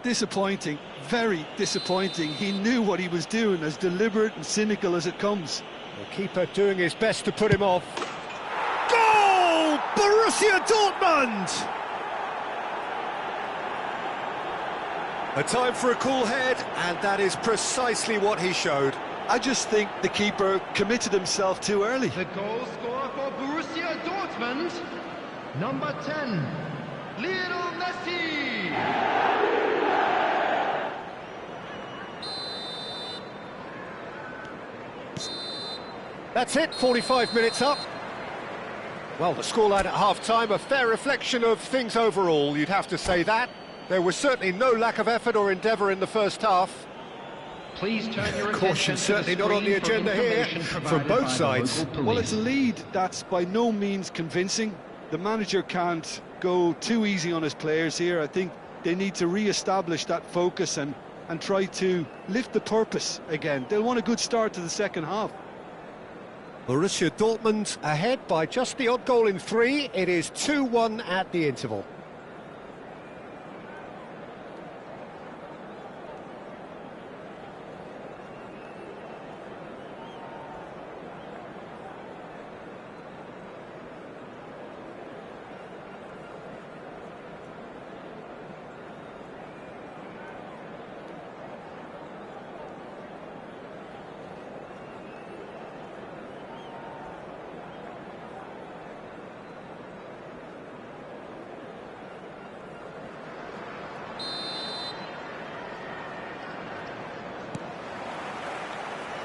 Disappointing, very disappointing. He knew what he was doing, as deliberate and cynical as it comes. The keeper doing his best to put him off. Goal! Borussia Dortmund! A time for a cool head, and that is precisely what he showed. I just think the keeper committed himself too early. The goal scorer for Borussia Dortmund, number 10, Lionel Messi. That's it, 45 minutes up. Well, the scoreline at half-time, a fair reflection of things overall, you'd have to say that. There was certainly no lack of effort or endeavour in the first half. Please turn your attention Caution to certainly the not on the screen for agenda here information from provided both by the sides. local Well, it's a police. lead that's by no means convincing. The manager can't go too easy on his players here. I think they need to re-establish that focus and try to lift the purpose again. They'll want a good start to the second half. Borussia Dortmund ahead by just the odd goal in 3. It is 2-1 at the interval.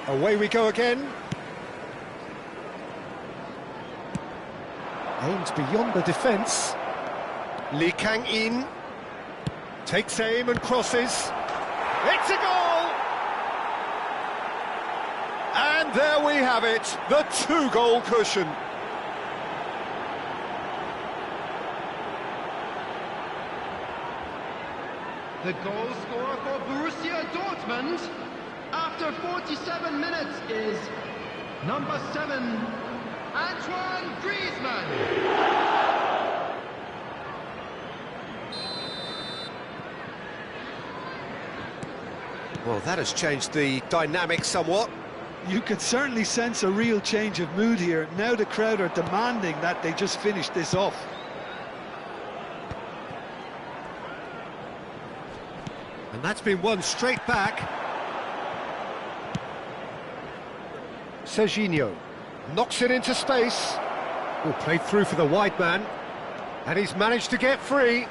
Away we go again. Aims beyond the defence. Lee Kang-in takes aim and crosses. It's a goal! And there we have it, the 2-goal cushion. The goal scorer for Borussia Dortmund after 47 minutes is number 7, Antoine Griezmann. Well, that has changed the dynamic somewhat. You could certainly sense a real change of mood here. Now the crowd are demanding that they just finish this off. And that's been won straight back. Serginho knocks it into space. Oh, played through for the wide man. And he's managed to get free.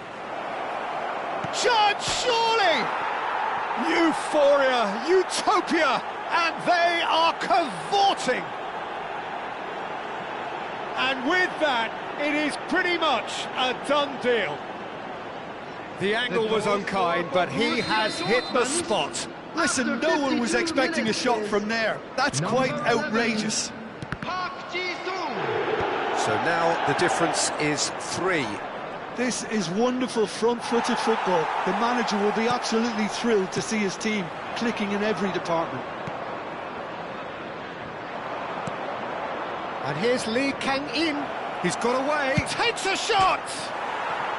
Chance, surely! Euphoria, utopia, and they are cavorting. And with that, it is pretty much a done deal. The angle was unkind, but he has hit the spot. Listen, no one was expecting a shot from there. That's quite outrageous. Park Ji-sung. So now the difference is 3. This is wonderful front-footed football. The manager will be absolutely thrilled to see his team clicking in every department. And here's Lee Kang-in. He's got away, takes a shot!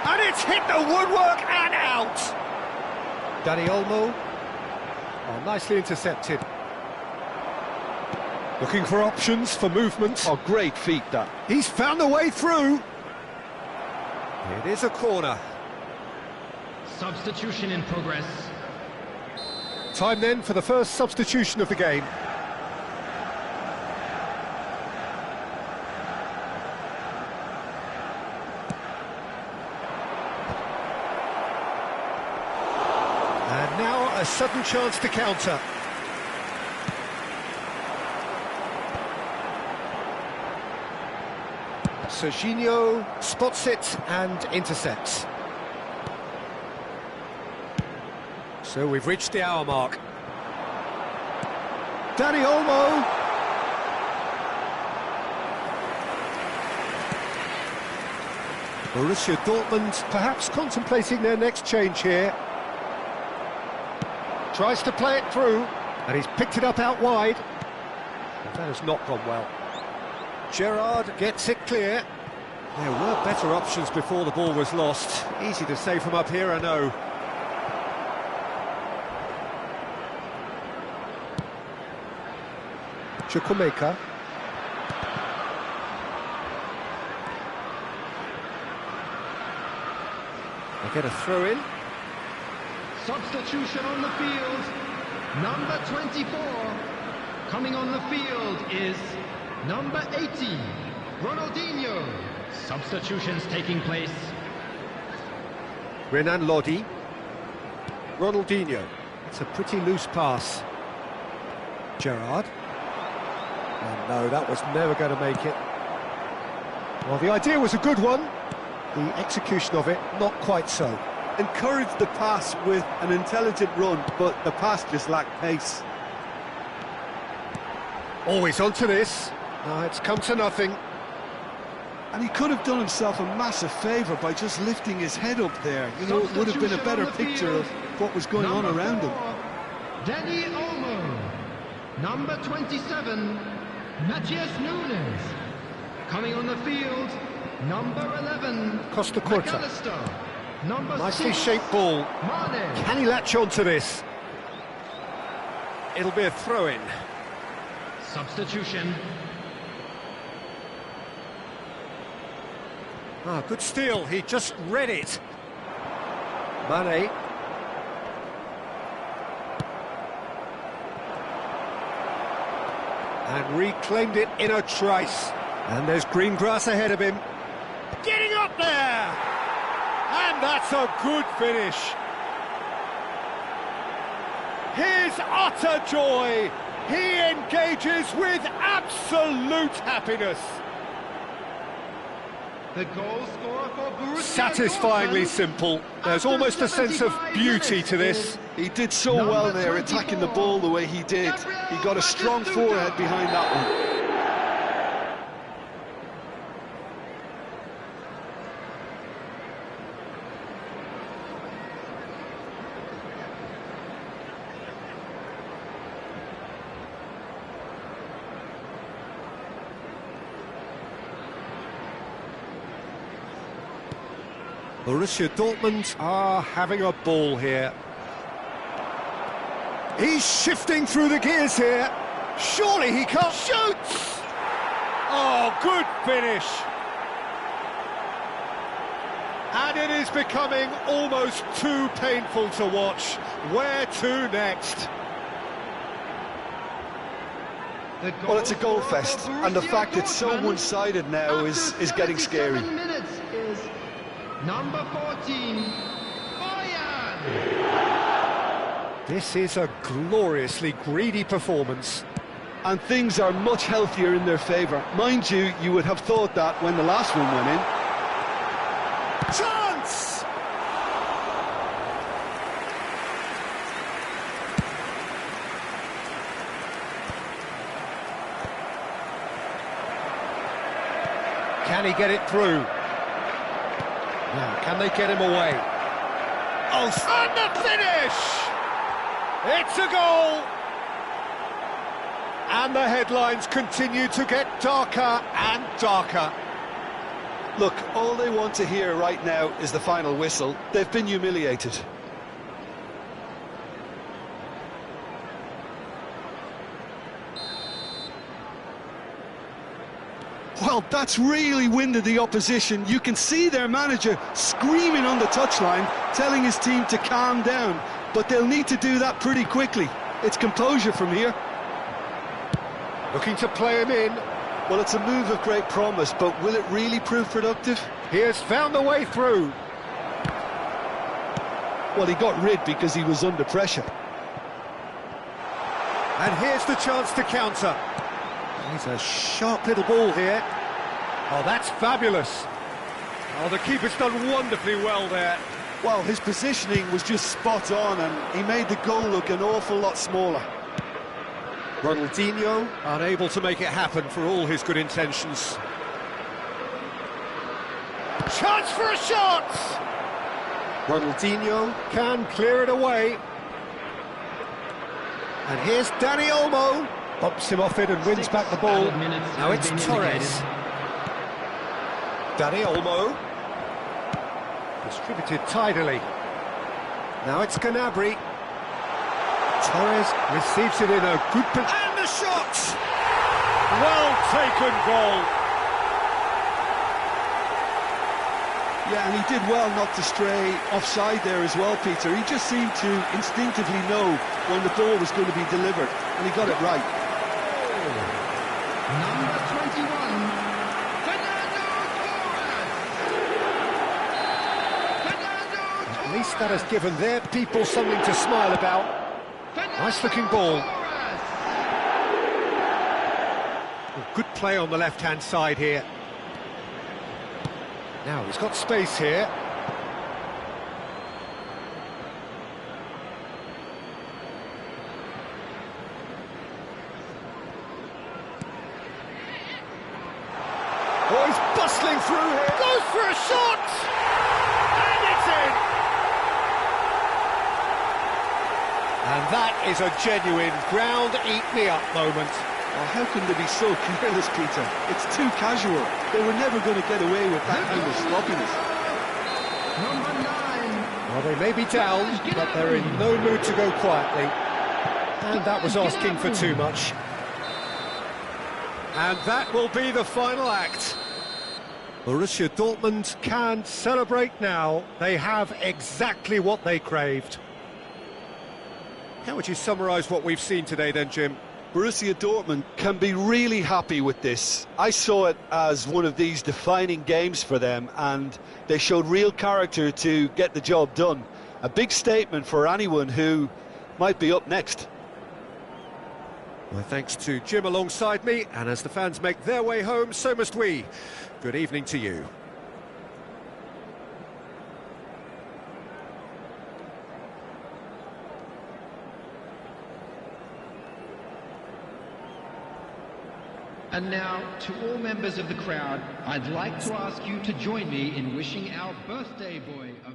And it's hit the woodwork and out! Dani Olmo. Oh, nicely intercepted. Looking for options for movement. Oh, great feat, that. He's found a way through. It is a corner. Substitution in progress. Time then for the first substitution of the game. And now a sudden chance to counter. Serginho spots it and intercepts. So we've reached the hour mark. Dani Olmo. Borussia Dortmund perhaps contemplating their next change here. Tries to play it through, and he's picked it up out wide. But that has not gone well. Gerrard gets it clear. There were better options before the ball was lost. Easy to say from up here, I know. Chukwuemeka. They get a throw in. Substitution on the field. Number 24. Coming on the field is number 80, Ronaldinho. Substitutions taking place. Renan Lodi. Ronaldinho. It's a pretty loose pass. Gerrard. And no, that was never going to make it. Well, the idea was a good one. The execution of it, not quite so. Encouraged the pass with an intelligent run, but the pass just lacked pace. Always onto this. No, it's come to nothing. And he could have done himself a massive favour by just lifting his head up there. You know, it would have been a better picture of what was going on around him. Danny Olmo. Number 27, Matthias Nunes. Coming on the field, number 11, Costa Curta. McAllister. Number Nicely 6, shaped ball. Mane. Can he latch onto this? It'll be a throw-in. Substitution. Ah, good steal. He just read it. Mane. And reclaimed it in a trice. And there's green grass ahead of him. Getting up there! And that's a good finish. His utter joy. He engages with absolute happiness. The goal scorer for Borussia Satisfyingly Dortmund. simple. There's After almost a sense of 75 beauty to this. minutes He did so Number well there, 24, attacking the ball the way he did. He got a strong forehead behind that one. Borussia Dortmund are having a ball here. He's shifting through the gears here. Surely he can't shoot! Oh, good finish. And it is becoming almost too painful to watch. Where to next? The Well, it's a goal scorer fest, for and the Borussia fact it's so Dortmund one-sided now is getting scary. after 77 minutes is number 14, Bayern. This is a gloriously greedy performance. And things are much healthier in their favour. Mind you, you would have thought that when the last one went in. Chance! Can he get it through? Now, can they get him away? Oh, and the finish! It's a goal! And the headlines continue to get darker and darker. Look, all they want to hear right now is the final whistle. They've been humiliated. Well, that's really winded the opposition. You can see their manager screaming on the touchline, telling his team to calm down. But they'll need to do that pretty quickly. It's composure from here. Looking to play him in. Well, it's a move of great promise, but will it really prove productive? He has found the way through. Well, he got rid because he was under pressure. And here's the chance to counter. He's a sharp little ball here. Oh, that's fabulous. Oh, the keeper's done wonderfully well there. Well, his positioning was just spot on, and he made the goal look an awful lot smaller. Ronaldinho unable to make it happen for all his good intentions. Chance for a shot! Ronaldinho can clear it away. And here's Danny Olmo. Bumps him off it and wins back the ball. Added minutes Now have it's been Torres. Danny Olmo. Distributed tidily. Now it's Gnabry. Torres receives it in a good position. And the shot! Well taken goal. Yeah, and he did well not to stray offside there as well, Peter. He just seemed to instinctively know when the ball was going to be delivered, and he got it right. Number 21, Fernando Torres. At least that has given their people something to smile about. Nice looking ball. Oh, good play on the left-hand side here. Now he's got space here. that is a genuine ground-eat-me-up moment. Oh, how can they be so careless, Peter? It's too casual. They were never going to get away with that kind of sloppiness. Number 9. Well, they may be down, but they're in no mood to go quietly. And that was asking for too much. And that will be the final act. Borussia Dortmund can celebrate now. They have exactly what they craved. How would you summarise what we've seen today then, Jim? Borussia Dortmund can be really happy with this. I saw it as one of these defining games for them, and they showed real character to get the job done. A big statement for anyone who might be up next. My thanks to Jim alongside me, and as the fans make their way home, so must we. Good evening to you. And now, to all members of the crowd, I'd like to ask you to join me in wishing our birthday boy a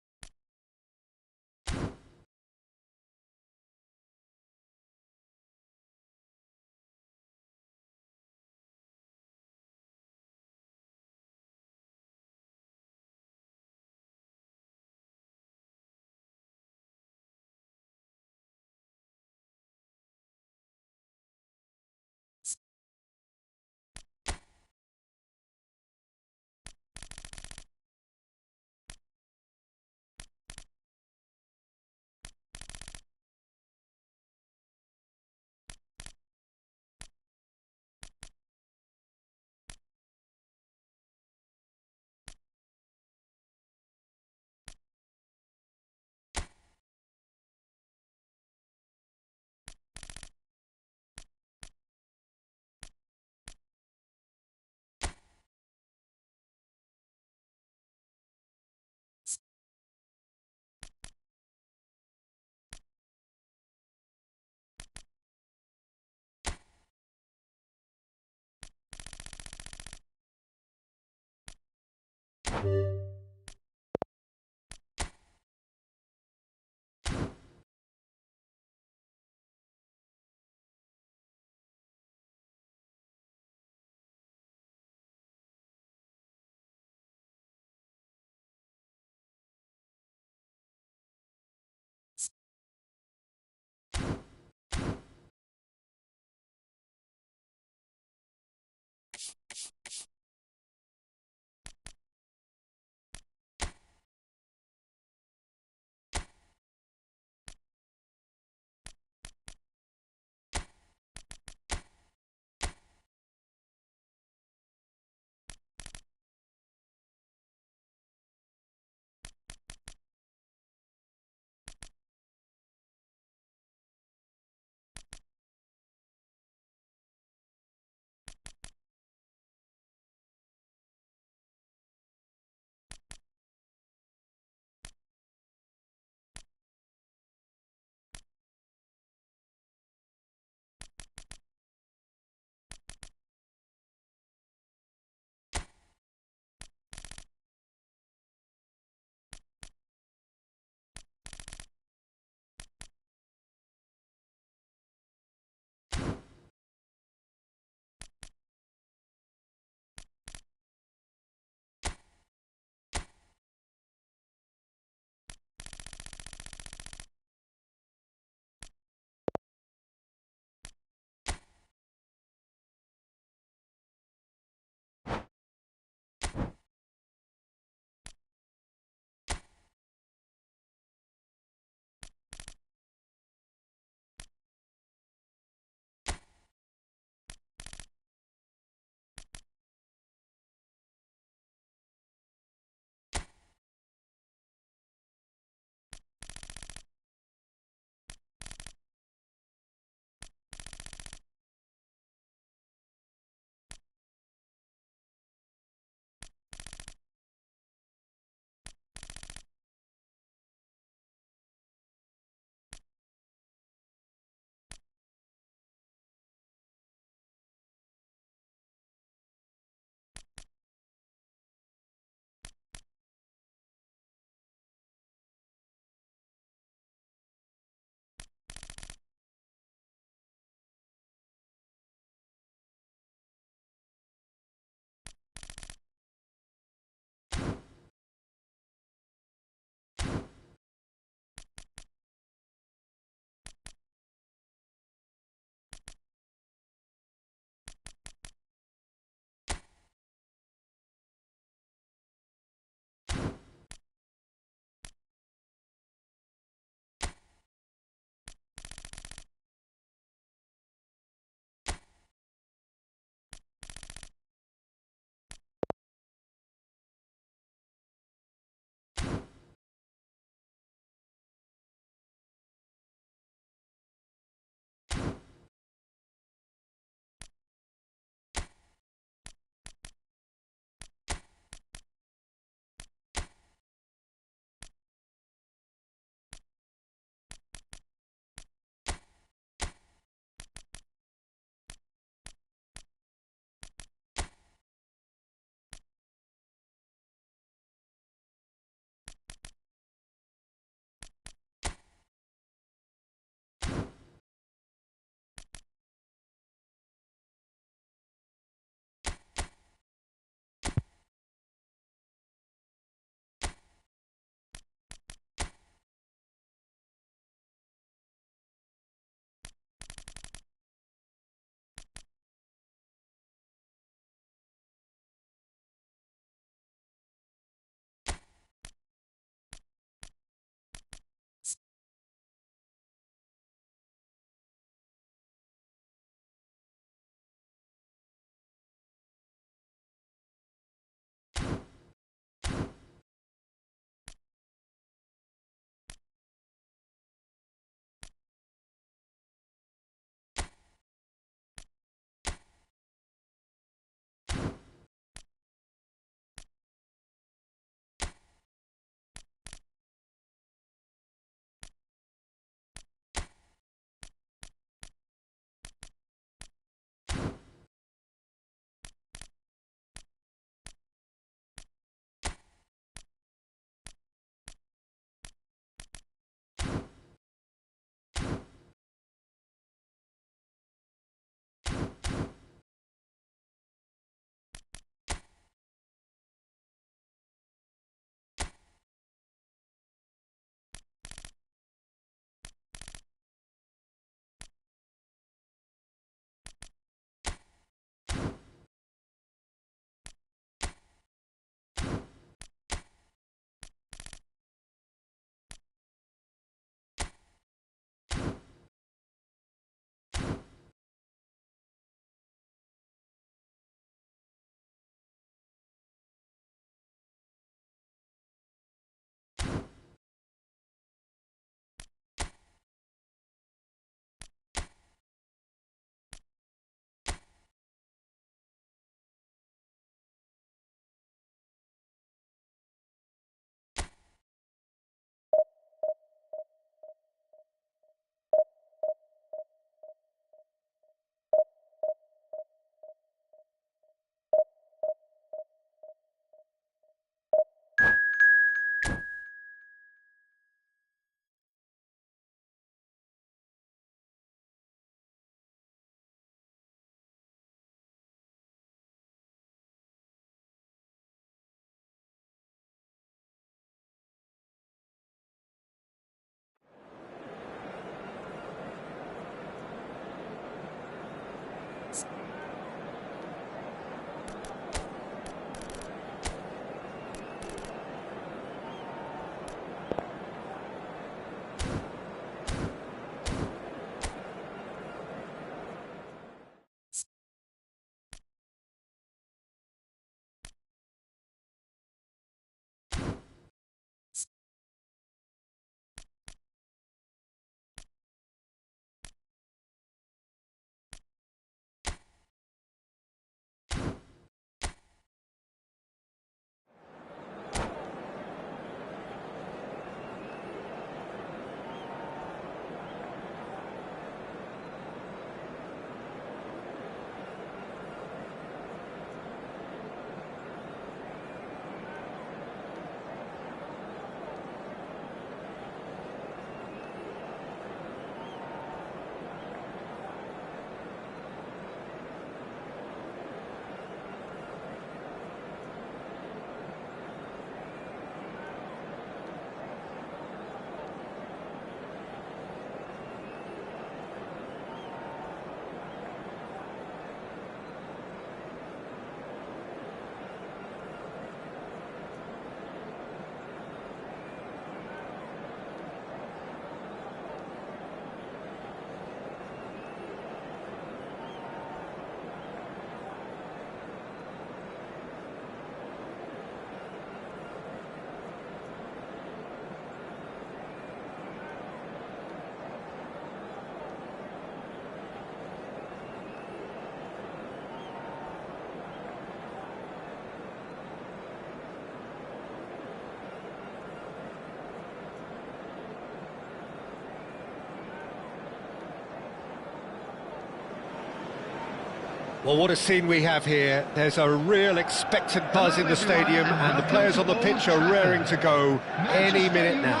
Well, what a scene we have here. There's a real expectant buzz in the stadium, and the players on the pitch are raring to go any minute now.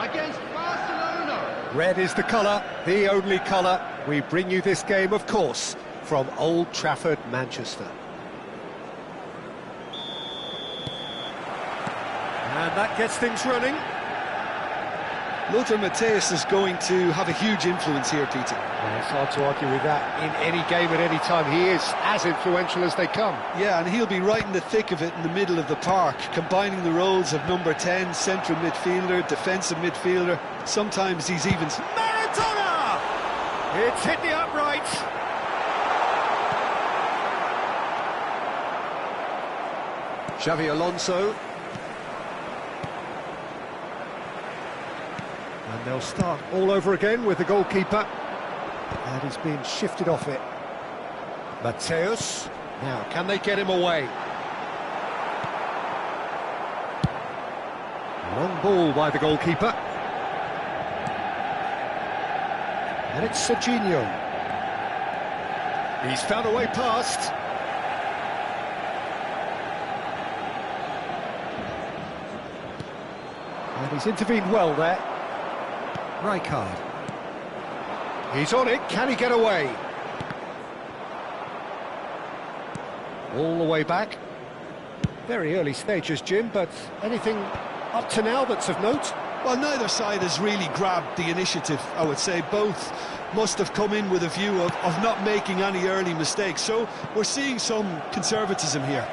Against Barcelona. Red is the colour, the only colour. We bring you this game, of course, from Old Trafford, Manchester. And that gets things running. Lothar Matthäus is going to have a huge influence here, Peter. Well, it's hard to argue with that. In any game at any time, he is as influential as they come. Yeah, and he'll be right in the thick of it in the middle of the park, combining the roles of number 10, central midfielder, defensive midfielder. Sometimes he's even... Maradona! It's hit the upright. Xavi Alonso. And they'll start all over again with the goalkeeper. And he's being shifted off it. Matthäus. Now, can they get him away? Long ball by the goalkeeper. And it's Serginho. He's found a way past. And he's intervened well there. Rijkaard. He's on it, can he get away? All the way back. Very early stages, Jim, but anything up to now that's of note? Well, neither side has really grabbed the initiative, I would say. Both must have come in with a view of not making any early mistakes, so we're seeing some conservatism here.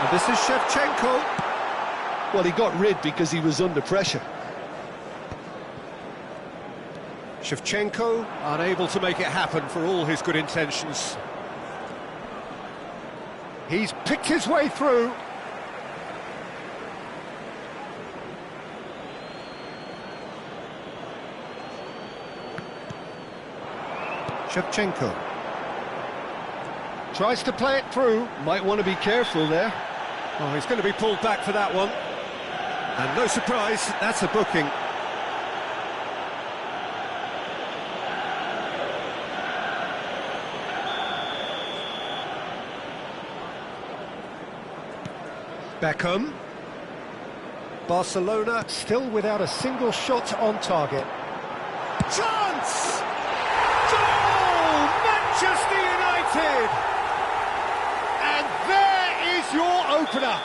And this is Shevchenko. Well, he got rid because he was under pressure. Shevchenko unable to make it happen for all his good intentions. He's picked his way through. Shevchenko tries to play it through. Might want to be careful there. Oh, he's going to be pulled back for that one. And no surprise, that's a booking. Beckham. Barcelona still without a single shot on target. Chance! Goal! Manchester United! And there is your opener.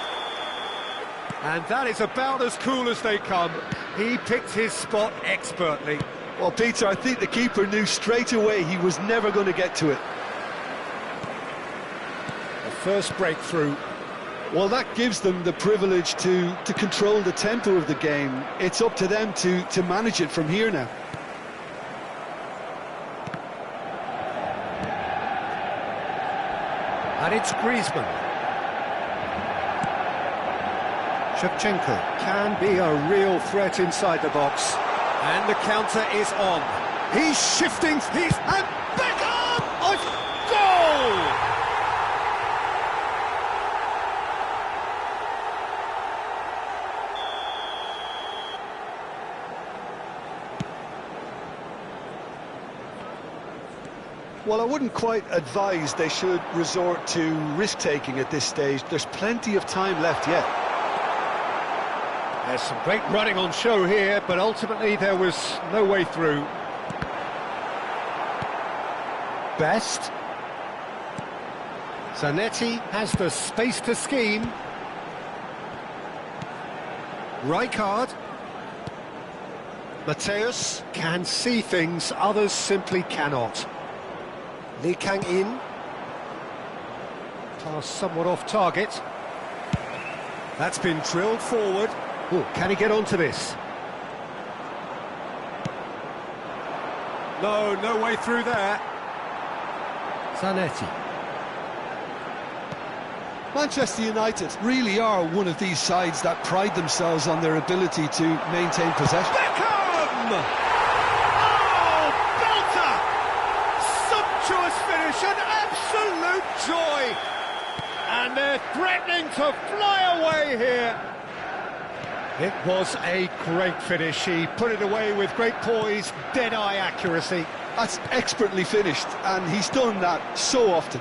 And that is about as cool as they come. He picked his spot expertly. Well, Peter, I think the keeper knew straight away he was never going to get to it. The first breakthrough. Well, that gives them the privilege to control the tempo of the game. It's up to them to manage it from here now. And it's Griezmann. Shevchenko can be a real threat inside the box. And the counter is on. He's shifting, and Beckham! Oh, goal! Well, I wouldn't quite advise they should resort to risk-taking at this stage. There's plenty of time left yet. There's some great running on show here, but ultimately there was no way through. Best. Zanetti has the space to scheme. Rijkaard. Mateus can see things others simply cannot. Lee Kang-in. Pass somewhat off target. That's been drilled forward. Oh, can he get onto this? No way through there. Zanetti. Manchester United really are one of these sides that pride themselves on their ability to maintain possession. Beckham! Oh, belter! Sumptuous finish, an absolute joy! And they're threatening to fly away here. It was a great finish. He put it away with great poise, dead-eye accuracy. That's expertly finished, and he's done that so often.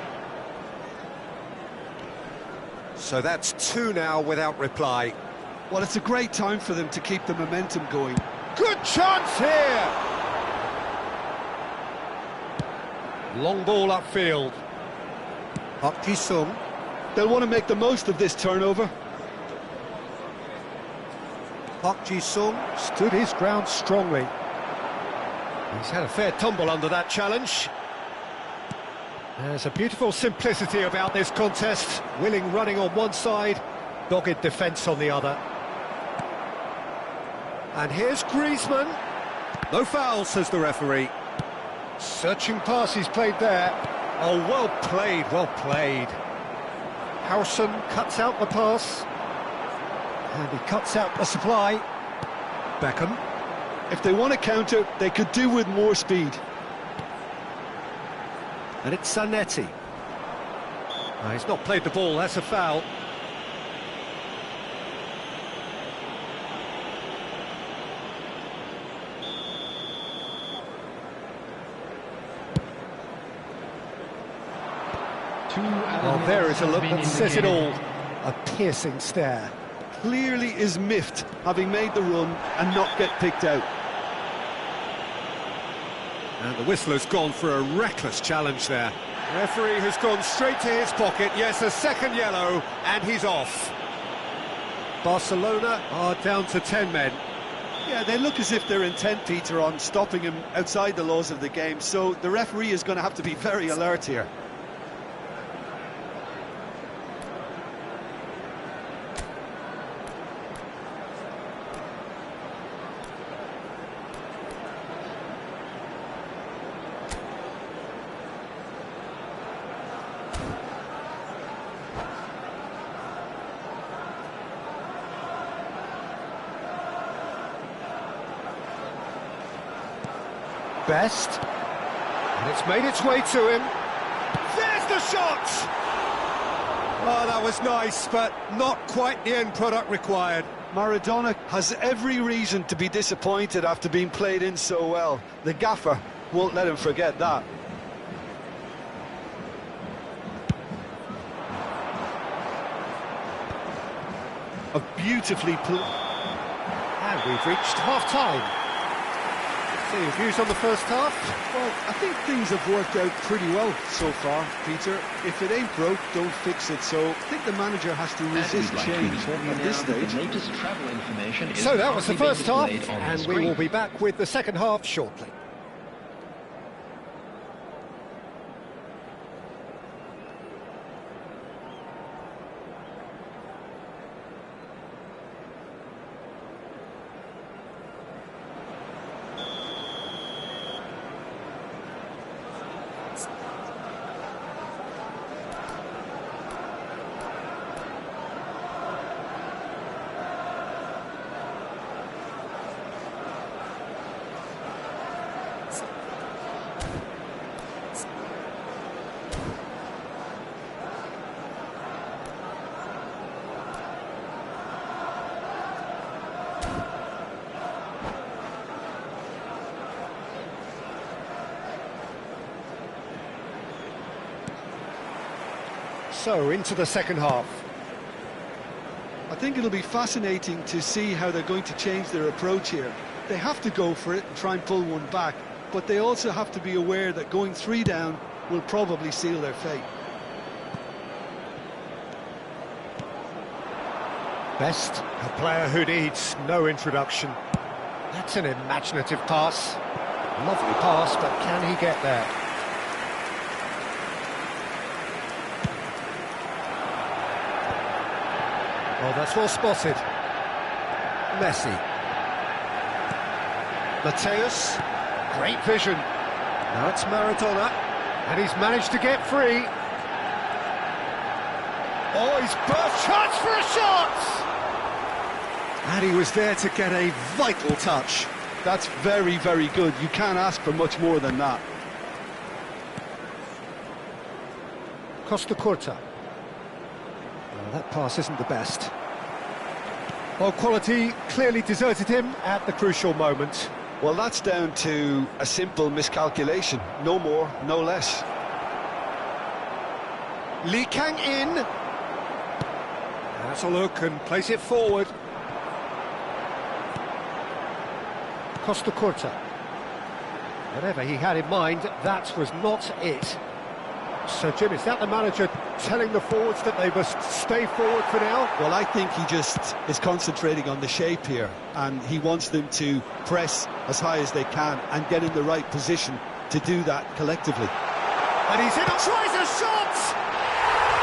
So that's 2 now without reply. Well, it's a great time for them to keep the momentum going. Good chance here! Long ball upfield. Park Ji-sung. They'll want to make the most of this turnover. Park Ji-sung stood his ground strongly. He's had a fair tumble under that challenge. There's a beautiful simplicity about this contest. Willing running on one side, dogged defence on the other. And here's Griezmann. No foul, says the referee. Searching pass he's played there. Oh, well played, well played. Howson cuts out the pass. And he cuts out the supply. Beckham. If they want to counter, they could do with more speed. And it's Zanetti. He's not played the ball, that's a foul. Oh, there is a look that says it all. A piercing stare. Clearly is miffed, having made the run and not get picked out. And the whistler's gone for a reckless challenge there. Referee has gone straight to his pocket. Yes, a second yellow, and he's off. Barcelona are down to 10 men. Yeah, they look as if they're intent, Peter, on stopping him outside the laws of the game, so the referee is going to have to be very alert here. Best, and it's made its way to him. There's the shot! Oh, that was nice, but not quite the end product required. Maradona has every reason to be disappointed after being played in so well. The gaffer won't let him forget that. A beautifully... And we've reached half-time. So your views on the first half? Well, I think things have worked out pretty well so far, Peter. If it ain't broke, don't fix it. So I think the manager has to resist change at this stage. So that was the first half, and we will be back with the second half shortly. So, into the second half. I think it'll be fascinating to see how they're going to change their approach here. They have to go for it and try and pull one back, but they also have to be aware that going 3 down will probably seal their fate. Best, a player who needs no introduction. That's an imaginative pass. Lovely pass, but can he get there? Oh, that's well spotted. Messi. Mateus. Great vision. Now it's Maradona. And he's managed to get free. Oh, he's burst. Chance for a shot! And he was there to get a vital touch. That's very, very good. You can't ask for much more than that. Costa Curta. That pass isn't the best. Well, quality clearly deserted him at the crucial moment. Well, that's down to a simple miscalculation. No more, no less. Lee Kang in. Has a look and place it forward. Costa Curta. Whatever he had in mind, that was not it. So, Jim, is that the manager telling the forwards that they must stay forward for now? Well, I think he just is concentrating on the shape here, and he wants them to press as high as they can and get in the right position to do that collectively. And he's in, tries a shot!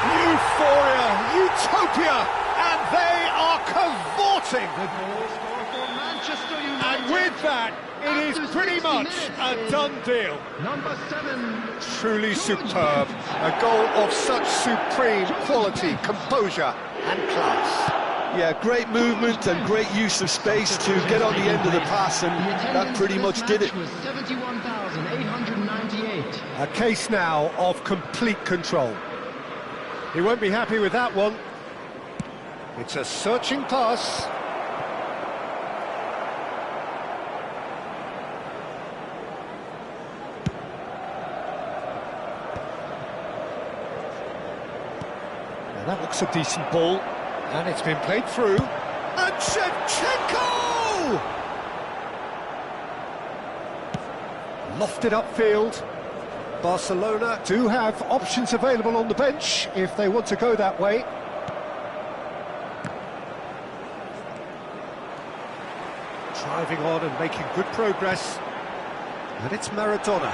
Euphoria, utopia, and they are cavorting. The goal scorer for Manchester United. And with that, it is pretty much a done deal. Number 7. Truly superb. A goal of such supreme quality, composure and class. Yeah, great movement and great use of space to get on the end of the pass, and that pretty much did it. 71,898. A case now of complete control. He won't be happy with that one. It's a searching pass. Now that looks a decent ball, and it's been played through. And Shevchenko! Lofted upfield. Barcelona do have options available on the bench if they want to go that way. Driving on and making good progress. And it's Maradona.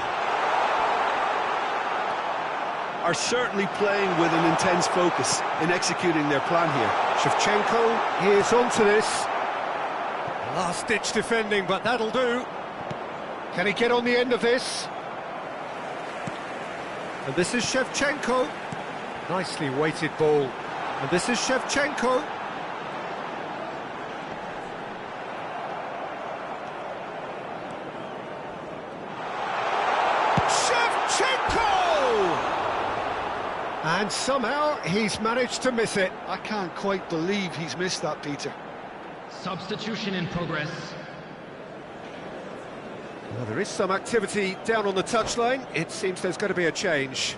Are certainly playing with an intense focus in executing their plan here. Shevchenko is onto this. Last-ditch defending, but that'll do. Can he get on the end of this? And this is Shevchenko. Nicely weighted ball. And this is Shevchenko. And somehow he's managed to miss it. I can't quite believe he's missed that, Peter. Substitution in progress. Well, there is some activity down on the touchline. It seems there's going to be a change.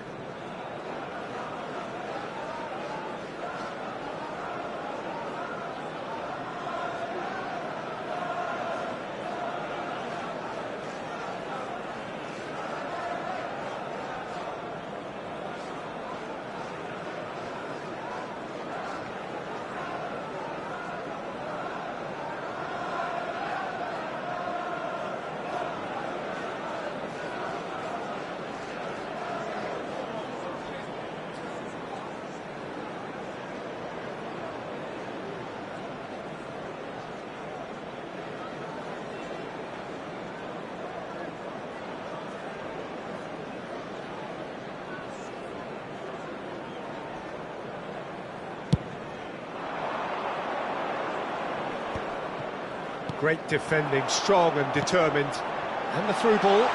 Great defending, strong and determined. And the through ball.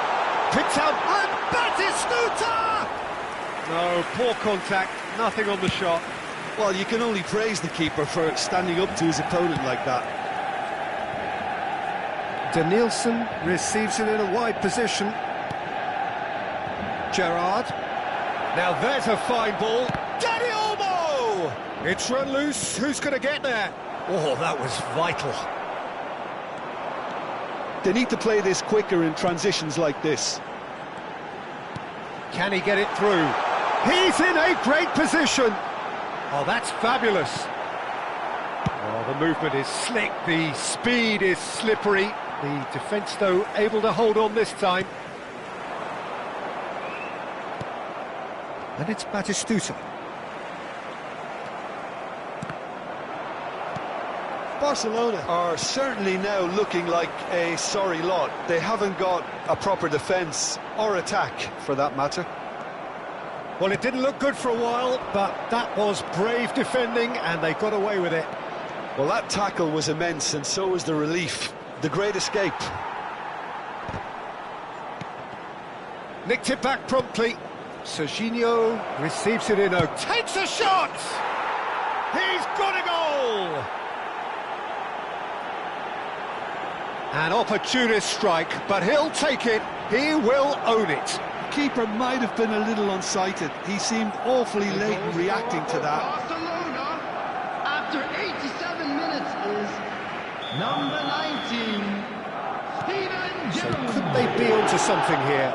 Picked out, and Batistuta! No, poor contact, nothing on the shot. Well, you can only praise the keeper for standing up to his opponent like that. Danielson receives it in a wide position. Gerrard. Now there's a fine ball. Danny Olmo! It's run loose, who's going to get there? Oh, that was vital. They need to play this quicker in transitions like this. Can he get it through? He's in a great position. Oh, that's fabulous. Oh, the movement is slick, the speed is slippery. The defence, though, able to hold on this time. And it's Batistuta. Barcelona are certainly now looking like a sorry lot. They haven't got a proper defence, or attack, for that matter. Well, it didn't look good for a while, but that was brave defending, and they got away with it. Well, that tackle was immense, and so was the relief. The great escape. Nicked it back promptly. Serginho receives it in, takes a shot! He's got a goal! An opportunist strike, but he'll take it. He will own it. Keeper might have been a little unsighted. He seemed awfully late in reacting to that. Barcelona, after 87 minutes, is number 19, Steven So Gerrard. could they be onto something here?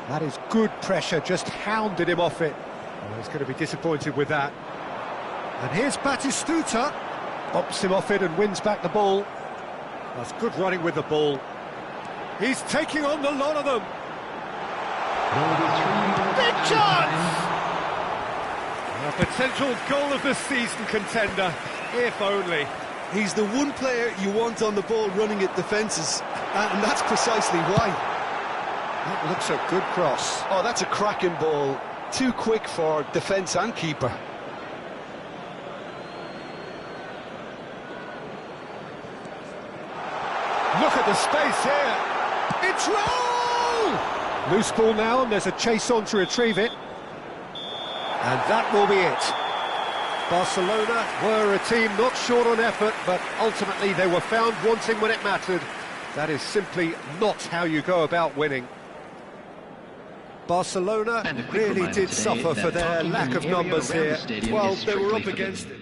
That is good pressure, just hounded him off it. Oh, he's going to be disappointed with that. And here's Batistuta. Bops him off it and wins back the ball. That's good running with the ball. He's taking on the lot of them. Big chance! A potential goal of the season contender, if only. He's the one player you want on the ball running at defences, and that's precisely why. That looks a good cross. Oh, that's a cracking ball. Too quick for defence and keeper. Look at the space here. It's roll! Loose ball now, and there's a chase on to retrieve it. And that will be it. Barcelona were a team not short on effort, but ultimately they were found wanting when it mattered. That is simply not how you go about winning. Barcelona really did suffer for their lack of numbers here. Well, they were up against it.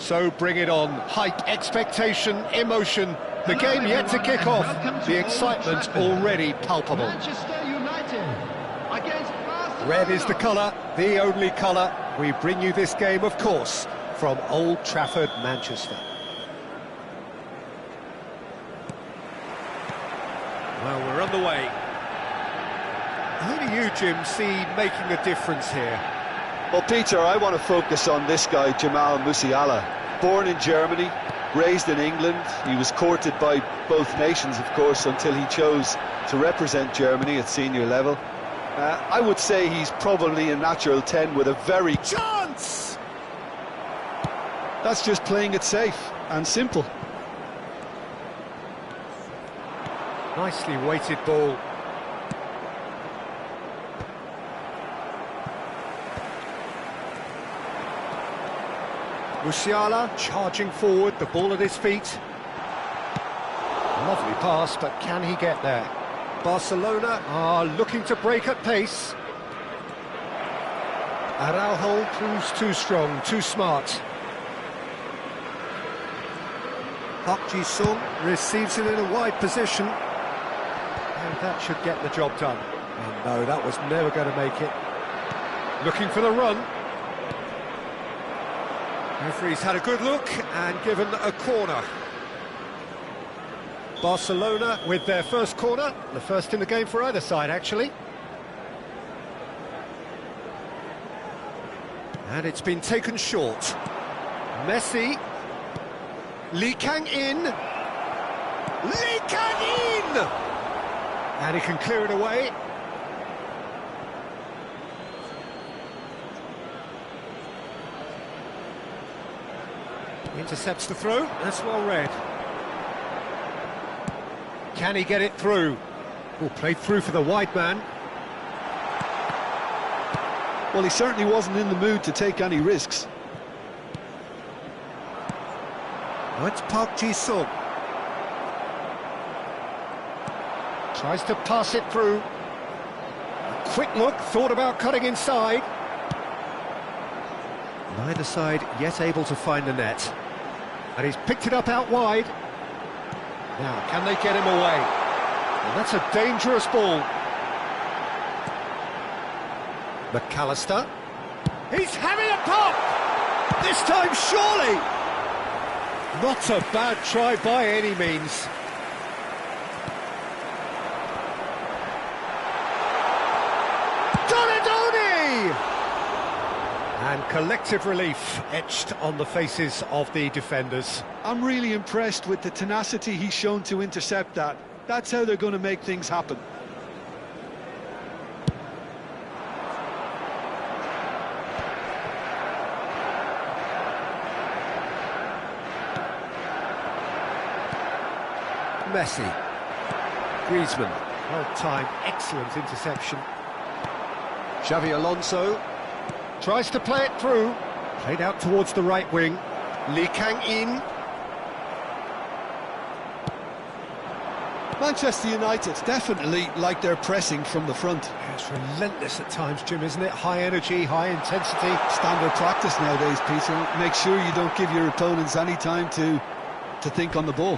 So bring it on. Hype, expectation, emotion. The game yet to kick off. The excitement already palpable. Manchester United against Barcelona. Red is the colour, the only colour. We bring you this game, of course, from Old Trafford, Manchester. Well, we're underway. Who do you, Jim, see making a difference here? Well, Peter, I want to focus on this guy, Jamal Musiala. Born in Germany, raised in England. He was courted by both nations, of course, until he chose to represent Germany at senior level. I would say he's probably a natural 10 with a very... Chance! That's just playing it safe and simple. Nicely weighted ball. Musiala charging forward, the ball at his feet. Lovely pass, but can he get there? Barcelona are looking to break at pace. Araujo proves too strong, too smart. Park Ji-sung receives it in a wide position. And that should get the job done. And no, that was never going to make it. Looking for the run. Referee's had a good look and given a corner. Barcelona with their first corner, the first in the game for either side, actually. And it's been taken short. Messi. Lee Kang-in. Lee Kang-in! And he can clear it away. Intercepts the throw, that's well read. Can he get it through? Oh, played through for the wide man. Well, he certainly wasn't in the mood to take any risks. Now it's Park Ji-sung. Tries to pass it through. A quick look, thought about cutting inside. Neither side yet able to find the net. And he's picked it up out wide. Now, can they get him away? Well, that's a dangerous ball. McAllister. He's having a pop! This time, surely! Not a bad try by any means. And collective relief etched on the faces of the defenders. I'm really impressed with the tenacity he's shown to intercept that. That's how they're going to make things happen. Messi. Griezmann. Well-timed, excellent interception. Xavi Alonso. Tries to play it through. Played out towards the right wing. Lee Kang-in. Manchester United definitely like their pressing from the front. Yeah, it's relentless at times, Jim, isn't it? High energy, high intensity. Standard practice nowadays, Peter. Make sure you don't give your opponents any time to think on the ball.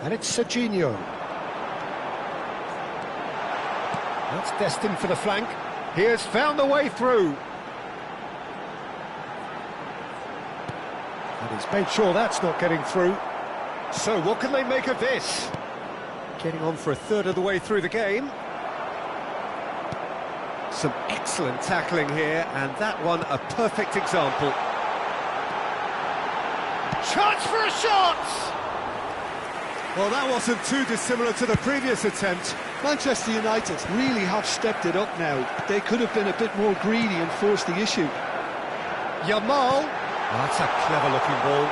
And it's Serginho. That's destined for the flank. He has found a way through. And he's made sure that's not getting through. So what can they make of this? Getting on for a third of the way through the game. Some excellent tackling here, and that one a perfect example. Chance for a shot! Well, that wasn't too dissimilar to the previous attempt. Manchester United really have stepped it up now. They could have been a bit more greedy and forced the issue. Yamal. Oh, that's a clever-looking ball.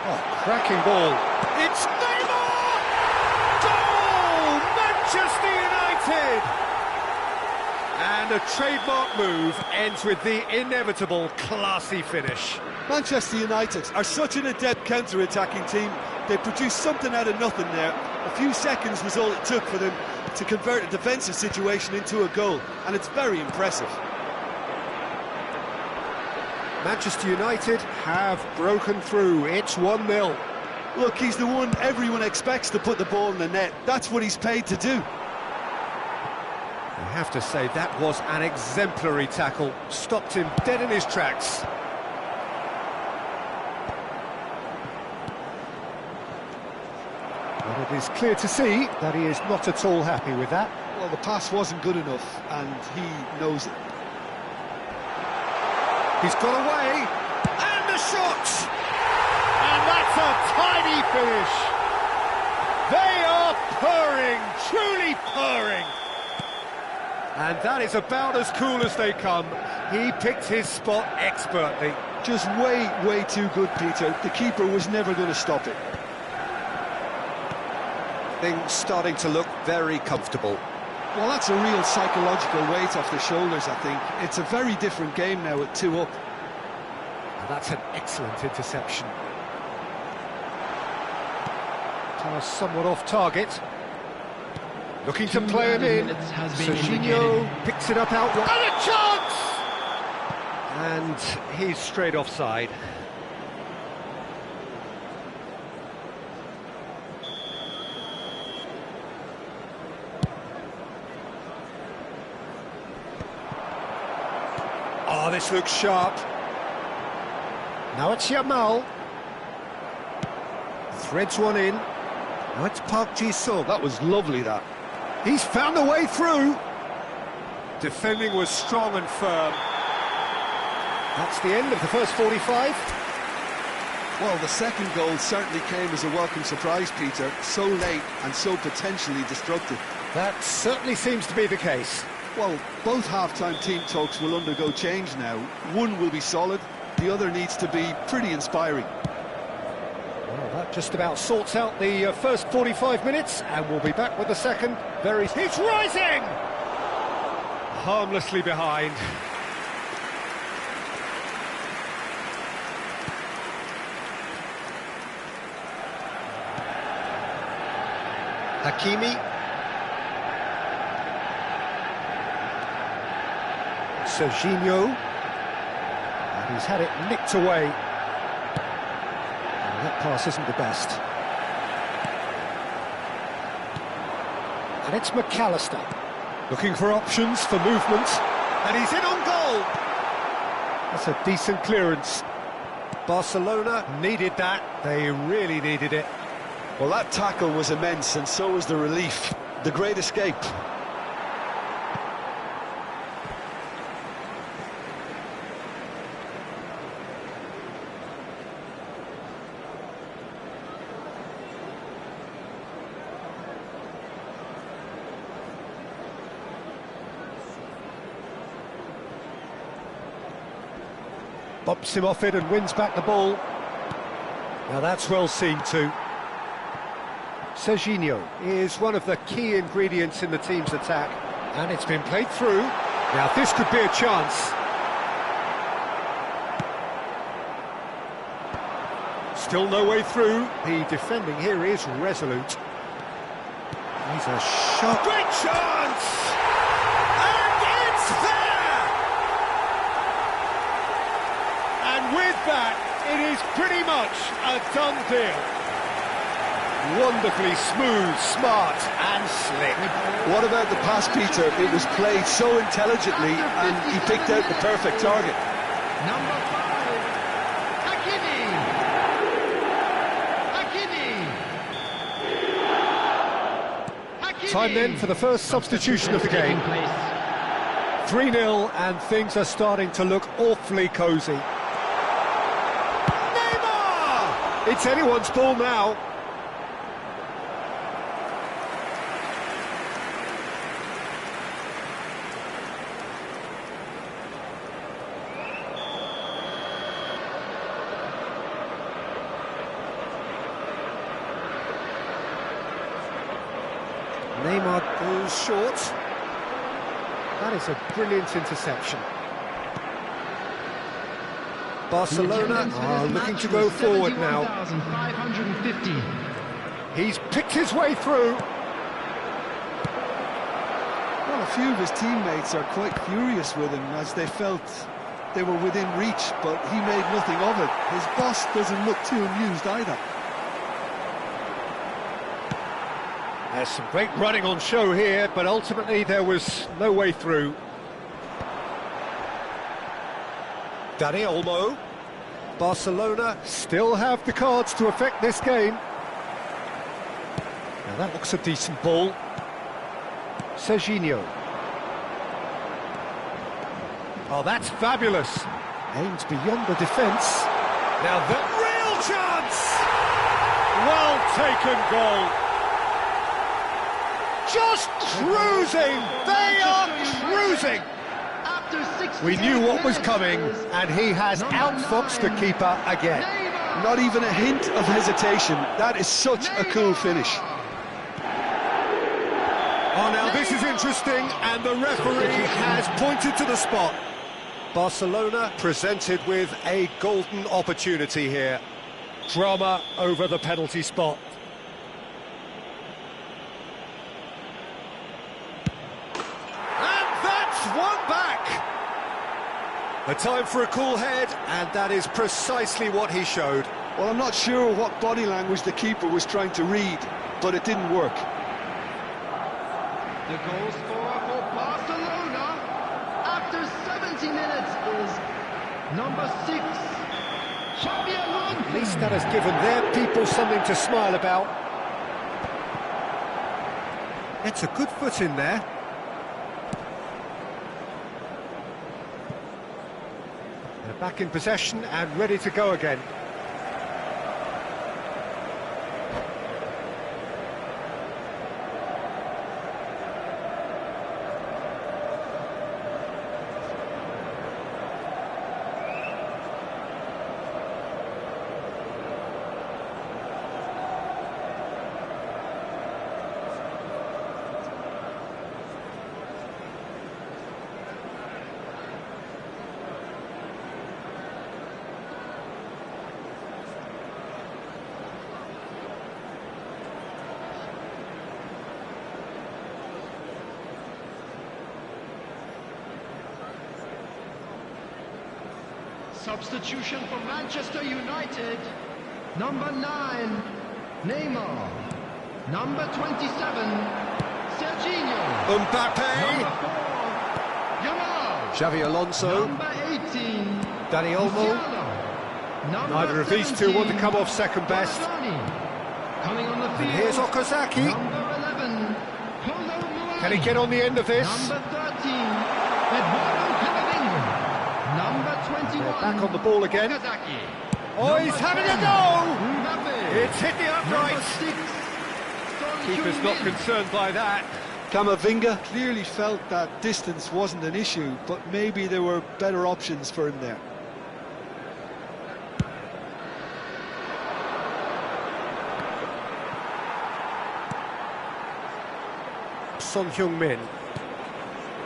Oh, cracking ball. It's Neymar! Goal! Manchester United! And a trademark move ends with the inevitable classy finish. Manchester United are such an adept counter-attacking team. They produced something out of nothing there. A few seconds was all it took for them to convert a defensive situation into a goal, and it's very impressive. Manchester United have broken through. It's 1-0. Look, he's the one everyone expects to put the ball in the net. That's what he's paid to do. I have to say, that was an exemplary tackle. Stopped him dead in his tracks. But it is clear to see that he is not at all happy with that. Well, the pass wasn't good enough, and he knows it. He's got away, and the shot! And that's a tidy finish. They are purring, truly purring. And that is about as cool as they come. He picked his spot expertly. Just way too good, Peter. The keeper was never going to stop it. Things starting to look very comfortable. Well, that's a real psychological weight off the shoulders, I think. It's a very different game now at 2 up. And that's an excellent interception. Pass somewhat off target. Looking to play him in. Serginho picks it up out wide. And a chance! And he's straight offside. Oh, this looks sharp. Now it's Yamal. Threads one in. Now it's Park Ji-sung. That was lovely, that. He's found a way through. Defending was strong and firm. That's the end of the first 45. Well, the second goal certainly came as a welcome surprise, Peter. So late and so potentially destructive. That certainly seems to be the case. Well, both half-time team talks will undergo change now. One will be solid, the other needs to be pretty inspiring. Well, that just about sorts out the first 45 minutes, and we'll be back with the second. He's rising! Harmlessly behind. Hakimi. Serginho, and he's had it nicked away. And that pass isn't the best. And it's McAllister, looking for options for movement, and he's in on goal. That's a decent clearance. Barcelona needed that, they really needed it. Well, that tackle was immense, and so was the relief. The great escape. Bumps him off it and wins back the ball. Now that's well seen too. Serginho is one of the key ingredients in the team's attack, and it's been played through. Now this could be a chance. Still no way through. The defending here is resolute. He's a shot. Great chance! And it's there! And with that, it is pretty much a done deal. Wonderfully smooth, smart and slick. What about the pass, Peter? It was played so intelligently and he picked out the perfect target. Number 5, Hakimi. Hakimi. Time then for the first substitution of the game. 3-0 and things are starting to look awfully cosy. Neymar! It's anyone's ball now. Neymar goes short. That is a brilliant interception. Barcelona are looking to go forward now. 550. He's picked his way through. Well, a few of his teammates are quite furious with him as they felt they were within reach, but he made nothing of it. His boss doesn't look too amused either. There's some great running on show here, but ultimately there was no way through. Dani Olmo. Barcelona still have the cards to affect this game. Now that looks a decent ball. Serginho. Oh, that's fabulous. Aims beyond the defence. Now the real chance! Well taken goal. Just cruising! They are cruising! We knew what was coming, and he has outfoxed the keeper again. Not even a hint of hesitation. That is such a cool finish. Oh, now this is interesting, and the referee has pointed to the spot. Barcelona presented with a golden opportunity here. Drama over the penalty spot. One back! A time for a cool head, and that is precisely what he showed. Well, I'm not sure what body language the keeper was trying to read, but it didn't work. The goal scorer for Barcelona after 70 minutes is number 6, Xavi Alonso. At least that has given their people something to smile about. It's a good foot in there. They're back in possession and ready to go again. Substitution for Manchester United. Number 9, Neymar. Number 27, Serginho. Mbappe. Number 4, Yamal. Xavi Alonso. Number 18, Dani Olmo. Musiala. Neither of these two want to come off second best. Coming on the field. And here's Okazaki. Number 11, Polo Muani. Can he get on the end of this? Number 13, Eduardo Camavinga. Number 21, They're back on the ball again. Okazaki. Oh, he's having a go! Mbappe. It's hit the upright. Number 6, Son Keeper's not Heung-min. concerned by that. Camavinga clearly felt that distance wasn't an issue, but maybe there were better options for him there. Son Heung-min.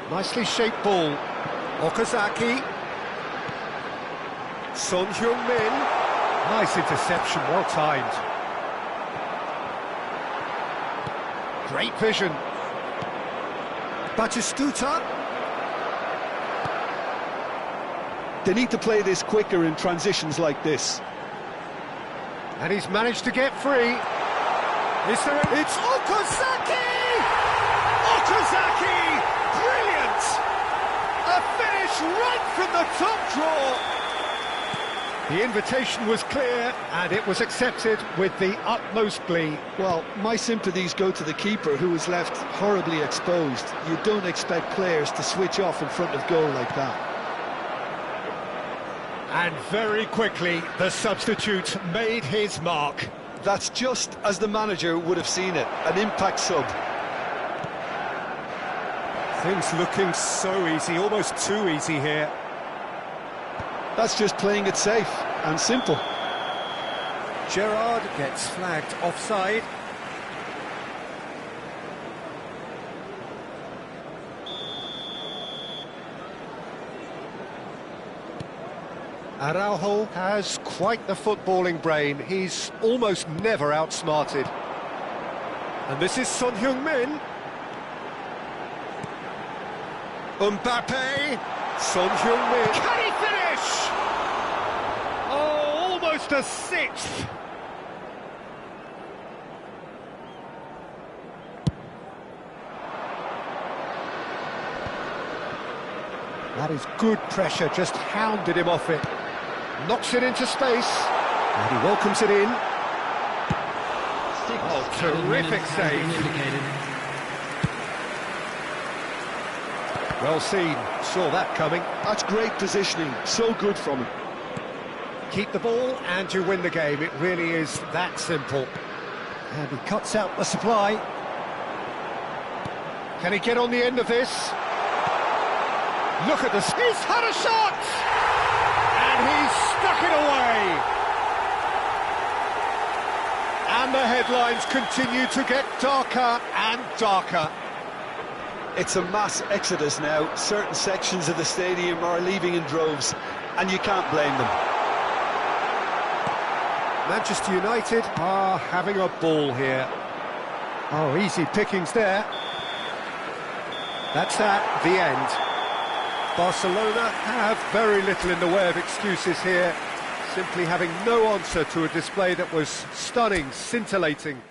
Nicely shaped ball. Okazaki. Son Heung-min. Nice interception, well timed. Great vision. Batistuta. They need to play this quicker in transitions like this. And he's managed to get free. Is there It's Okazaki! Okazaki! Brilliant! A finish right from the top draw. The invitation was clear, and it was accepted with the utmost glee. Well, my sympathies go to the keeper, who was left horribly exposed. You don't expect players to switch off in front of goal like that. And very quickly, the substitute made his mark. That's just as the manager would have seen it, an impact sub. Things looking so easy, almost too easy here. That's just playing it safe and simple. Gerrard gets flagged offside. Araujo has quite the footballing brain. He's almost never outsmarted. And this is Son Heung-min. Mbappe. Son Heung-min. Can he finish? Oh, almost a sixth. That is good pressure, just hounded him off it. Knocks it into space, and he welcomes it in. Oh, terrific save. Well seen, saw that coming. That's great positioning, so good from him. Keep the ball and you win the game, it really is that simple. And he cuts out the supply. Can he get on the end of this? Look at this, he's had a shot! And he's stuck it away! And the headlines continue to get darker and darker. It's a mass exodus now. Certain sections of the stadium are leaving in droves, and you can't blame them. Manchester United are having a ball here. Oh, easy pickings there. That's that, the end. Barcelona have very little in the way of excuses here, simply having no answer to a display that was stunning, scintillating.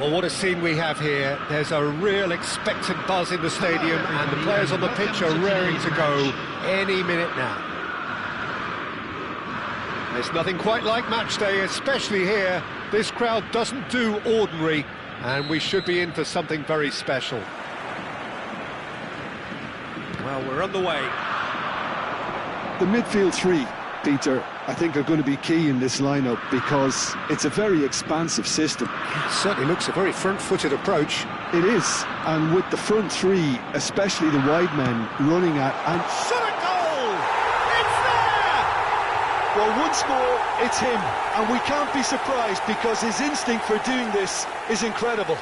Well, what a scene we have here. There's a real expectant buzz in the stadium, and the players on the pitch are raring to go any minute now. There's nothing quite like match day, especially here. This crowd doesn't do ordinary, and we should be in for something very special. Well, we're on the way. The midfield three, Peter, I think are going to be key in this lineup because it's a very expansive system. It certainly looks a very front-footed approach. It is, and with the front three, especially the wide men running at and Shot a goal! It's there! well, once more, it's him, and we can't be surprised because his instinct for doing this is incredible.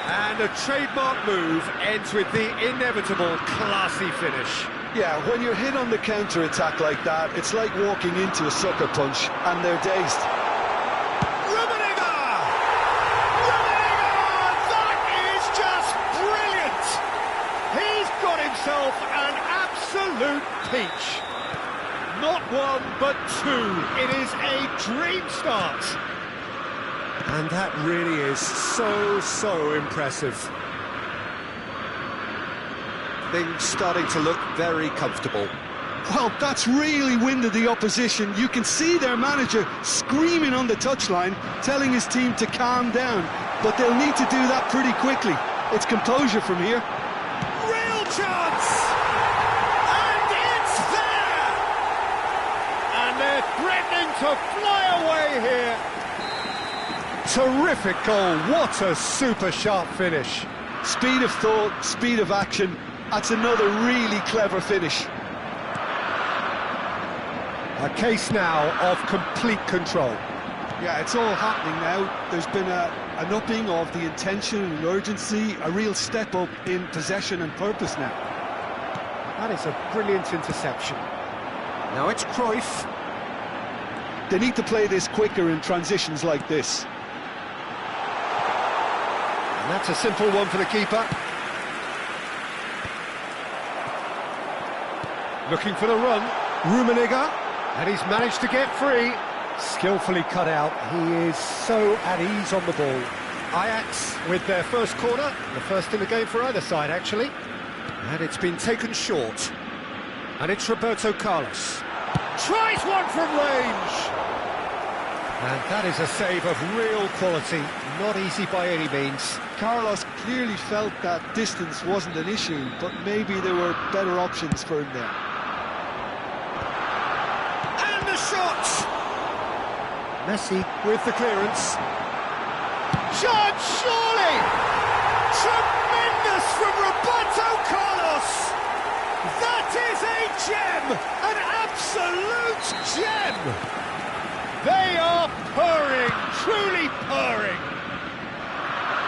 And a trademark move ends with the inevitable classy finish. Yeah, when you're hit on the counter-attack like that, it's like walking into a sucker punch, and they're dazed. Rummenigge! Rummenigge! That is just brilliant! He's got himself an absolute peach. Not one, but two. It is a dream start. And that really is so impressive. Things starting to look very comfortable. Well, that's really winded the opposition. You can see their manager screaming on the touchline, telling his team to calm down. But they'll need to do that pretty quickly. It's composure from here. Real chance! And it's there! And they're threatening to fly away here. Terrific goal. What a super sharp finish. Speed of thought, speed of action. That's another really clever finish. A case now of complete control. Yeah, it's all happening now. There's been an upping of the intention and urgency, a real step up in possession and purpose now. That is a brilliant interception. Now it's Cruyff. They need to play this quicker in transitions like this. And that's a simple one for the keeper. Looking for the run. Rummenigge. And he's managed to get free. Skillfully cut out. He is so at ease on the ball. Ajax with their first corner. The first in the game for either side, actually. And it's been taken short. And it's Roberto Carlos. Tries one from range. And that is a save of real quality. Not easy by any means. Carlos clearly felt that distance wasn't an issue, but maybe there were better options for him there. And the shot! Messi with the clearance. Judge, surely! Tremendous from Roberto Carlos! That is a gem! An absolute gem! They are purring, truly purring.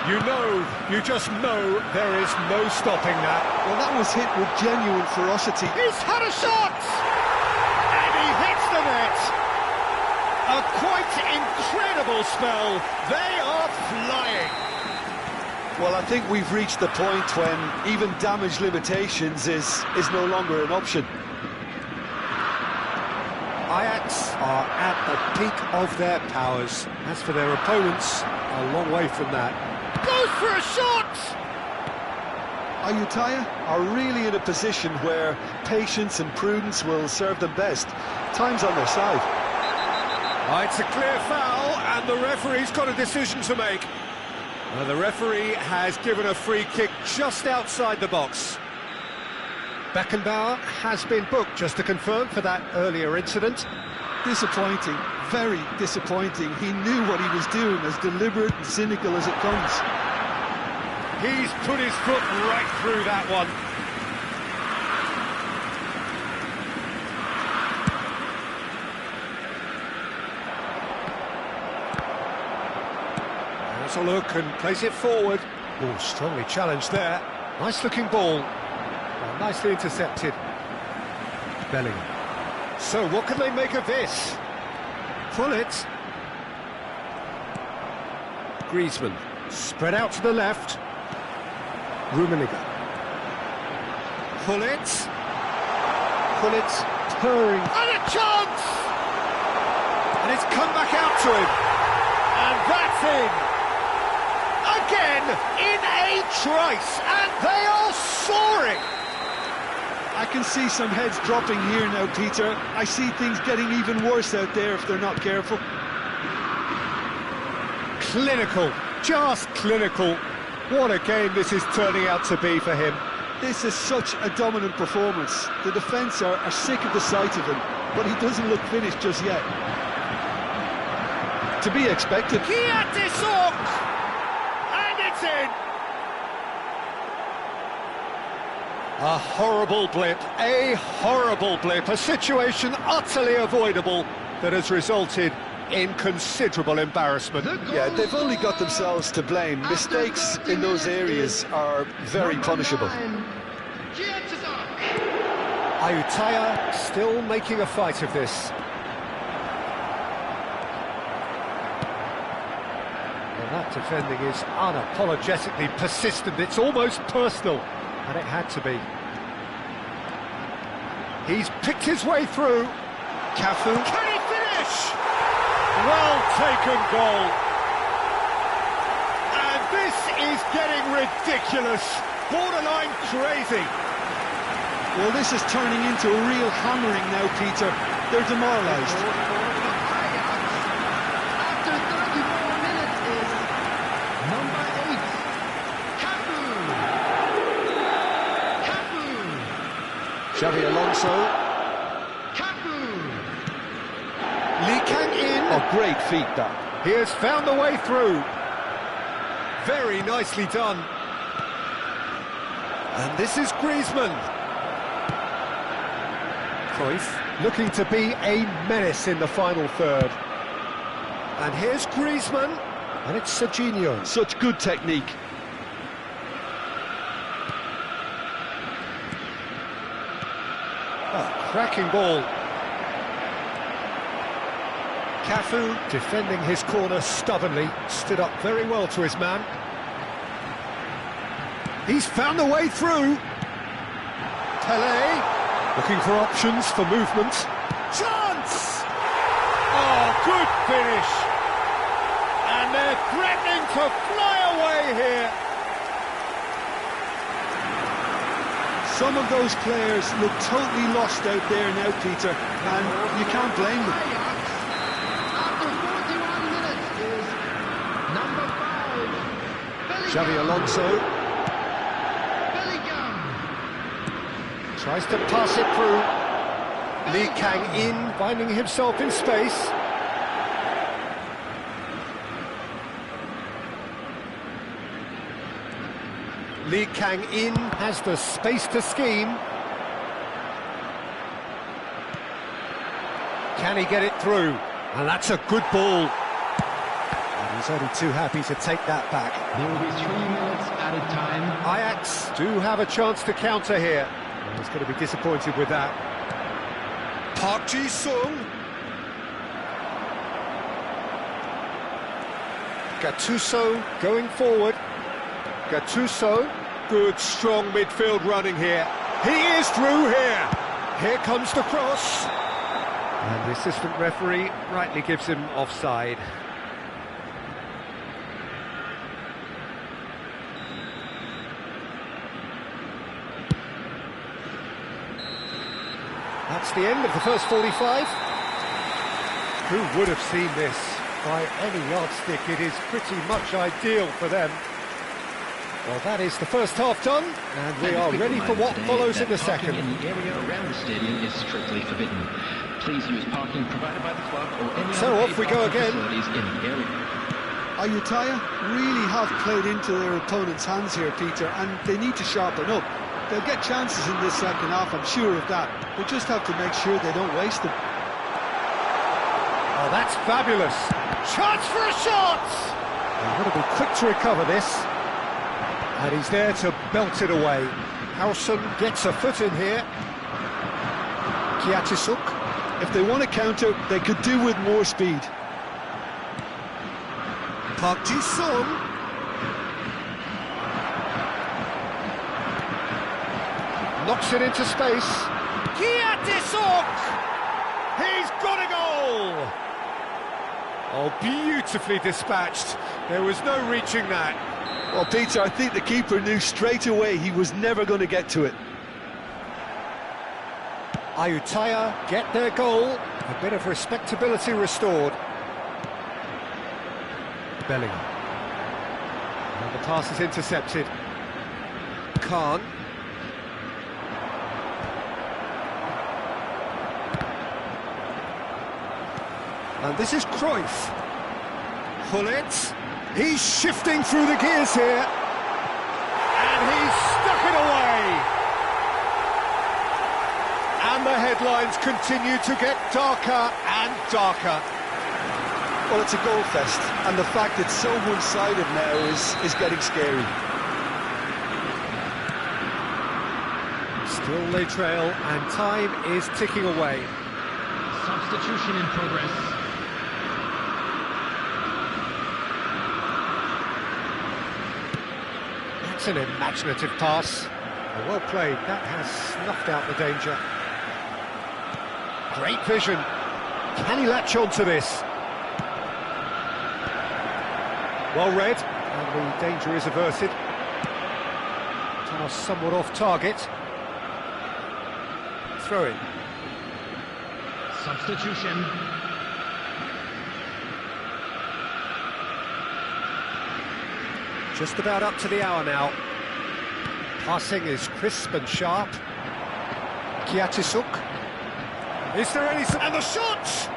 You just know there is no stopping that. Well, that was hit with genuine ferocity. He's had a shot! And he hits the net. A quite incredible spell. They are flying. Well, I think we've reached the point when even damage limitations is no longer an option. Ajax are at the peak of their powers. As for their opponents, a long way from that. Goes for a shot! Ayutthaya are really in a position where patience and prudence will serve them best. Time's on their side. It's a clear foul, and the referee's got a decision to make. The referee has given a free kick just outside the box. Beckenbauer has been booked, just to confirm, for that earlier incident. Disappointing, very disappointing. He knew what he was doing, as deliberate and cynical as it comes. He's put his foot right through that one. There's a look and plays it forward. Oh, strongly challenged there. Nice looking ball. Well, nicely intercepted. Bellingham. So what can they make of this? Pull it. Griezmann. Spread out to the left. Rummenigge. Pull it. Pull it. Purring. And a chance! And it's come back out to him. And that's in. Again, in a trice, and they are soaring! I can see some heads dropping here now, Peter. I see things getting even worse out there if they're not careful. Clinical, just clinical. What a game this is turning out to be for him. This is such a dominant performance. The defence are sick of the sight of him, but he doesn't look finished just yet. To be expected. And it's in! A horrible blip, a situation utterly avoidable that has resulted in considerable embarrassment. Yeah, they've only got themselves to blame. Mistakes in those areas are very punishable. Ayutthaya still making a fight of this. Well, that defending is unapologetically persistent. It's almost personal, and it had to be. He's picked his way through. Cafu. Can he finish? Well taken goal. And this is getting ridiculous. Borderline crazy. Well, this is turning into a real hammering now, Peter. They're demoralised. After 34 minutes is number 8. Cafu. Xavi Alonso. Cafu. Lee Kang in. Oh, great feat, that. He has found the way through. Very nicely done. And this is Griezmann. Cruyff looking to be a menace in the final third. And here's Griezmann, and it's Serginho. Such good technique. Oh, cracking ball. Cafu defending his corner stubbornly, stood up very well to his man. He's found the way through. Pelé. Looking for options for movement. Chance! Oh, good finish! And they're threatening to fly away here. Some of those players look totally lost out there now, Peter, and you can't blame them. After 41 minutes is number 5. Xavi Alonso. Tries to pass it through. Lee Kang in, finding himself in space. Lee Kang in, has the space to scheme. Can he get it through? And that's a good ball. And he's only too happy to take that back. There will be 3 minutes added time. Ajax do have a chance to counter here. He's going to be disappointed with that. Park Ji-sung. Gattuso going forward. Gattuso, good strong midfield running here. He is through here. Here comes the cross. And the assistant referee rightly gives him offside. That's the end of the first 45. Who would have seen this? By any yardstick, it is pretty much ideal for them. Well, that is the first half done, and we are ready for what follows in the second. Parking in the area around the stadium is strictly forbidden. Please use parking provided by the club or any So other off we go again. facilities in the area. Ayutthaya really have played into their opponent's hands here, Peter, and they need to sharpen up. They'll get chances in this second half, I'm sure of that. They just have to make sure they don't waste them. Oh, that's fabulous. Chance for a shot! They're going to be quick to recover this. And he's there to belt it away. Howson gets a foot in here. Kiatisuk. If they want to counter, they could do with more speed. Park Ji-sung. Knocks it into space. Kiatisuk! He's got a goal! Oh, beautifully dispatched. There was no reaching that. Well, Peter, I think the keeper knew straight away he was never going to get to it. Ayutthaya get their goal. A bit of respectability restored. Bellingham. And the pass is intercepted. Khan. And this is Cruyff. Hullet. He's shifting through the gears here. And he's stuck it away. And the headlines continue to get darker and darker. Well, it's a goal fest, and the fact it's so one-sided now is getting scary. Still they trail, and time is ticking away. Substitution in progress. That's an imaginative pass. Well played, that has snuffed out the danger. Great vision. Can he latch on to this? Well read, and the danger is averted. Pass somewhat off target. Throw in. Substitution. Just about up to the hour now. Passing is crisp and sharp. Kiatisuk. Is there any... And the shot!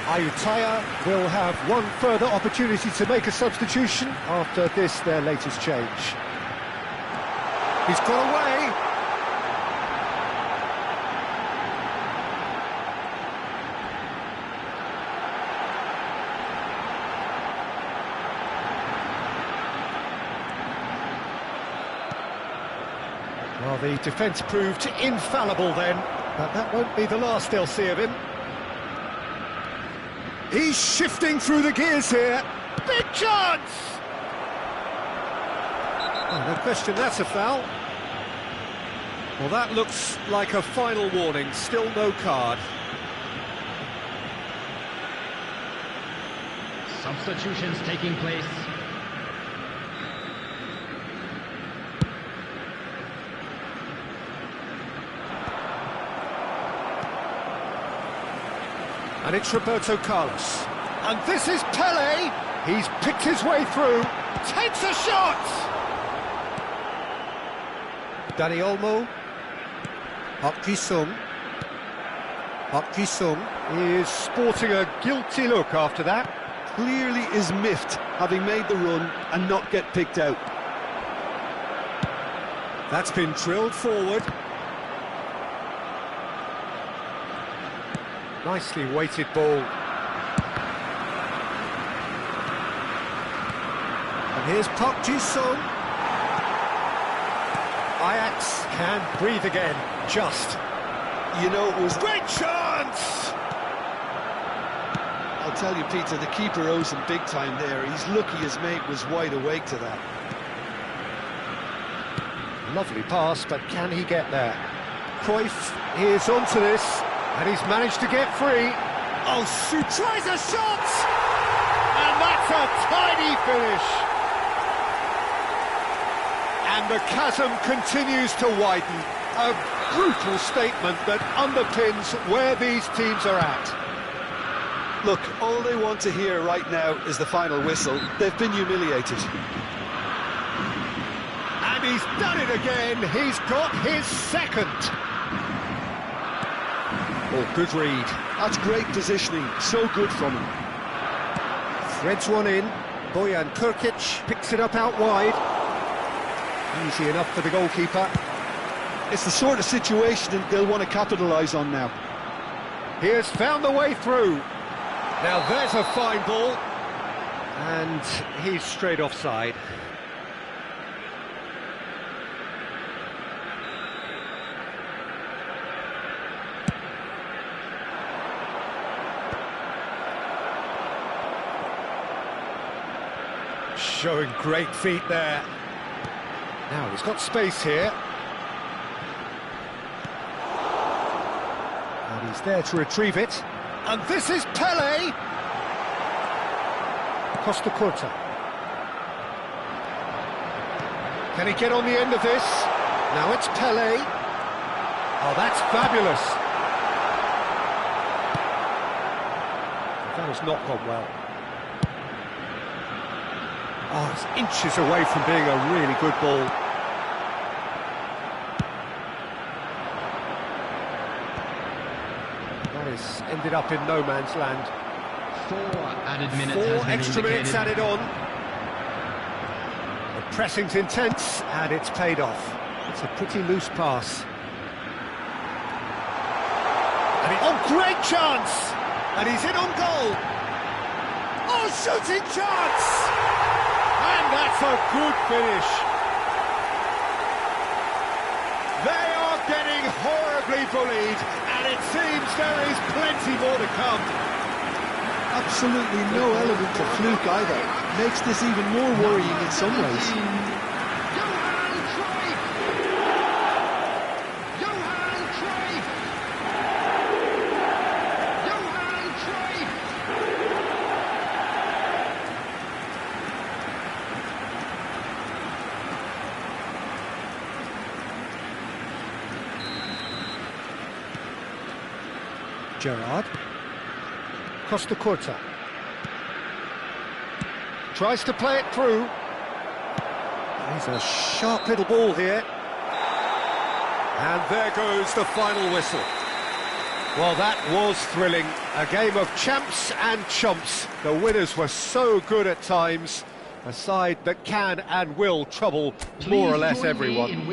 Ayutthaya will have one further opportunity to make a substitution after this, their latest change. He's got away. Well, the defence proved infallible then, but that won't be the last they'll see of him. He's shifting through the gears here. Big chance! Oh, no question, that's a foul. Well, that looks like a final warning. Still no card. Substitutions taking place. And it's Roberto Carlos. And this is Pele. He's picked his way through. Takes a shot! Dani Olmo. Park Ji-sung. Park Ji-sung is sporting a guilty look after that. Clearly is miffed, having made the run and not get picked out. That's been drilled forward. Nicely weighted ball. And here's Park Ji-sung. Ajax can breathe again, just. You know, it was... Great chance! I'll tell you, Peter, the keeper owes him big time there. He's lucky his mate was wide awake to that. Lovely pass, but can he get there? Cruyff is onto this. And he's managed to get free. Oh, shoot! Tries a shot! And that's a tidy finish. And the chasm continues to widen. A brutal statement that underpins where these teams are at. Look, all they want to hear right now is the final whistle. They've been humiliated. And he's done it again. He's got his second. Oh, good read. That's great positioning, so good from him. Threads one in. Bojan Krkic picks it up out wide. Easy enough for the goalkeeper. It's the sort of situation they'll want to capitalise on now. He has found the way through. Now there's a fine ball. And he's straight offside. Showing great feet there. Now he's got space here. And he's there to retrieve it. And this is Pele. Costa Curta. Can he get on the end of this? Now it's Pele. Oh, that's fabulous. That has not gone well. Oh, it's inches away from being a really good ball. That has ended up in no man's land. 4 added minutes. 4 extra minutes added on. The pressing's intense, and it's paid off. It's a pretty loose pass. Oh, great chance! And he's in on goal. Oh, shooting chance! And that's a good finish. They are getting horribly bullied, and it seems there is plenty more to come. Absolutely no element of fluke either. Makes this even more worrying in some ways. Gerrard. Costa Curta. Tries to play it through. He's a sharp little ball here. And there goes the final whistle. Well, that was thrilling. A game of champs and chumps. The winners were so good at times. A side that can and will trouble more or less everyone.